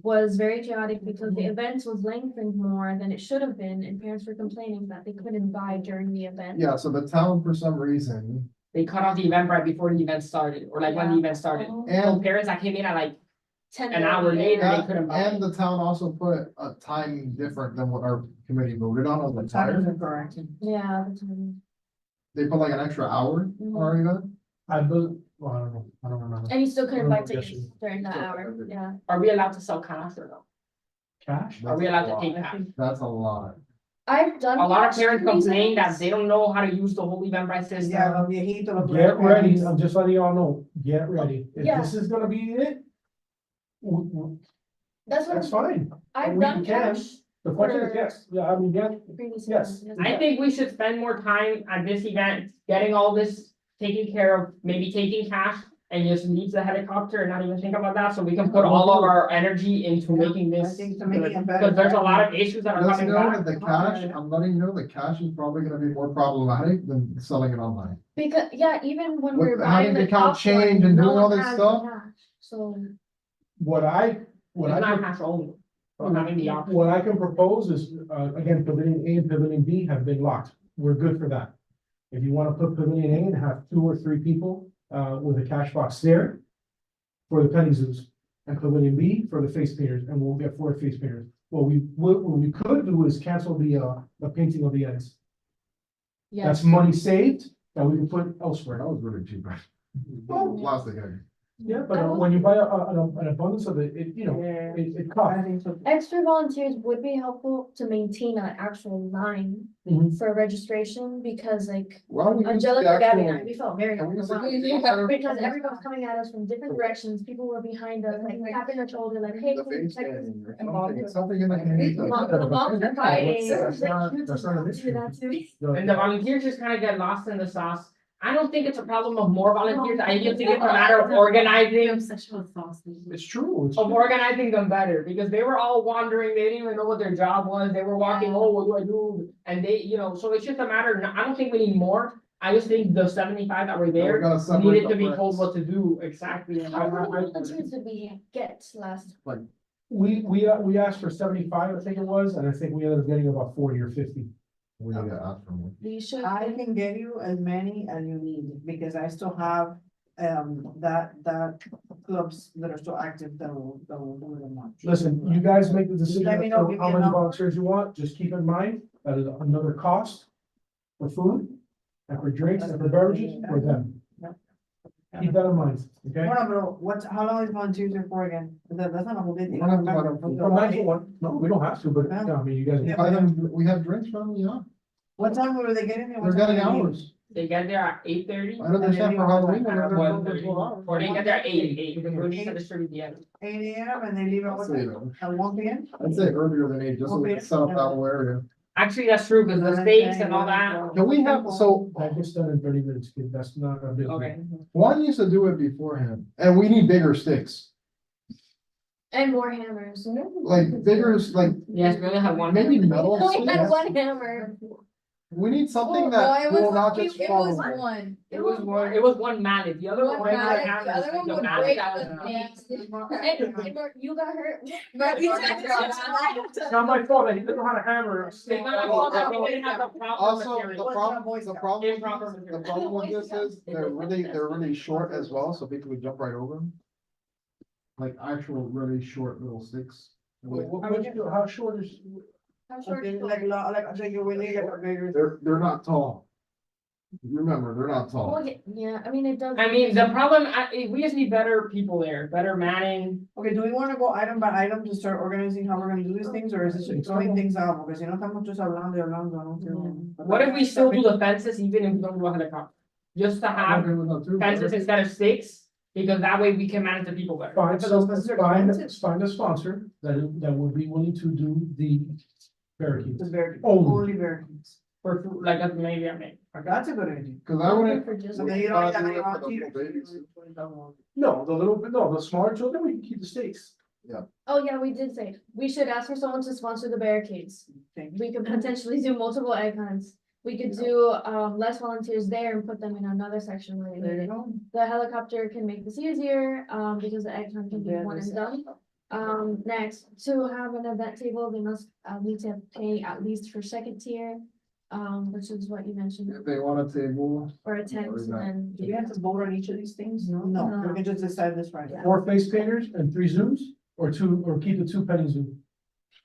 was very chaotic because the event was lengthened more than it should have been, and parents were complaining that they couldn't buy during the event. Yeah, so the town, for some reason, they cut off the event right before the event started, or like when the event started. So And parents that came in at like 10 an hour later, they that- couldn't buy and it. the town also put a time different than what our committee voted on the Time tire. is correct. Yeah. that's what I mean. They put like an extra hour Mhm. or even. I believe, well, I don't remember. And you still couldn't buy Oh, yes, tickets during that hour, yeah. Are we allowed to sell cash or no? Cash? Are we allowed to take I cash? think That's a lot. I've done. A lot of cash parents complain that reasons. they don't know how to use the whole Eventbrite system. Yeah, los viejitos, los Get ready, viejos. I'm just letting y'all know, get ready. If Yeah. this is gonna be it, That's what that's fine. I've we done can. cash. The question is For- yes, yeah, I mean, yeah, Previous Yes. years, I think we should spend more time at this event, getting all this taken care of, maybe taking cash. And just leave the helicopter and not even think about that, so we can put all of our energy into making I this. think to make it better. Because there's a lot of issues that are Just coming know back. that the cash, I'm letting you know, the cash is probably gonna be more problematic than selling it online. Because, yeah, even when With we're having buying the the account popcorn, change and no doing all one this has stuff. cash, so. what I It's not cash only. But having the option. What I can propose is, again, pavilion A and pavilion B have been locked. We're good for that. If you wanna put pavilion A and have 2 or 3 people, with a cash box there for the petting zoos, and pavilion B for the face painters, and we'll get 4 face painters. What we could do is cancel the painting of the ends. That's Yes. money saved that we can put elsewhere. That was really cheap. Well, plastic egg. Yeah, but when you buy an abundance of it, you know, Yeah, it I costs. think so. Extra volunteers would be helpful to maintain an actual line Mhm. for registration, because like Why don't we use the Angelica, Gabby and I, actual? we felt very Can we use overwhelmed. the- Because everyone's coming at us from different directions, people were behind us, like tapping their shoulder, like, hey. The can you face check this?" scanning or And something, moms- something in the community. Moms are fighting. That's not- Like, that's not an do issue. that to me. And the volunteers just kind of get lost in the sauce. I don't think it's a problem of more volunteers. I just think it's a matter of organizing, Obsession with sausage. It's true. It's of true. organizing them better, because they were all wandering. They didn't even know what their job was. They were walking, oh, what do I do? And they, so it's just a matter, I don't think we need more. I just think the 75 that were Yeah, we there gotta separate needed the to be parts. told what to do exactly. How many volunteers did we get last? We asked for 75, I think it was, and I think we ended up getting about 40 or 50. We need to ask for more. We should. I can get you as many as you need, because I still have, that clubs that are still active that will do it in March. Listen, you guys make the decision Let me as know to if you how get many number. volunteers you want, just keep in mind that is another cost for food and for drinks and for beverages for them. Keep that in mind, okay? Hold on, bro, how long is volunteers are for again? That's not a whole day. We don't have to have a- From 9 to 1, no, we don't have to, but, yeah, I mean, you guys. Buy them- we have drinks from them, yeah. What time were they getting there? They're getting hours. They get there at 8:30. I don't understand for Halloween. when they're Or open for hours. Or they get there at 8, because we need to distribute the ends. 8 AM and they leave at what Say time? that. At 1 PM? I'd say earlier than 8, just so we can set up that whole area. Actually, that's true, because the steaks and all that. Can we have, so, That gets done in 30 minutes, kid, that's not a big deal. Okay. one used to do it beforehand, and we need bigger sticks, And more hammers. like bigger, like, Yes, we only have one. maybe metal We only had sticks. one hammer. We need something Oh, that no, it will was- not just it fall was away. one. It was one mallet, the other one. One mallet, had the other one the would mallet break that the was- thing. And you got hurt. It's not my fault, I didn't know how to hammer. a They stick. got all that, we didn't have the proper Also, material. the problem Improper with material. the problem with this is, they're really short as well, so people would jump right over them. Like actual really short little sticks. How short is? How short Okay, is like, I think you will need like a bigger. They're not tall. Remember, they're not tall. Well, yeah, I mean, it does. I mean, the problem, we just need better people there, better manning. Okay, do we wanna go item by item to start organizing how we're gonna do these things, or is this just throwing things out? Because si no estamos just hablando y hablando, no sé. What if we still do the fences even if we don't do a helicopter? Just to I'm have okay with that too. fences instead of sticks, because that way we can manage the people better. Find, But those fences are find, expensive. find a sponsor that would be willing to do the barricades. It's very, Only. only barricades. For food, like maybe I make. That's a good idea. Cause I wouldn't. For just- So then you don't need that do many it for the volunteers. babies. No, the smaller children, we can keep the stakes. Oh, yeah, we did say, we should ask for someone to sponsor the barricades. We could potentially do multiple egg hunts. We could do, less volunteers there and put them in another section where they There need you it. go. The helicopter can make this easier, because the egg hunt can be Yeah, one that's- and done. Next, to have an event table, they must, need to pay at least for second tier. which is what you mentioned, If they want a table, or a tent, Or is and that- then. Do we have to vote on each of these things? No, No. we can just decide this right now. 4 face painters and 3 zooms, or keep the 2 petting zoo.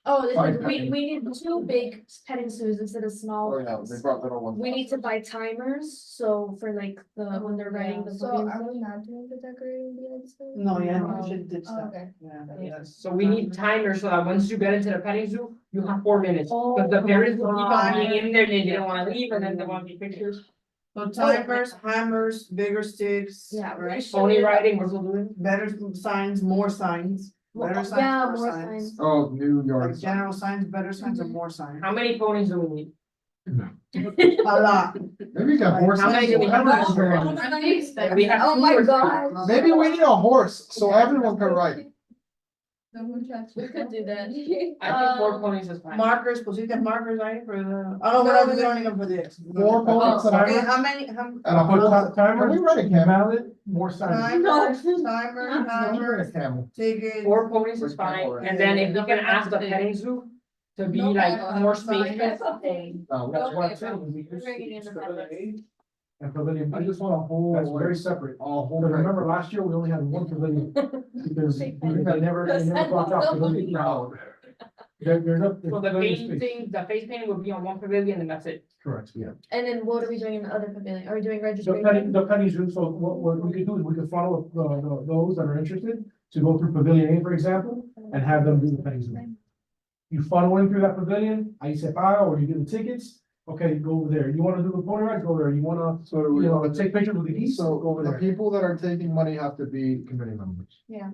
Oh, this Fine, is- we petting. need 2 big petting zoos instead of small oh yeah, ones. they brought little ones. We need to buy timers, so for like when they're writing the. So photos. are we not doing the decorating behind the No, yeah, Oh. we should ditch that. okay. Yeah. Yes, so we need timers so that once you get into the petting zoo, you have 4 minutes. Oh But the parents will keep on my being in there, they didn't wanna leave, and then they want to be pictures. So timers, hammers, bigger sticks. Yeah, we Right? should- Pony riding, we're still doing. Better signs, more signs. Better signs, Yeah, more more signs. signs. Oh, New York. Like general signs, better signs, or more signs? How many ponies do we need? A lot. Maybe we got horses. How many do we have? We have Oh 2 my or 3. God. Maybe we need a horse, so everyone can ride. We could do that. I think 4 ponies is fine. Markers, pues you get markers, right, for the, oh, no, we're not even for this. 4 ponies and Okay, a how many, how? and a Put horse. timer, Can we ride a camel? mallet, more signs. Timers, Can we hammers, ride a camel? tickets. 4 ponies is fine, and then if we can ask the petting zoo to be like more spacious. No, That's why I'm Okay, saying, we we're bringing in use the pavilion A and pavilion I B. just want a whole. That's very separate. A whole. Because remember, last year, we only had 1 pavilion, because they never blocked out pavilion. No. They're not. they're So the pavilion space. painting, the face painting would be on 1 pavilion and that's it. Correct, yeah. And then what are we doing in the other pavilion? Are we doing The registration? penny zoo, so what we could do is we could follow those that are interested to go through pavilion A, for example, and have them do the penny zoo. You funnel in through that pavilion, ahí se paga, or you get the tickets, okay, go over there. You wanna do the pony ride, go there. You wanna, So do we you know, want to take pictures with the geese, go So over the there. people that are taking money have to be committee members. Yeah.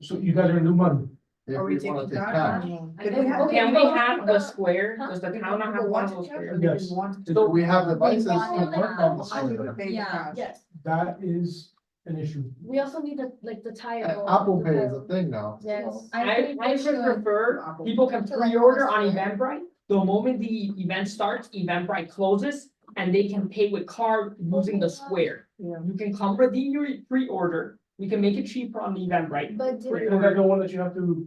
So you guys are gonna do money. If Are we we wanna taking take cash? cash. Can we have- Can we have the square? Does the town not have one of those Or squares? they Yes. just want to? So we have devices to want work on the I would software. pay the cash. Yes. That is an issue. We also need the, like, the tire. Apple Pay is a thing now. Yes. I would prefer, people can pre-order on Eventbrite, the moment the event starts, Eventbrite closes, and they can pay with card using the square. Yeah. You can come redeem your pre-order, we can make it cheaper on the Eventbrite, But Is that the one that you have to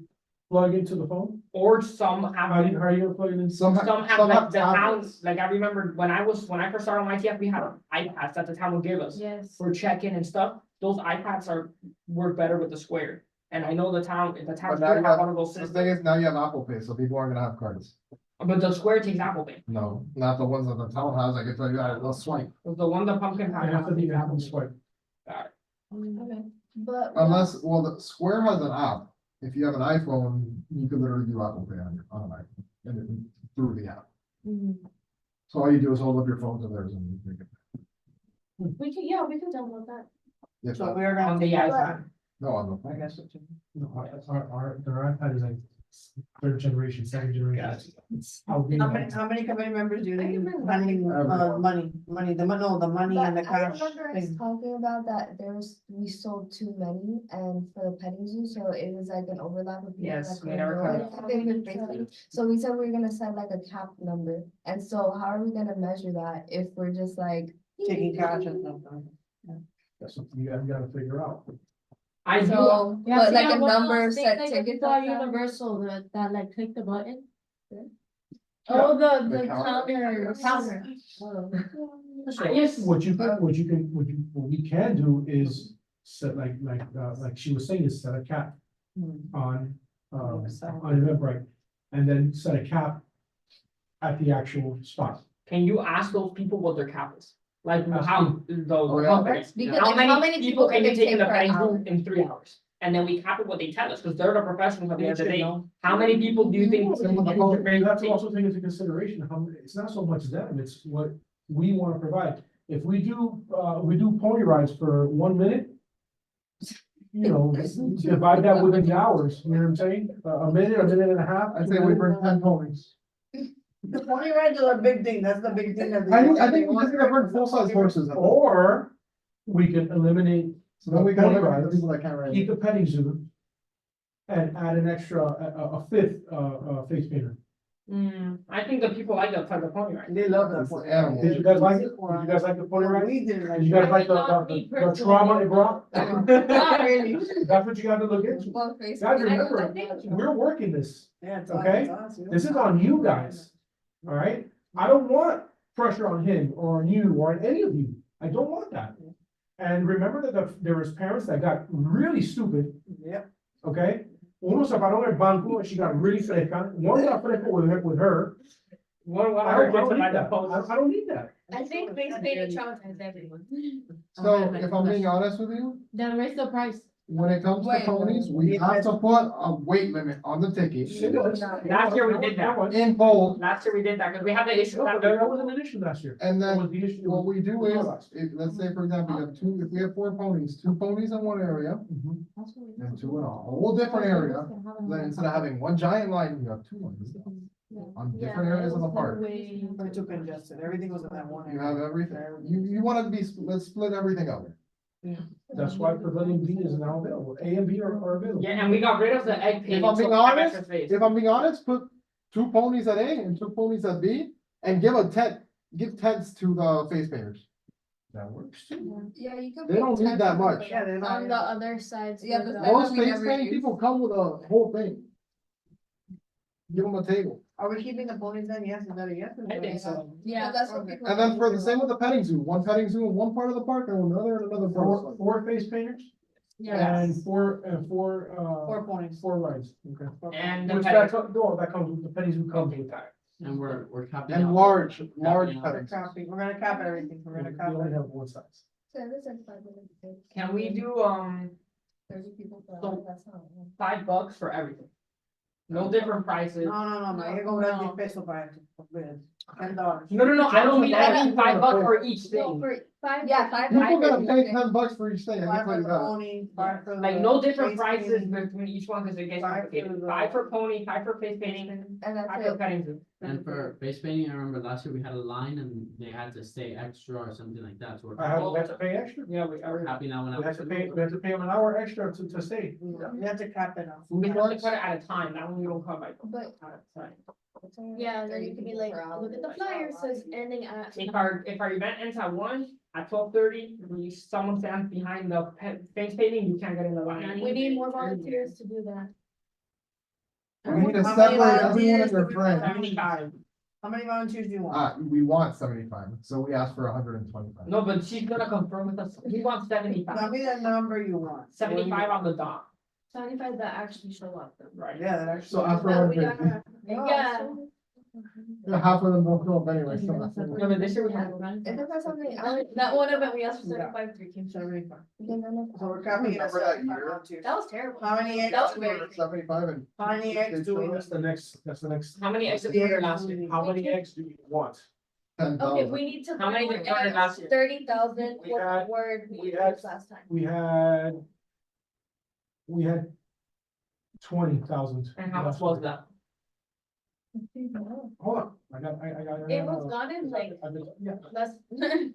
plug into the phone? or some How have. are you gonna plug it in? Some have, Some have some like have the town, tablets. like I remember when I first started on YTF, we had iPads that the town would give us Yes. for check-in and stuff. Those iPads work better with the square. And I know the town's But gonna now you have one of those The systems, thing is, now you have Apple Pay, so people aren't gonna have cards. but the square takes Apple Pay. No, not the ones that the town has. I can tell you that, they'll swipe. The one the pumpkin You pie. have to be Apple swipe. Got it. Okay. But. Unless, well, the Square has an app. If you have an iPhone, you can literally do Apple Pay on an iPhone, and it- through the app. Mhm. So all you do is hold up your phone to theirs and you can. We can download that. If So that- we are On gonna. the take that. iPad. No, on the. I guess so too. No, their iPad is like 3rd generation, 2nd generation. Outdated. How many committee members do you I need can bring handling, Everyone. money, the money and the But I cash remember us thing? talking about that we sold too many and for the petting zoo, so it was like an overlap of people. Yes, that we couldn't never go. cut And I think it's basically- So we said we were gonna set like a cap number, and so how are we gonna measure that if we're just like? Taking cash and stuff. That's something you gotta figure out. I do, So, Yeah, but like yeah, a one of number those set things like tickets. the like that? universal, that like click the button. Yeah. Oh, The the counter. counter. yes, What we can do is set like she was saying, is set a cap on Eventbrite. And then set a cap at the actual spot. can you ask those people what their cap is? Like Ask how, the companies, Because how like, many people can you they take in the per petting hour? zoo in 3 hours? And then we cap it what they tell us, because they're the professionals at the end of the day. know. How many people do you think? You have to also take into consideration how, it's not so much them, it's what we wanna provide. If we do pony rides for 1 minute. You know, divide that within the hours, you know what I'm saying? A minute and a half. I'd say we bring 10 ponies. The pony rides are a big thing, that's the big thing that. I think we just need to bring full-size horses. Or we can eliminate So then we got pony the rides, people that can't ride. keep the petting zoo. And add an extra, a 5th, face painter. I think the people like the pony ride. They love that. It's pony animal. Did you guys like it? Did you guys like the pony ride? We did. Did you guys like Not me the personally. trauma it brought? Not really. That's what you got to look into. Well, face Guys, painting. remember, we're working this. Yeah, it's Okay. us, This is on you guys. All right? I don't want pressure on him or on you or on any of you. I don't want that. And remember that there was parents that got really stupid, Yep. okay? Uno se paró en el banco and she got really fresca. One got fresca with her. One I don't need that. I don't need that. I think face painting traumatized everyone. So if I'm being honest with you, Then raise the price. when it comes to Wait. ponies, we have to put a weight limit on the ticket. Last year we did that. In bold, Last year we did that, because we had the issue. No, that wasn't an issue last year. and What then was the issue? what we do is, let's say, for example, you have two, if we have 4 ponies, 2 ponies in one area, Mhm. and 2 in a whole different area, then instead of having one giant line, you have 2 lines. On different areas of the park, Way too congested, everything was in that one. you area. have everything, you wanna be, let's split everything up. That's why Pavilion B is now available. A and B are available. Yeah, and we got rid of the egg painting. If I'm so being we have honest, extra space. if I'm being honest, put 2 ponies at A and 2 ponies at B, and give tents to the face painters. That works too. Yeah, you can. They don't need that much. Yeah, they're not. On the other sides. Yeah, with but the- Most we face never painting use. people come with a whole thing. Give them a table. Are we keeping the ponies then? Yes, is that a yes? I think so. Yeah, that's what people. And then for the same with the petting zoo, 1 petting zoo in one part of the park and another in another part. 4 face painters and 4 4 ponies. 4 rides. Okay. And the Which petting- that comes with the pennies who comes with that. And we're capping. And out- large capping petting out. zoos. We're gonna cap everything, we're We gonna cap only it. have one size. So this is 5 minutes. Can we do, 30 people per So- hour, that's not. $5 for everything? No different prices. No, hay que cobrar 10 pesos para esto. $10. No, I don't mean, I mean $10 $5 for each No, thing. for 5. Yeah, 5. People gotta pay $10 for each thing, I Five can tell for you the that. pony, 5 for the. Like, no different face prices painting. between each one, because it gets 5 for complicated. the- 5 for pony, 5 for face painting, And 5 that's for it. petting zoo. And for face painting, I remember last year we had a line and they had to stay extra or something like that, so We have to pay extra. Yeah, we are. we're happy now when I. We have to pay them an hour extra to stay. We have to cap it off. We have to cut it at a time, that one we don't cut by. But- at a time. Yeah, then you could be like, look at the flyer, it says ending at. If our event ends at 1, at 12:30, someone stands behind the face painting, you can't get in the line. We need more volunteers to do that. We need to How many separate everyone volunteers and their do we friends. want? 75. How many volunteers do you want? We want 75, so we asked for 125. No, but she's gonna confirm with us, we want Tell 75. me the number you want. 75 on the dot, 75 that actually show up. right? Yeah, that actually. So after But we 150, gotta- Yeah. half of them won't show up anyway, so. No, but this year we have. It depends on the. That one event we asked for Yeah. 75 came. 75. So So we're capping it at Remember that 75 year? volunteers. That was terrible. How many eggs? That was do we very- need? 75 and. How many eggs do we That's the next, How many exits were there last year? how many eggs do you want? 10,000. Okay, we need to. How many did we order last year? 30,000 We was had- the word we we had- used last time. We had 20,000. And how much was that? Hold on, I got. It was gone in like Yeah, less. It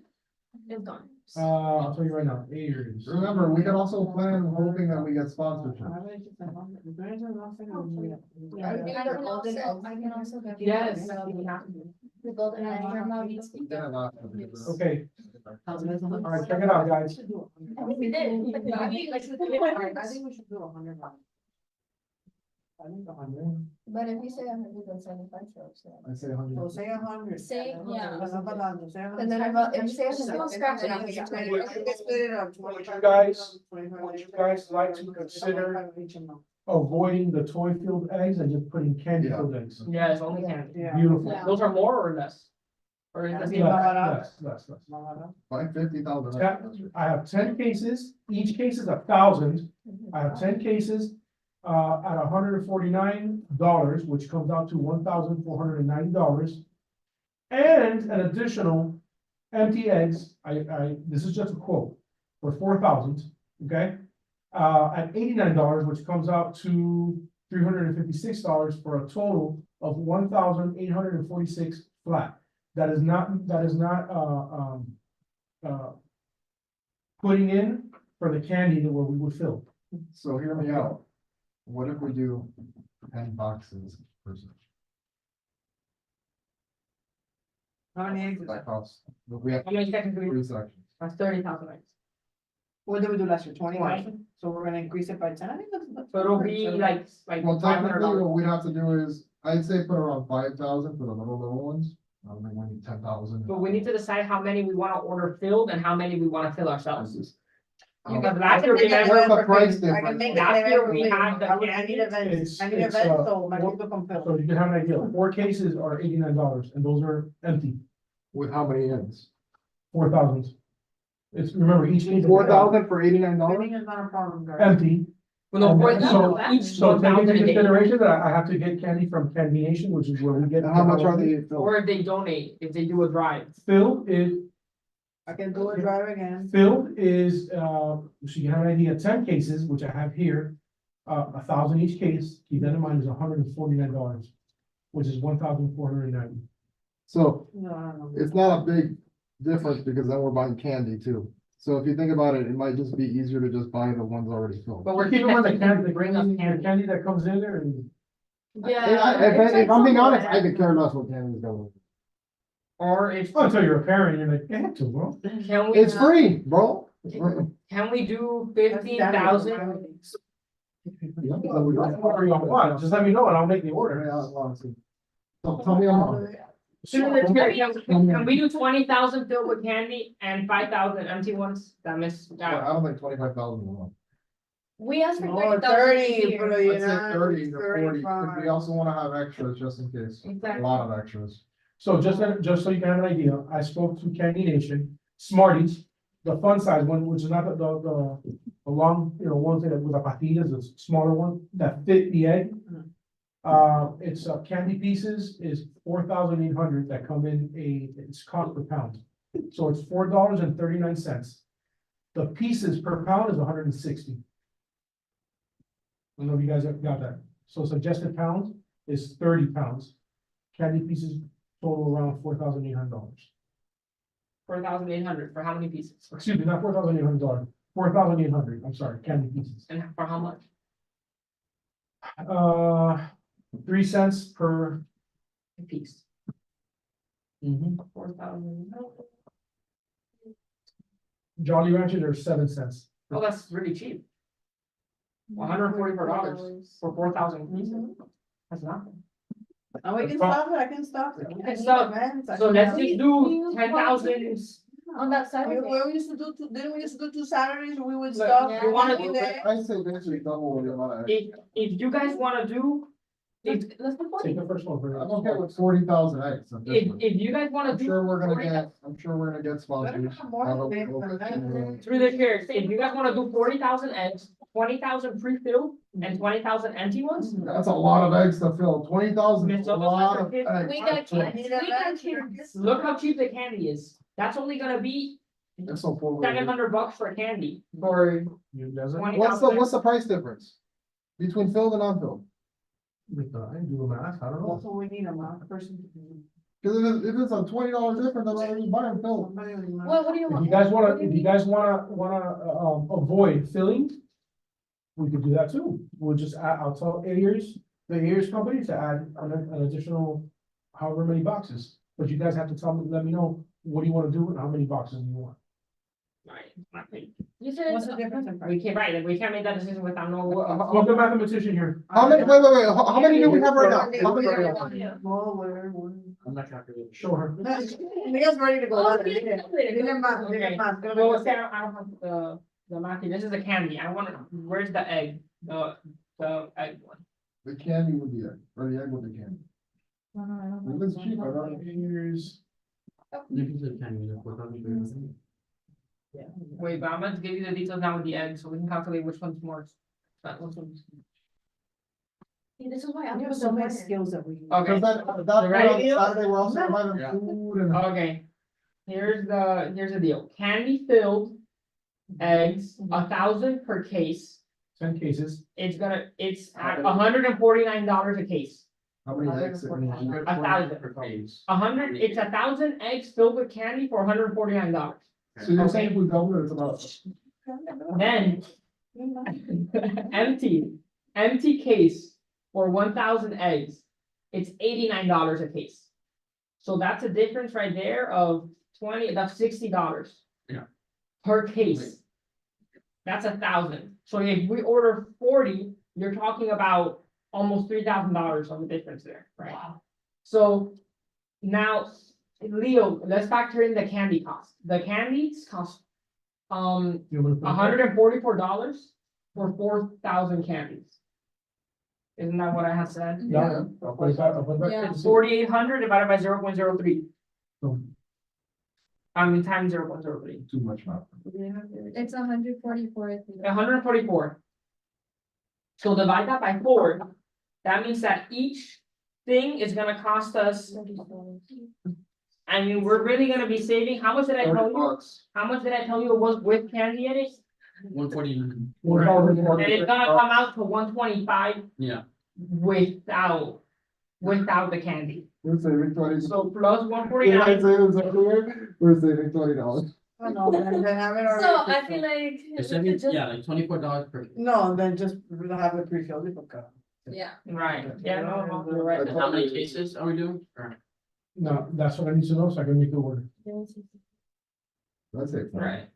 was gone. I'll tell you right now, Ayers. Remember, we can also plan hoping that we get sponsorship. I can also get. Yes. The golden egg, grandma needs to. Okay, all right, check it out, guys. I think we did. Like, maybe, like, I think we should do 100. I think 100. But if you say 175 strokes, then. I say So 100. say 100. Say, yeah. Estás hablando, say 100. And then if you say. Still scratch it out. We can split it up. Would you guys like to consider avoiding the toy filled eggs and just putting candy filled eggs? Yeah, it's only 10. Yeah. Beautiful. Yeah. Those are more or less? Or is That's it? it. Less. Like 50,000. I have 10 cases, each case is 1,000. I have 10 cases at $149, which comes out to $1,490. And an additional empty eggs, this is just a quote, for 4,000, okay? At $89, which comes out to $356 for a total of 1,846 flat. That is not putting in for the candy that where we would fill. So hear me out. What if we do 10 boxes per person? How many eggs? That costs, but we have How many seconds do we, 3 sections. that's 30,000 eggs. What did we do last year? 20,000? So we're gonna increase it by 10? I think that's. So it'll be like Well, technically, $500. what we'd have to do is, I'd say put around 5,000 for the little ones. I don't think we need 10,000. But we need to decide how many we wanna order filled and how many we wanna fill ourselves. You Because can- last year, I can make an remember, event the for price free. I can difference. make Last an year event we for free. had the I need events, I need It's, events, uh, so my what- people can So fill. you can have an idea, 4 cases are $89, and those are empty, With how many ends? 4,000. It's, remember, each case. is 4,000 for $89? Filling is not a problem, guys. Empty. well, no, And for then- example, each So one take thousand into a day. consideration that I have to get candy from Candy Nation, which is where we get. And how much are they filled? Or if they donate, if they do a drive. Filled is, I can do a drive again. filled is, so you have an idea, 10 cases, which I have here, 1,000 each case, keep that in mind, is $149, which is 1,490. So No, I don't know. it's not a big difference because then we're buying candy too. So if you think about it, it might just be easier to just buy the ones already filled. But we're Keep in mind the keeping candy, the bring us candy. candy that comes in there and. Yeah. If I'm being honest, I could care less what candy is going. Or if, Until you're a parent, you're like, yeah, to, bro. can we, It's free, bro. can we do That's 15,000? standard. Whatever you want, just let me know and I'll make the order. Tell me I'm wrong. Can we do 20,000 filled with candy and 5,000 empty ones? That miss, I that, don't think 25,000 is enough. We asked for No, 30,000 30, but here. Let's say 30 to 40, 'cause 35. we also wanna have extras just in case. A exactly. lot of extras. So just so you can have an idea, I spoke to Candy Nation, Smarties, the fun size one, which is not the long, ones that with the pastillas, the smaller one that fit the egg. It's candy pieces is 4,800 that come in it's cost per pound. So it's $4.39. The pieces per pound is 160. I don't know if you guys have got that. So suggested pound is 30 pounds. Candy pieces total around $4,800. 4,800 for how many pieces? Excuse me, not $4,800, 4,800, I'm sorry, candy pieces. And for how much? 3 cents per. Piece. Mhm. 4,000. Jolly Ranchers are 7 cents. Oh, that's really cheap. $144 for 4,000 pieces. That's nothing. And we can stop it, I can stop it. You can stop. So let's just do 10,000. On that side. We used to do, didn't we used to do 2 Saturdays, we would Look, stop. you wanna one do day? I say basically double the amount of. If you guys wanna do, if, Let's put 40. Take the first one. I'm okay with 40,000 eggs. at this point. if you guys wanna I'm do. sure we're gonna 40,000 get, I'm sure we're gonna get sponsors. have more Have a- than that. Through the chairs, if you guys wanna do 40,000 eggs, 20,000 pre-filled and 20,000 empty ones. That's a lot of eggs to fill. 20,000 is It's a almost lot like of a kid. eggs. We got I kids, need we got events. kids. Look how cheap the candy is. That's only gonna be That's so cool. $700 for candy for You guys are. 20,000. What's the price difference? Between filled and unfilled? I do the math, I don't know. That's what we need, a math person. to do. Cause if it's a $20 difference, I'd rather just buy them filled. Somebody with math. What do you If want? you guys What wanna, do you if you guys avoid filling, we could do that too. We'll just add, I'll tell the Ayers company to add an additional however many boxes. But you guys have to let me know, what do you wanna do and how many boxes do you want? Right. You said What's it's. the difference in price? We can't, right, we can't make that decision without no. I'm the mathematician here. How many, wait, how many do we have right now? How many? Well, whatever. I'm not calculating. Show her. Miguel's ready to go. Oh, Dile, yeah. dile más, Okay. dile más. Well, Sarah, I don't have the Matthew, this is a candy, I wanna, where's the egg, the egg one? The candy with the egg, or the egg with the candy. If it's cheap, I'd rather. Here's. Wait, but I'm gonna give you the details now with the egg, so we can calculate which one's more. Which one's. This is why I'm. We have so many skills that we. Okay. Cause that Right. on Saturday, we're also having Yeah. food and. Okay, here's the deal, candy filled eggs, 1,000 per case, 10 cases. it's at $149 a case. How many eggs? A thousand. 100, it's 1,000 eggs filled with candy for $149. So you're saying if we double it, it's about. Then empty case for 1,000 eggs, it's $89 a case. So that's a difference right there of that's $60. Yeah. Per case. That's 1,000. So if we order 40, you're talking about almost $3,000 of the difference there, right? So now Leo, let's factor in the candy cost. The candies cost, You wanna put it- $144 for 4,000 candies. Isn't that what I have said? Yeah. I'll put it back- I'll put it back Yeah. to the- 4,800 divided by 0.03. So, I mean, times 0.03. Too much math. It's 144. 144. So divide that by 4, that means that each thing is gonna cost us, I mean, we're really gonna be saving, how much did I tell you? How much did I tell you it was with candy in it? 140, 1,000. And it's gonna come out to 125 yeah. without the candy. We're saving $20. So plus Did I 149. say it was clear? We're saving $20. Oh, no, then have it already. So I feel pre-filled. like. It's we could just- yeah, like $24 per. No, then just have it pre-filled, it's okay. Yeah. Right, yeah, no, you're right. And how many cases are we doing? Or- No, that's what I need to know, so I can make the order. That's it. Right.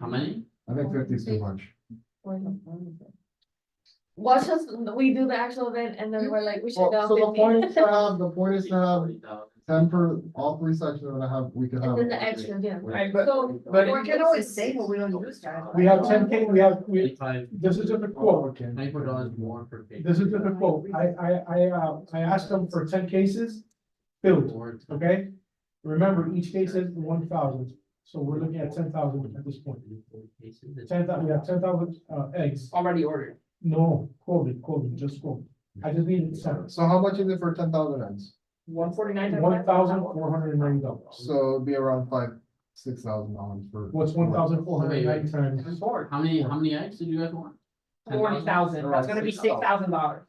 How many? I think 50 is too much. Watch us, we do the actual event and then we're like, we should Well, go so the point is 50. to have 10 per all 3 sections and we can have. And then the extra, yeah. Right, but, So. but We can always say what we don't use, guys. We have 10K, we, 25, this is just a quote. $24 more per case. This is just a quote. I asked them for 10 cases filled, Or- okay? Remember, each case is 1,000, so we're looking at 10,000 at this point. Cases. 10,000, we have 10,000 eggs. already ordered. No, quoted, just quoted. I just needed some. So how much is it for 10,000 eggs? 149. $1,490. So it'd be around $6,000 for. What's 1,490 times? How many eggs did you guys want? 40,000, that's gonna be $6,000.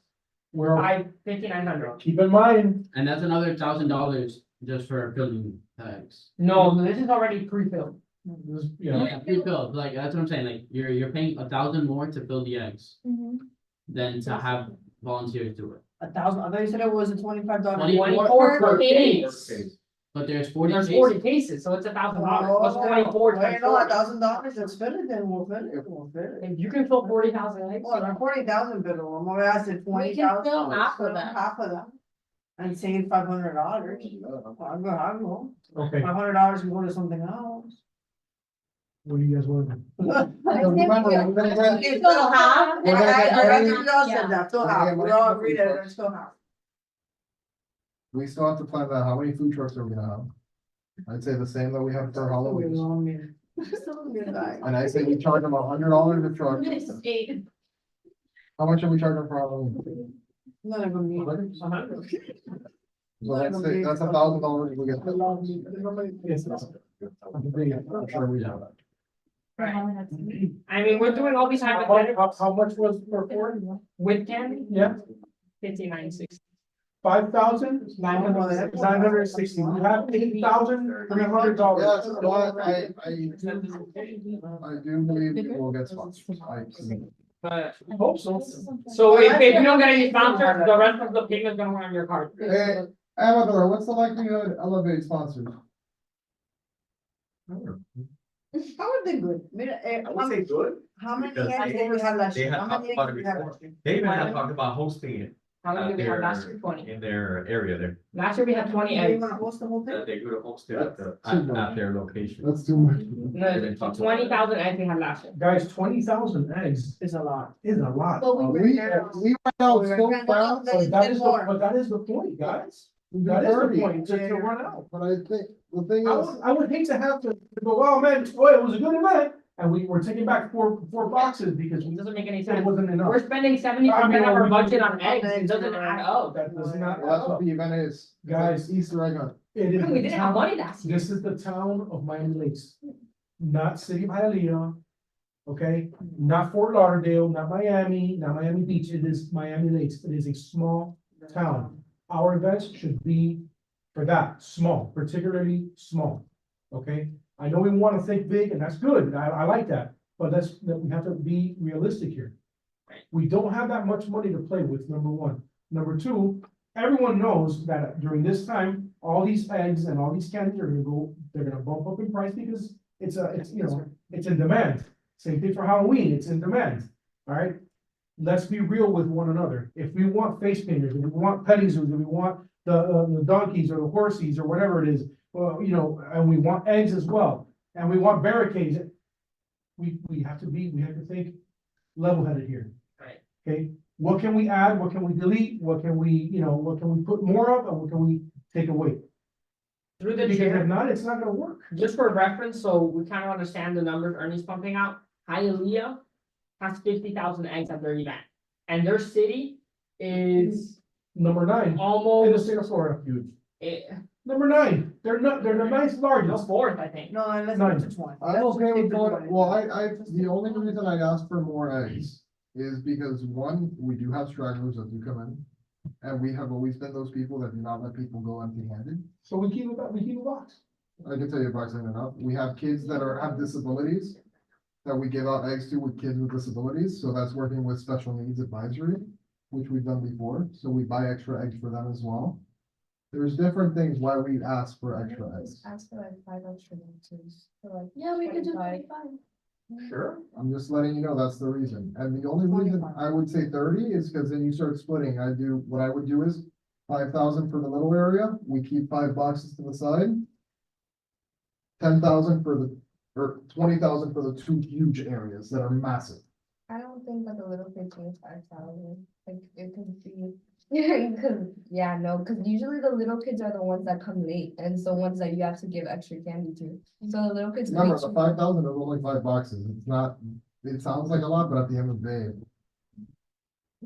Well, 5,900. keep in mind, And that's another $1,000 just for filling eggs. No, this is already pre-filled. this, you know, Yeah, pre-filled, like, that's what I'm saying, like, you're paying 1,000 more to fill the eggs Mhm. than to have volunteers do it. 1,000, I thought you said it was a $25. 24 per case. But there's 40 There's cases. 40 cases, so it's $1,000, plus 24 times No, 40. $1,000, let's fill it, then we'll fill it, we'll fill it. If you can fill 40,000 eggs. Well, not 40,000, but I'm gonna ask it 20,000. fill half of them. Half of them. And save $500. I'll go. okay, $500 can go to something else. what do you guys want to do? Remember, we're gonna get- It's still half. We're gonna get I ready. think we all said that, still half, we all agreed that it's still half. We still have to plan out how many food trucks are we gonna have? I'd say the same that we have for Halloween. And I say we charge them $100 a truck. How much are we charging for Halloween? None of them need. So let's say that's $1,000 we get. Yes. I'm sure we have that. I mean, we're doing all these hypotheticals How much was per quart? with candy, Yeah, 59.60. 5,000? 960, we have $8,300. Yes, but I do believe we will get sponsors. But, I hope so. so if you don't get any sponsors, the rest of the payment's gonna run on your card. Hey, Amador, what's the likelihood Elevate sponsors? How are they good? I would say good. How many because eggs did we have last They year? had How talked many about eggs it did we have before. last year? They even had talked about hosting it How many did we have last there. year? 20. in their area there. Last year we had 20 Are you eggs. gonna host the whole thing? That they could host it at At their location. That's too much. No, 20,000 eggs we had last year. Guys, 20,000 eggs It's a lot. is a lot. But we We ran out so fast. But that is, but that is the point, guys. That is the point, to run out. But I think, the thing I is, would hate to have to go, wow, man, boy, it was a good event, and we were taking back four boxes because It doesn't make any it sense. wasn't enough. We're spending 70% of our budget on eggs. It doesn't add up. That does not, well, that's what the event is. Guys. Easter egg hunt. it is We the didn't have town, money last year. this is the town of Miami Lakes. Not City of Hialeah, okay, not Fort Lauderdale, not Miami Beach, it is Miami Lakes, it is a small town. Our events should be for that, small, particularly small, okay? I know we wanna think big, and that's good, I like that, but that we have to be realistic here. We don't have that much money to play with, number one. Number two, everyone knows that during this time, all these eggs and all these candies are gonna go, they're gonna bump up in price because it's you know, it's in demand. Same thing for Halloween, it's in demand, all right? Let's be real with one another. If we want face painters, if we want petty zoos, if we want the donkeys or the horsies or whatever it is, well, you know, and we want eggs as well, and we want barricades. We have to think level-headed here. Right. Okay, what can we add, what can we delete, what can we put more of, and what can we take away? Through the Because chair. if not, it's not gonna work. Just for reference, so we kind of understand the numbers Ernie's pumping out, Hialeah has 50,000 eggs at their event. And their city is Number 9 in the almost, state of Florida. it, Number 9, they're the ninth the largest. fourth, I think. No, let's Nine. go to 20. I'm Let's okay just with stick to going, 20. well, the only reason I asked for more eggs is because, one, we do have stragglers that do come in. And we have always been those people that do not let people go empty-handed. So we keep a box. I can tell you box ain't enough. We have kids that have disabilities that we give out eggs to with kids with disabilities, so that's working with special needs advisory, which we've done before, so we buy extra eggs for them as well. There's different things why we ask for extra eggs. Ask for like 5 extra boxes, for like. Yeah, we could do 25. 25. Sure. I'm just letting you know that's the reason, and the only reason I would say 30 is because then you start splitting. What I would do is 5,000 for the little area, we keep 5 boxes to the side. 10,000 or 20,000 for the 2 huge areas that are massive. I don't think like a little kid needs 5,000, like it could be, cause, yeah, no, cause usually the little kids are the ones that come late, and so ones that you have to give extra candy to, so the little kids. could Remember, each- the 5,000 is only 5 boxes. It's not, it sounds like a lot, but at the end of the day,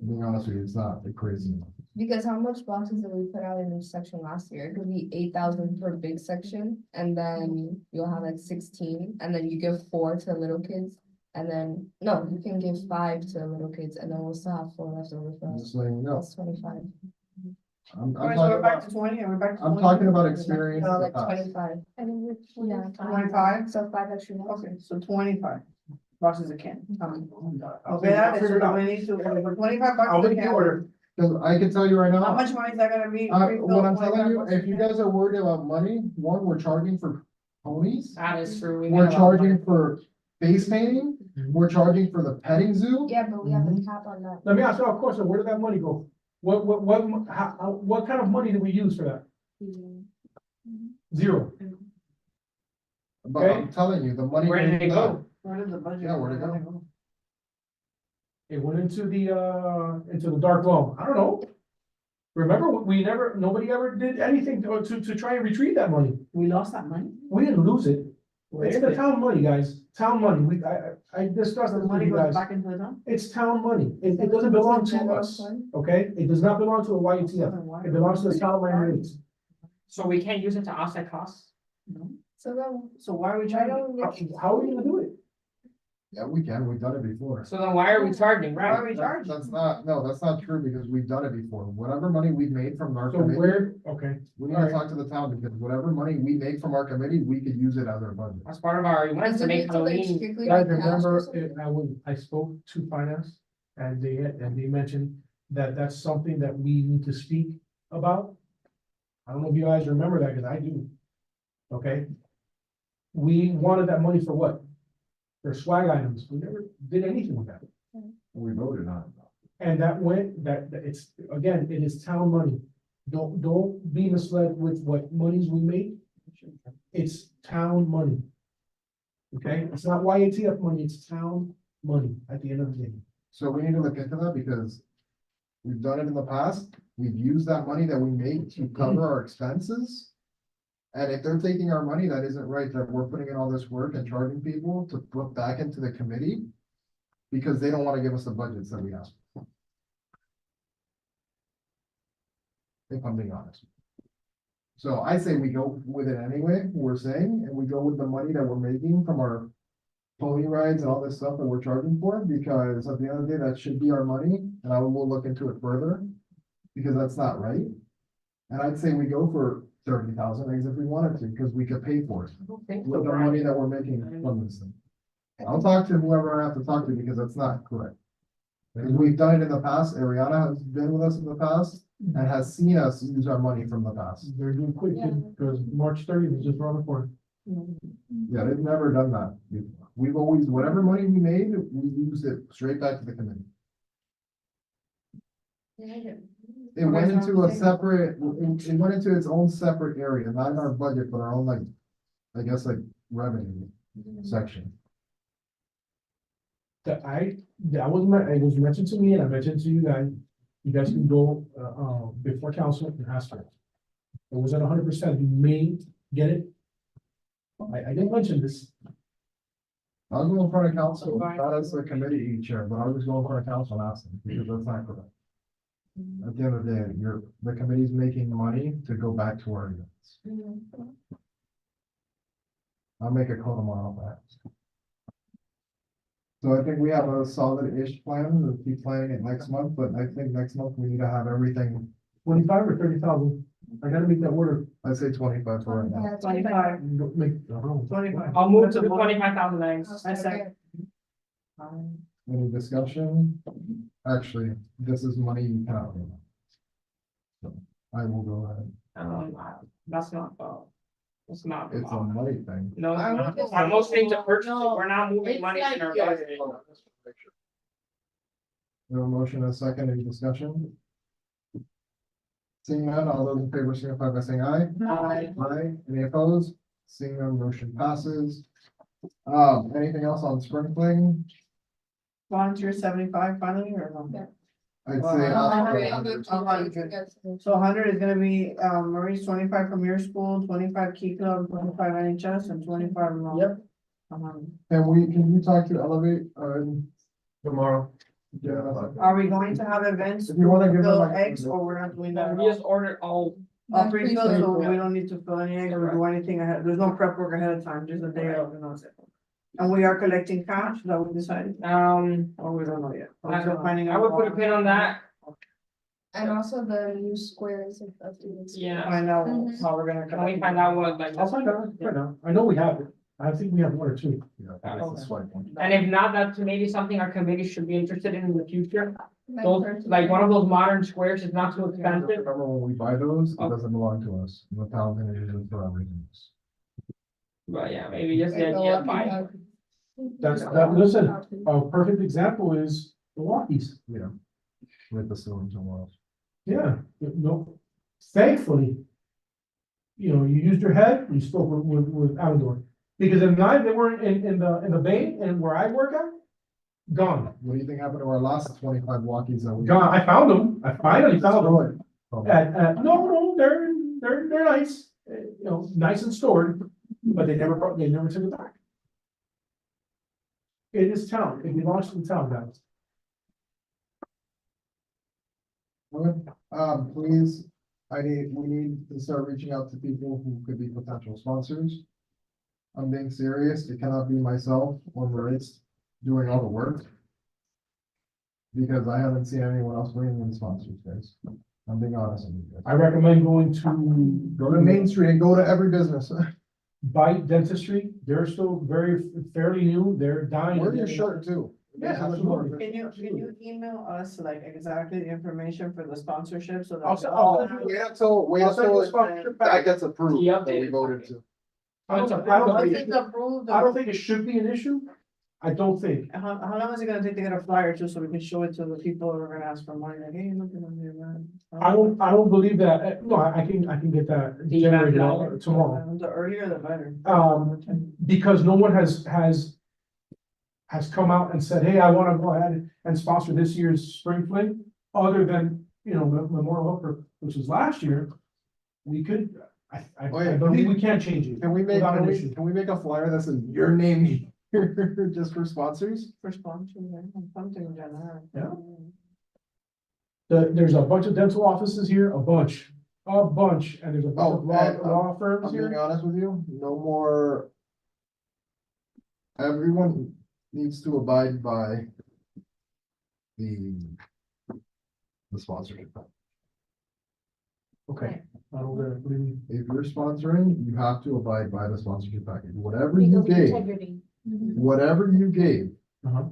being honest with you, it's not crazy. Because how much boxes did we put out in each section last year? It could be 8,000 per big section, and then you'll have like 16, and then you give 4 to little kids. And then, no, you can give 5 to little kids, and then we'll still have 4 left over for I'm us. just letting you know. That's 25. I'm Alright, so talking we're back about, to 20, and we're back to I'm 20? talking about experience No, in the like past. 25. I think we're Yeah, 25? So 5 extra boxes. Okay, so 25 boxes of candy. I'll Okay, that figure it out. we need to, for 25 I'll boxes of make the candy. order. Because I can tell you right How now, much money is that gonna be? what I'm telling 25 you, boxes if of you candy? guys are worried about money, one, we're charging for ponies. That is true. We We're made a lot of money. charging for face painting, we're charging for the petting zoo. Yeah, but we have a cap on that. Let me ask you a question, where did that money go? What kind of money did we use for that? Zero. But I'm telling you, the money. Where did it go? Where did the budget? Yeah, where'd it go? It went into the dark loan, I don't know. Remember, nobody ever did anything to try and retrieve that money. We lost that money? We didn't lose it. It's the town money, guys, town money, I discussed The this with money you goes guys. back into the town? It's town money, it doesn't belong to General us, fund? okay? It does not belong to the YATF, it belongs to the town of Miami. So we can't use it to offset costs? So then, So why are we I trying? don't. How are we gonna do it? Yeah, we can, we've done it before. So then why are we charging, Why are right? we charging? That's not true, because we've done it before. Whatever money we've made from our So committee, okay, we need to talk to the town, because whatever money we make from our committee, we could use it as our budget. As part of our events to Does it make need to, like, Halloween. strictly guys, be cash or remember, something? I spoke to finance, and they mentioned that that's something that we need to speak about. I don't know if you guys remember that, because I do. Okay? We wanted that money for what? For swag items, we never did anything with that. We voted on it. And that it's, again, it is town money. Don't be misled with what monies we make. It's town money. Okay, it's not YATF money, it's town money at the end of the day. So we need to look into that, because we've done it in the past. We've used that money that we make to cover our expenses. And if they're taking our money, that isn't right, that we're putting in all this work and charging people to put back into the committee. Because they don't want to give us the budgets that we asked for. If I'm being honest. So I say we go with it anyway, we're saying, and we go with the money that we're making from our pony rides and all this stuff that we're charging for, because at the end of the day, that should be our money, and I will look into it further. Because that's not right. And I'd say we go for 30,000 eggs if we wanted to, because we could pay for it with the money that we're making from this thing. I'll talk to whoever I have to talk to, because that's not correct. Because we've done it in the past, Ariana has been with us in the past, and has seen us use our money from the past. They're doing quick, because March 30th is just around the corner. Yeah, they've never done that before. We've always, whatever money we made, we used it straight back to the committee. It went into a separate, it went into its own separate area, not in our budget, but our own like, I guess like revenue section. That was it was mentioned to me and I mentioned to you guys, you guys can go, before council and ask for it. It wasn't 100%, you may get it. I didn't mention this. I was going in front of council, not as a committee chair, but I was going in front of council and asking, because that's not correct. At the end of the day, the committee's making money to go back to our events. I'll make a call tomorrow on that. So I think we have a solid-ish plan, we'll keep planning it next month, but I think next month we need to have everything, 25 or 30,000, I gotta make that work. I'd say 25 for right now. 25. Make, 25. I'll move to the 25,000 next. I second. Any discussion? Actually, this is money you cannot. do. So I will go ahead. That's not, it's not. It's a money thing. No, it's not. I'm motioning to purchase it. We're not moving It's money in our like- budget. No motion, a second, any discussion? Seeing none, all those in favor signify by saying aye. Aye. Aye, any opposed? Seeing none, motion passes. Anything else on sprinkling? Volunteer 75 finally, or no? I'd Well, say. I- 100. 100. So 100 is gonna be, Marie's 25 from your school, 25 Key Club, 25 NHS, and 25. Yep. Can you talk to Elevate, Tomorrow. yeah, Are we going to have events If you wanna give them fill like- eggs, or we're not doing that? We just ordered all, All pre-filled, so Yeah. we don't need to fill any eggs or do anything ahead, there's no prep work ahead of time, just a day of, and that's it. And we are collecting cash, that we decided, or we don't know yet. We're still finding I out. would put a pin on that. And also the new squares of students. Yeah. Find out Mhm. how we're gonna. Can we find out what, like, I'll find out right now, I know we have it, I think we have one or two. Yeah, that's the swipe one. and if not, that's maybe something our committee should be interested in the future. Like Those, first- like one of those modern squares is not too expensive. Remember when we buy those, it Oh. doesn't belong to us, the town's gonna use it for everything. But yeah, maybe just the Like the idea of lucky buying. dog. Listen, a perfect example is the Walkies. Yeah. With the ceiling tomorrow. Yeah, no, thankfully. You know, you used your head, you spoke with outdoor, because if not, they weren't in the bay and where I work at, gone, What do you think happened to our last 25 walkies that we? gone, I found them, I finally found them. Destroyed. No, they're nice, you know, nice and stored, but they never took it back. It is town, it belongs to the town, guys. Please, we need to start reaching out to people who could be potential sponsors. I'm being serious, it cannot be myself or Maurice doing all the work. Because I haven't seen anyone else bringing in sponsors, guys. I'm being honest with you guys. I recommend going to. Go to Main Street and go to every business. Bite Dentistry, they're still fairly new, they're dying. Wear your shirt too. Yeah, absolutely. Can you email us like exactly the information for the sponsorship so that? Wait I'll send you a until sponsorship that package. gets approved, Yeah. that we voted to. I don't Once think it's approved, I don't think it should be an issue. I don't think. how long is it gonna take to get a flyer too, so we can show it to the people who are gonna ask for money, like, hey, look at them. I don't believe that, no, I can get that The generated amount. tomorrow. The earlier the better. Because no one has come out and said, hey, I wanna go ahead and sponsor this year's spring fling, other than, you know, Memorial Hooker, which was last year. We could, I believe we can change it. Can we make, without can an we, issue. can we make a flyer that says your name here, just for sponsors? For sponsors, something in general. Yeah. There's a bunch of dental offices here, a bunch, and there's a bunch of law firms I'm being here. honest with you, no more. Everyone needs to abide by the sponsorship. Okay. I don't get it. What do you mean? If you're sponsoring, you have to abide by the sponsorship package, whatever you Because of gave, integrity. whatever you gave. Uh-huh.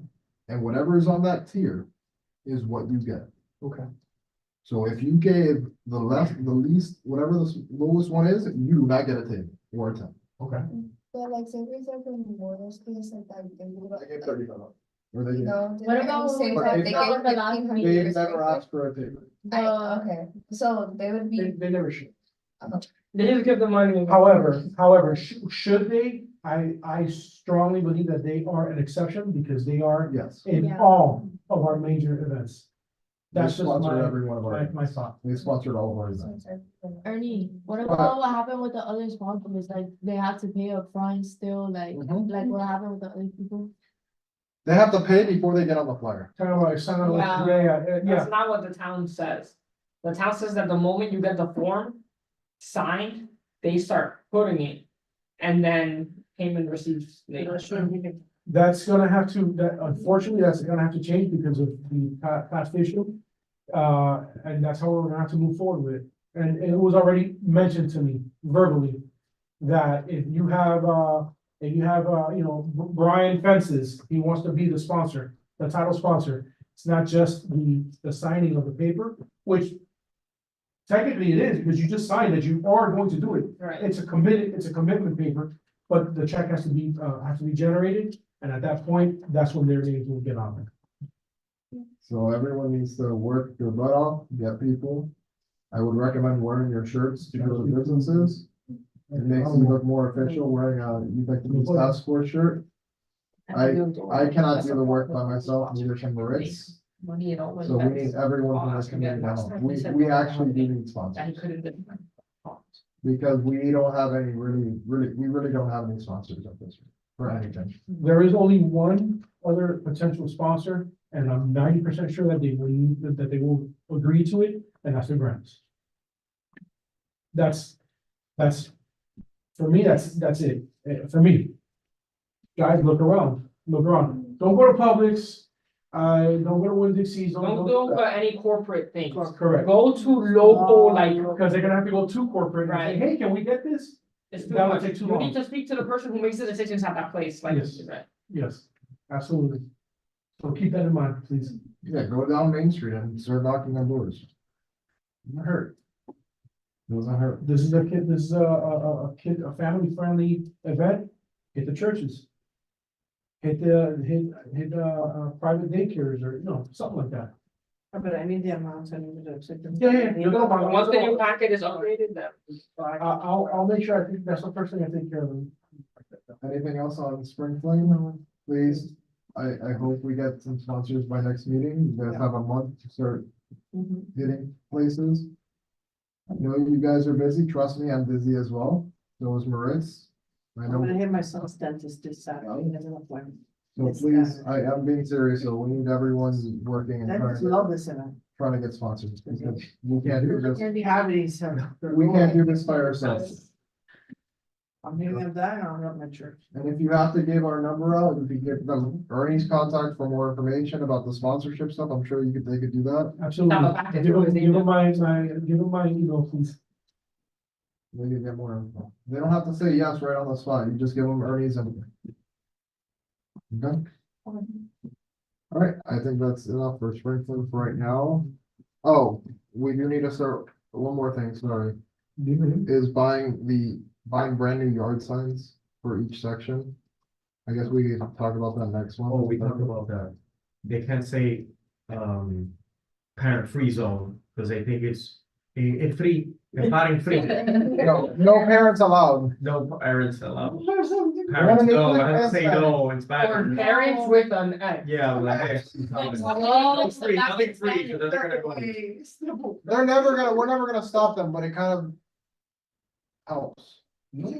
And whatever is on that tier is what you get. Okay. So if you gave the least, whatever the lowest one is, you do not get a 10 or a 10. Okay. But like, say for example, Memorial School is like that. I gave 35. Or they, No. What didn't about say what that they they got gave the last 1,500 they for never sprinkler? asked for a table. Okay, so they would be. They never should. They just give the money. However, should they, I strongly believe that they are an exception because they are Yes. in Yeah. all of our major events. They That's just sponsored every one of our my events. thought. They sponsored all of our events. Ernie, what But- about what happened with the other sponsors? Like, they have to pay up front still, like what happened with the other people? They have to pay before they get on the flyer. Talking about sign on, Yeah. yeah, That's not what the town says. The town says that the moment you get the form signed, they start putting it. And then payment receipts later. that's gonna have to, that unfortunately, that's gonna have to change because of the past issue. And that's how we're gonna have to move forward with it. And it was already mentioned to me verbally that if you have, you know, Brian Fences, he wants to be the sponsor, the title sponsor. It's not just the signing of the paper, which technically it is, because you just signed that you are going to do it. Right. It's a commitment paper, but the check has to be generated, and at that point, that's when their names will get on there. So everyone needs to work their butt off, get people. I would recommend wearing your shirts to go to businesses. It makes you look more official wearing a ubiquitous task force shirt. I cannot do the work by myself, neither can Maritz. So we need everyone from this community to help. We actually do need That he sponsors. couldn't do. Because we don't have any we really don't have any sponsors at this for anything. There is only one other potential sponsor, and I'm 90% sure that they will agree to it, and that's the grants. That's, for me, that's it, for me. Guys, look around, don't go to Publix, don't go to Winn-Dixie's, Don't go for any corporate things. Correct, Go to local, like, because they're gonna have to go to corporate and say, Right. hey, can we get this? it's too That would much. take too You long. need to speak to the person who makes the decisions at that place, like. Yes. Right. Yes, absolutely. So keep that in mind, please. Yeah, go down Main Street and start knocking on doors. Doesn't hurt. Doesn't hurt. This is a family-friendly event, hit the churches. Hit private daycares or, you know, something like that. But I need the amounts, I need the. You know, Once the new packet is upgraded, then. I'll make sure, I think that's the first thing I take care of. Anything else on Spring Flame? Please, I hope we get some sponsors by next meeting. You guys have a month to start hitting places. I know you guys are busy. Trust me, I'm busy as well. So is Maritz. I I'm know, gonna hit my son's dentist this Saturday, he has an appointment. so please, I am being serious. So we need everyone working and Dentists trying love this event. to get sponsors. Because we can't do this. Cavities. We can't do this by ourselves. I'm hitting them down, I'll run my church. And if you have to give our number out, if you give them Ernie's contact for more information about the sponsorship stuff, I'm sure they could do that. Absolutely. Have a packet Give to his them my email, please. They can get more info. They don't have to say yes right on the spot. You just give them Ernie's and. Okay. All right, I think that's enough for Springfield for right now. Oh, we do need to start, one more thing, sorry, is buying brand new yard signs for each section. I guess we can talk about that next one. Oh, we talked about that. They can't say, parent-free zone, because they think it's free, parent-free. No parents allowed. No parents allowed. Wanna Parents, make no, like I don't say that? no, it's Or bad. parents with an X. Yeah, like, hey, Oh, free, nothing free, so they're gonna go. We're never gonna stop them, but it kind of helps. Big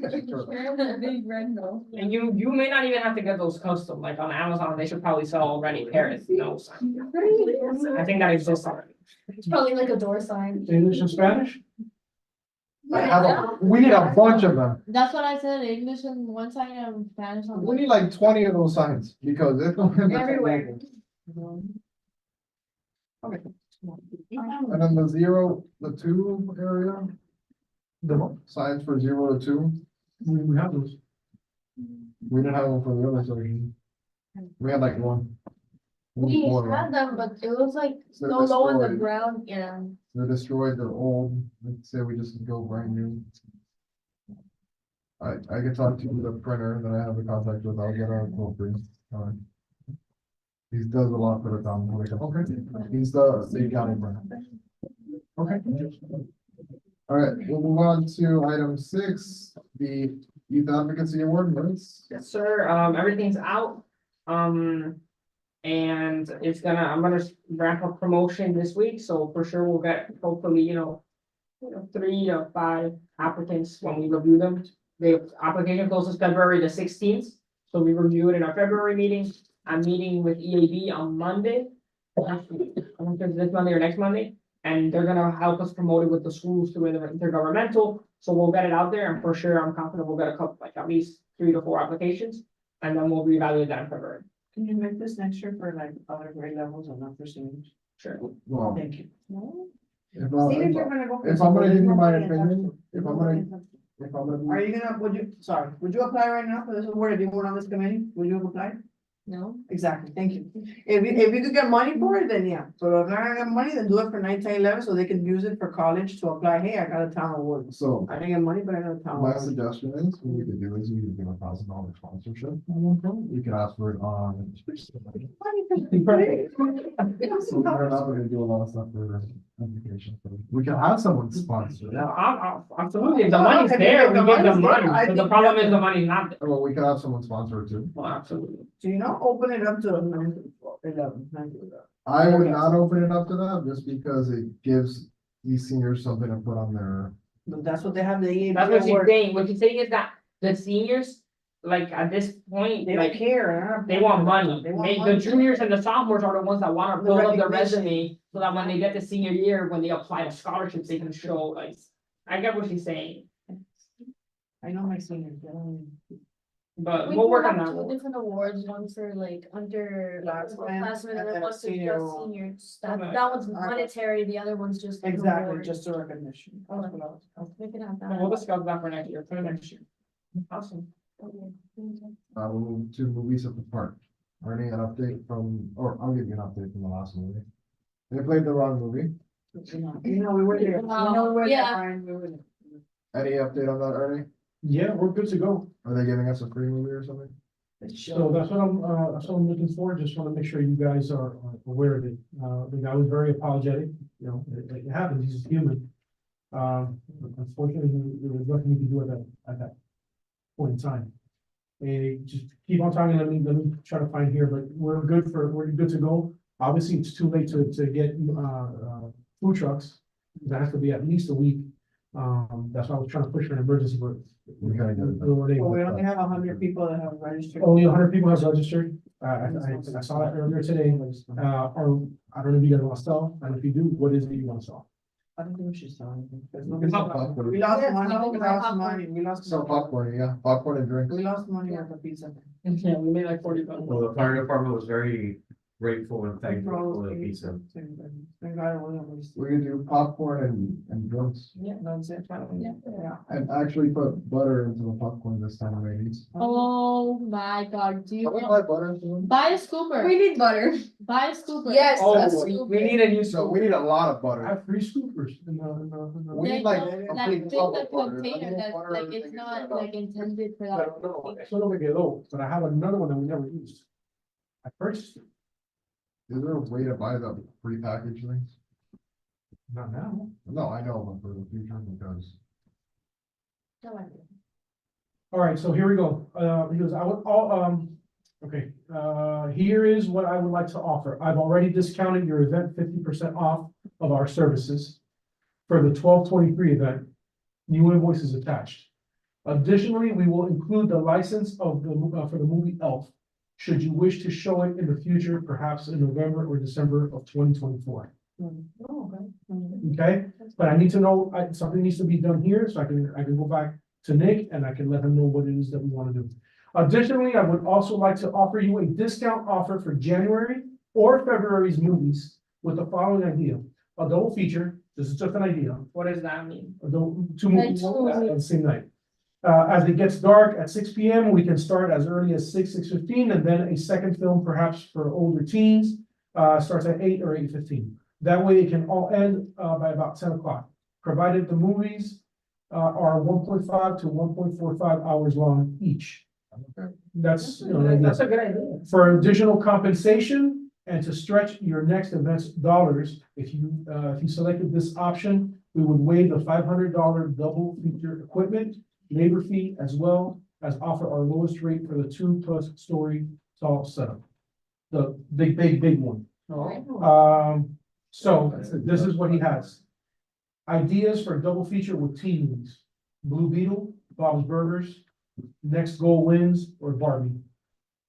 red no. And you may not even have to get those custom, like on Amazon, they should probably sell already parents, no sign. I think that exists already. It's probably like a door sign. English and Spanish? We need a bunch of them. That's what I said, English on one side and Spanish on the We other. need like 20 of those signs because it's. Everywhere. And then the 2 area, the signs for 0 to 2, We have those. we didn't have one for the other section. We had like one. We Four of them. had them, but it was like so They're low on the destroyed. ground, yeah. They're destroyed, they're old, let's say we just go brand new. I can talk to the printer that I have a contact with, I'll get our quote for you. He's He does a lot for the town. Okay, he's the county brand. Okay. All right, we'll move on to item 6, the Youth Advocacy Award, Liz. Yes, sir. Everything's out. And I'm gonna ramp up promotion this week, so for sure we'll get hopefully, 3 to 5 applicants when we review them. The application closes February the 16th, so we review it in our February meeting. I'm meeting with EAB on Monday. I don't know if it's this Monday or next Monday, and they're gonna help us promote it with the schools through the intergovernmental, so we'll get it out there, and for sure, I'm confident we'll get a couple, like at least 3 to 4 applications, and then we'll reevaluate that in February. Can you make this next year for like other grade levels and not for seniors? Sure. Well, Thank you. if Seniors are I'm gonna go. if I'm gonna give you my Nobody has opinion, to. if I'm gonna. Are you gonna, would you apply right now for this award if you weren't on this committee? Would you have applied? No, Exactly, thank you. If you could get money for it, then yeah, but if not gonna get money, then do it for 9, 10, 11, so they can use it for college to apply, hey, I got a town award. So I didn't get money, but I got a town my award. suggestion is, what we could do is we could give $1,000 sponsorship. We could ask for it on. So we're not gonna do a lot of stuff for application. We can have someone sponsor. No, absolutely, if the money's there, we give them money, I but the think problem that- is the money's not there. Well, we could have someone sponsor it too. Well, absolutely. So open it up to 9 to 12, 11, 9 to 11. I would not open it up to that just because it gives these seniors something to put on their. But that's what they have, the EAB That's what she's award. saying, what she's saying is that the seniors, like, at this point, They don't like, care. they want money. They want The money. juniors and the sophomores are the ones that wanna The build up their recognition. resume, so that when they get to senior year, when they apply to scholarships, they can show, like, I get what she's saying, I know my seniors, they don't. but We we'll can work on have that 2 one. different awards, one for like Classmen, classmen and and then then one for senior just award. seniors. Okay. That one's monetary, the other one's just. an Exactly, award. just a recognition. That's what I was- We can have And we'll that. discuss that for next year, for next year. Awesome. We'll move to movies at the park. Ernie, an update from, or I'll give you an update from the last movie. They played the wrong movie. We were there. We were there, Yeah. Brian, we were there. Any update on that, Ernie? Yeah, we're good to go. Are they giving us a free movie or something? So that's what I'm looking for. Just want to make sure you guys are aware of it. The guy was very apologetic, it happens, he's human. Unfortunately, there was nothing you could do at that point in time. And just keep on talking, let me try to find here, but we're good to go. Obviously, it's too late to get food trucks. That has to be at least a week. That's why I was trying to push for an emergency, but We gotta get it we weren't able. Well, we only have 100 people that have registered. Only 100 people have registered. I saw that earlier today. Or I don't know if you guys want to sell, and if you do, what is it you want to sell? I don't think she's selling. There's We no- can sell popcorn. We lost Yeah, money, no, we no, lost popcorn. money, we lost. Sell popcorn, yeah, popcorn and drinks. We lost money on the pizza. Yeah, we made like 40 bucks. Well, the fire department was very grateful and thankful for the pizza. Thank God it wasn't wasted. We can do popcorn and drinks. Yeah, that's it. Yeah. And actually put butter into the popcorn this time, ladies. Oh my god, do you Can we want, buy butter into them? buy a scooper, we need butter. buy a scooper. Yes. Oh, a we scooper. need a new So scoop. we need a lot of I butter. have 3 scoopers in the. We need like a Like, big think tub the of butter. container A that, little butter, like, everything it's is not set up. like intended for that. No, eso no me quedó, but I have another one that we never used. I purchased it, Is there a way to buy the prepackaged things? not now. No, I know, but for the future, because. All right, so here we go. Because I would, okay, here is what I would like to offer. I've already discounted your event 50% off of our services for the 12/23 event. New invoices attached. Additionally, we will include the license of the, for the movie Elf. Should you wish to show it in the future, perhaps in November or December of 2024. Okay, but I need to know, something needs to be done here, so I can go back to Nick and I can let him know what it is that we want to do. Additionally, I would also like to offer you a discount offer for January or February's movies with the following idea. A double feature, this is just an idea, What does that mean? two movies at the same night. As it gets dark at 6 p.m., we can start as early as 6:15, and then a second film, perhaps for older teens, starts at 8 or 8:15. That way it can all end by about 10 o'clock, provided the movies are 1.5 to 1.45 hours long each. That's, That's a good idea. for additional compensation, And to stretch your next event's dollars, if you selected this option, we would waive the $500 double feature equipment, labor fee, as well as offer our lowest rate for the 2+ story tall setup. The big one. So this is what he has. Ideas for a double feature with teen movies: Blue Beetle, Bob's Burgers, Next Goal Wins, or Barbie.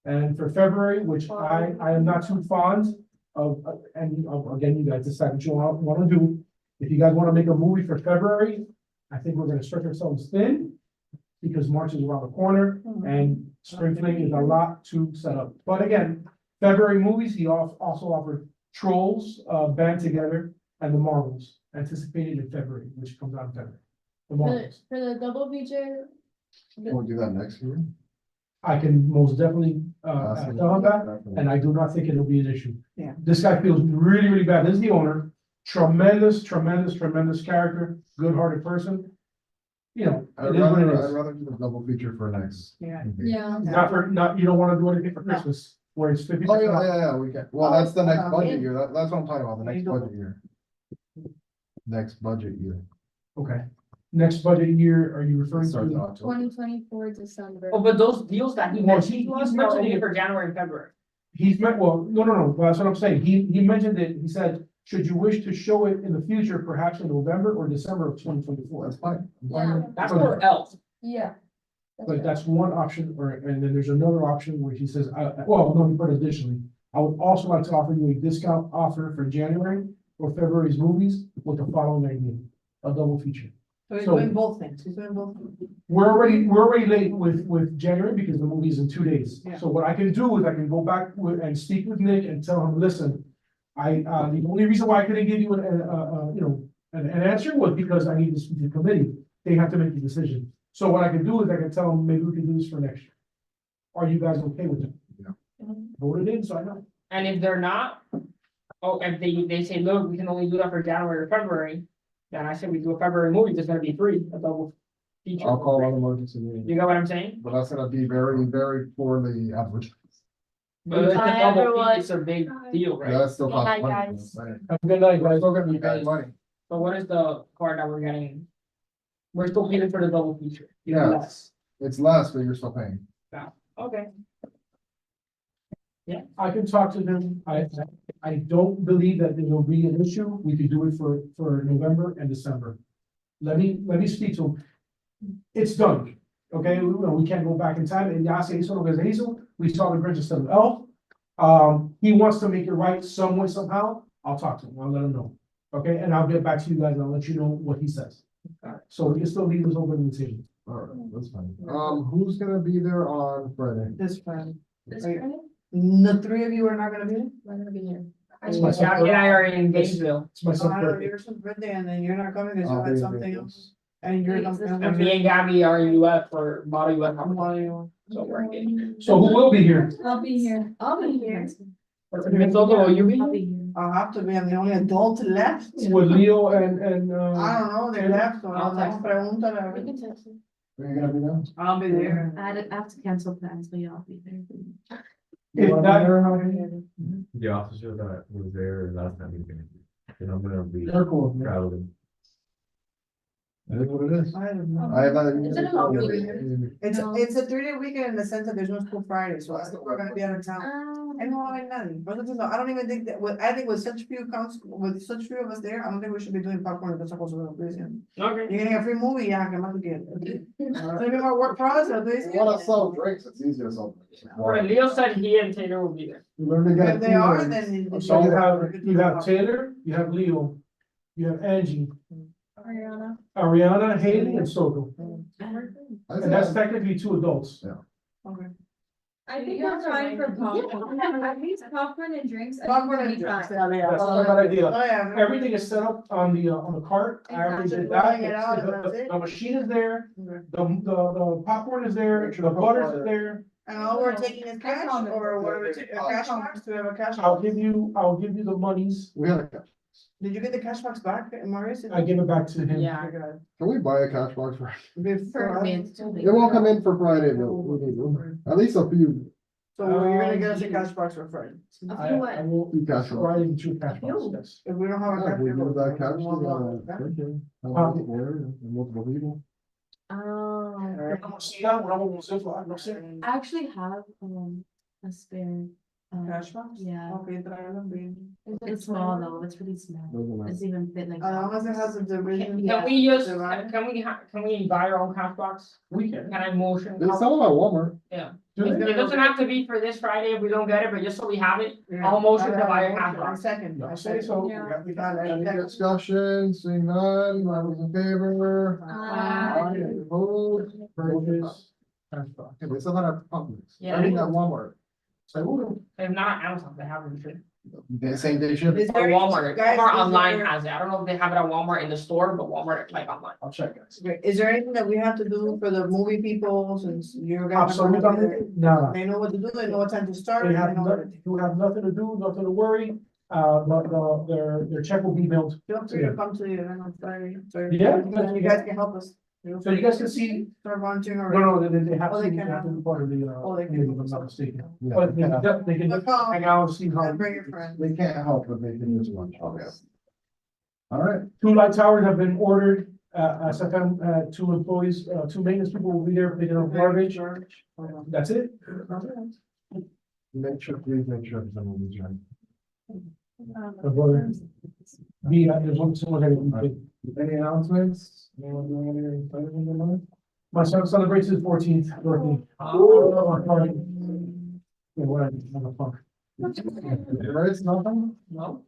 And for February, which I am not too fond of, again, you guys decide what you want to do. If you guys want to make a movie for February, I think we're gonna stretch ourselves thin, because March is around the corner and Spring Fling is a lot to set up. But again, February movies, he also offered Trolls, Band Together, and The Marvels, anticipated in February, which comes out in February. The Marvels. For the double feature, We'll do that next year. I can most definitely, tell him that, and I do not think it'll be an issue. Yeah. This guy feels really, really bad. This is the owner. Tremendous character, good-hearted person. You know, it is what it I'd is. rather do the double feature for next. Yeah. yeah. You don't wanna do anything for No. Christmas, where it's 50%. Oh, yeah, we can, well, that's the next Oh, budget yeah. year, that's what I'm talking about, the next There you go. budget year. Next budget year. Okay. Next budget year, are you referring Starts in to? October. 2024 December. Oh, but those deals that he Well, mentioned, to us, he's mentioning not- it for January and February. He's meant, well, no, that's what I'm saying. He mentioned it, he said, should you wish to show it in the future, perhaps in November or December of 2024. That's fine. I'm fine Yeah. with it. That's for else. Yeah. But that's one option, and then there's another option where he says, well, no, but additionally, I would also like to offer you a discount offer for January or February's movies with the following idea, a double feature. So he's So- doing both things, he's doing both. We're already late with January because the movie is in 2 days. Yeah. So what I can do is I can go back and speak with Nick and tell him, listen, the only reason why I couldn't give you an answer was because I need to speak to the committee. They have to make the decision. So what I can do is I can tell them, maybe we can do this for next year. Are you guys okay with it? Yeah. Vote it in, so I know. And if they're not, if they say, look, we can only do that for January or February, then I said we do a February movie, it's gonna be free, a double feature. I'll call an emergency meeting, You got what I'm saying? but that's gonna be very, very poorly advertised. But it's a Bye, double everyone. fee, it's a big deal, right? That's still Good night, costs money. guys. Have a good night, We're guys. still gonna be paying money. But what is the part that we're getting? We're still paying for the double feature. even Yeah. less. It's less, but you're still paying. Okay. I can talk to them. I don't believe that there will be an issue. We could do it for November and December. Let me speak to him. It's done. Okay, we can't go back in time, and ya se hizo lo que se hizo. We saw the bridge instead of Elf. He wants to make it right some way, somehow. I'll talk to him. I'll let him know. Okay, and I'll get back to you guys and I'll let you know what he says. So we can still leave this open in the table. All right, that's fine. Who's gonna be there on Friday? This Friday. This Are you- Friday? The three of you are not gonna be there? I'm gonna be here. It's my son's Jackie and I birthday. are in Gainesville, It's my Oh, son's I know, birthday. your son's birthday and then you're not coming because you I'll had be something there. else. And you're not. and me and Gabby are in UF for model UF. So we're engaged. So who will be here? I'll be here. I'll be here. Ms. Soto, will you be? I'll be here. I'll have to be, I'm the only adult left. With Leo and, I don't know, they left, so I'll text I'll pregunta. We can text them. Are you gonna be there? I'll be there. I have to cancel plans, but yeah, I'll be there. if that, The officer that was there last time, and I'm gonna be they're cool. traveling. It is what it is. I don't know. I have not. It's in a long weekend. It's a 3-day weekend in the sense that there's no school Friday, so I think we're gonna be out of town. I know, I don't even think that, I think with such few with such few of us there, I don't think we should be doing popcorn if it's supposed to be. You're Okay. getting a free movie, yeah, que más tú quieres. It's gonna be more work for us, pero tú dices. You wanna sell drinks, it's easier to sell. Right, Leo said he and Taylor will be there. You learn to get. If they are, two then. words. So you have Taylor, you have Leo, you have Angie, Ariana. Ariana, Haley, and Soto. I And that's said- technically 2 adults. Okay. I think we're fine for popcorn. At least popcorn and drinks. Popcorn and drinks, yeah, yeah. That's not a bad idea. Oh, yeah. Everything is set up on the cart. I already did that. Rolling it out and that's it. The machine is there, Okay. the popcorn is there, the butter is there. And all we're taking is cash, or what are we taking, a cash box, do we have a cash? I'll box? give you the monies. We had a, Did you get the cash box back, Marius? I give it back to him. Yeah. can we buy a cash box for, Before. For me, it's too late. it won't come in for Friday, but we need, at least a few So you're gonna get us a cash box for Friday. I will You got it. write in two cash boxes, yes. If we don't have a cash. We do that cash, Um, multiple people. I actually have, a spare. Cash box? Yeah. Okay, tráelo bien. It's small though, it's really small. It's even fit like. As long as it has a division. Can we use, Divide. can we buy our own cash box? We can. Can I motion? They sell it at Walmart. Yeah. Do It they? it doesn't have to be for this Friday if we don't get it, but just so we have it, Yeah. I'll motion to I buy a have cash I box. second. I say so. Yeah. We Got got it. Any discussion, seeing none, all those in favor? Aye. Any opposed? Purchase. Cash box. Okay, they still have Publix. Yeah. I mean, at Walmart. So, If not at Amazon, they have it. Sure. The same day shipping. Is Or there- Walmart, guys, Walmart is online there- has it. I don't know if they have it at Walmart in the store, but Walmart like online. I'll check, guys. Okay, is there anything that we have to do for the movie people since you're gonna? Absolutely, no. They know what to do, they know what time to start. They have, know no- everything. you have nothing to do, nothing to worry, but their check will be mailed. Feel free to come to the event on Friday. So Yeah. You guys can help us. So you guys can see, Start volunteering no, already. no, they have Oh, to, they they can. have to be part of the, Oh, they can. committee, if I'm not mistaken. Yeah, But they they can, can't- they can But come, hang out, see how. and bring your friends. they can't help, but they can use one. Okay. All right, 2 light towers have been ordered, SFM, 2 employees, 2 maintenance people will be there picking up garbage. That's it. make sure, please make sure someone is right. There's one, someone that. Any announcements? Anyone doing anything exciting in the month? My son celebrates his 14th birthday. Oh. Yeah, what, motherfucker. It's nothing? No.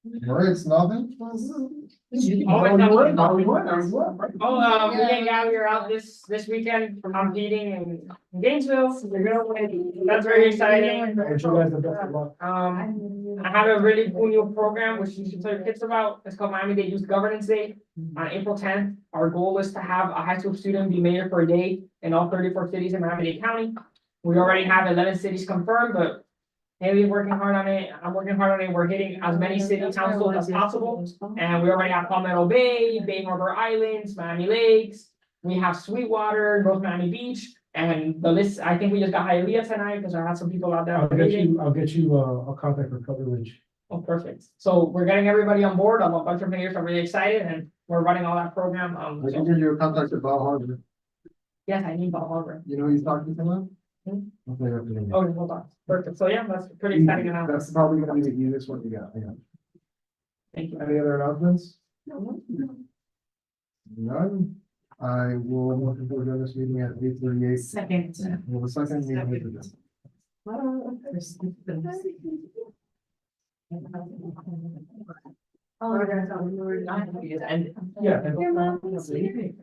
It's nothing? Oh, me and Gabby are out this weekend for competing in Gainesville. We're gonna win. That's very exciting. Wish you guys the best of luck. I have a really cool new program which you should tell your kids about. It's called Miami-Dade Youth Governance Day. On April 10th, our goal is to have a high school student be mayor for a day in all 34 cities in Miami-Dade County. We already have 11 cities confirmed, but Haley's working hard on it. I'm working hard on it. We're hitting as many city councils as possible. And we already have Palmetto Bay, Bay Harbor Islands, Miami Lakes. We have Sweetwater, North Miami Beach, and the list, I think we just got Hialeah tonight because I had some people out there. I'll get you a contact for coverage. Oh, perfect. So we're getting everybody on board. I'm a bunch of mayors are really excited and we're running all that program. I can give you a contact with Bob Harvey. Yes, I need Bob Harbor. You know who he's talking to now? Hmm? Okay, okay. Oh, hold on. Perfect. So yeah, that's pretty exciting announcement. That's probably gonna be the easiest one you got, yeah. Thank you. Any other announcements? None. I will look forward to this meeting at 8:38. Second. Well, the second meeting is adjourned. Oh, I gotta tell you, we're not gonna be as ended. Yeah. Your mom is sleeping.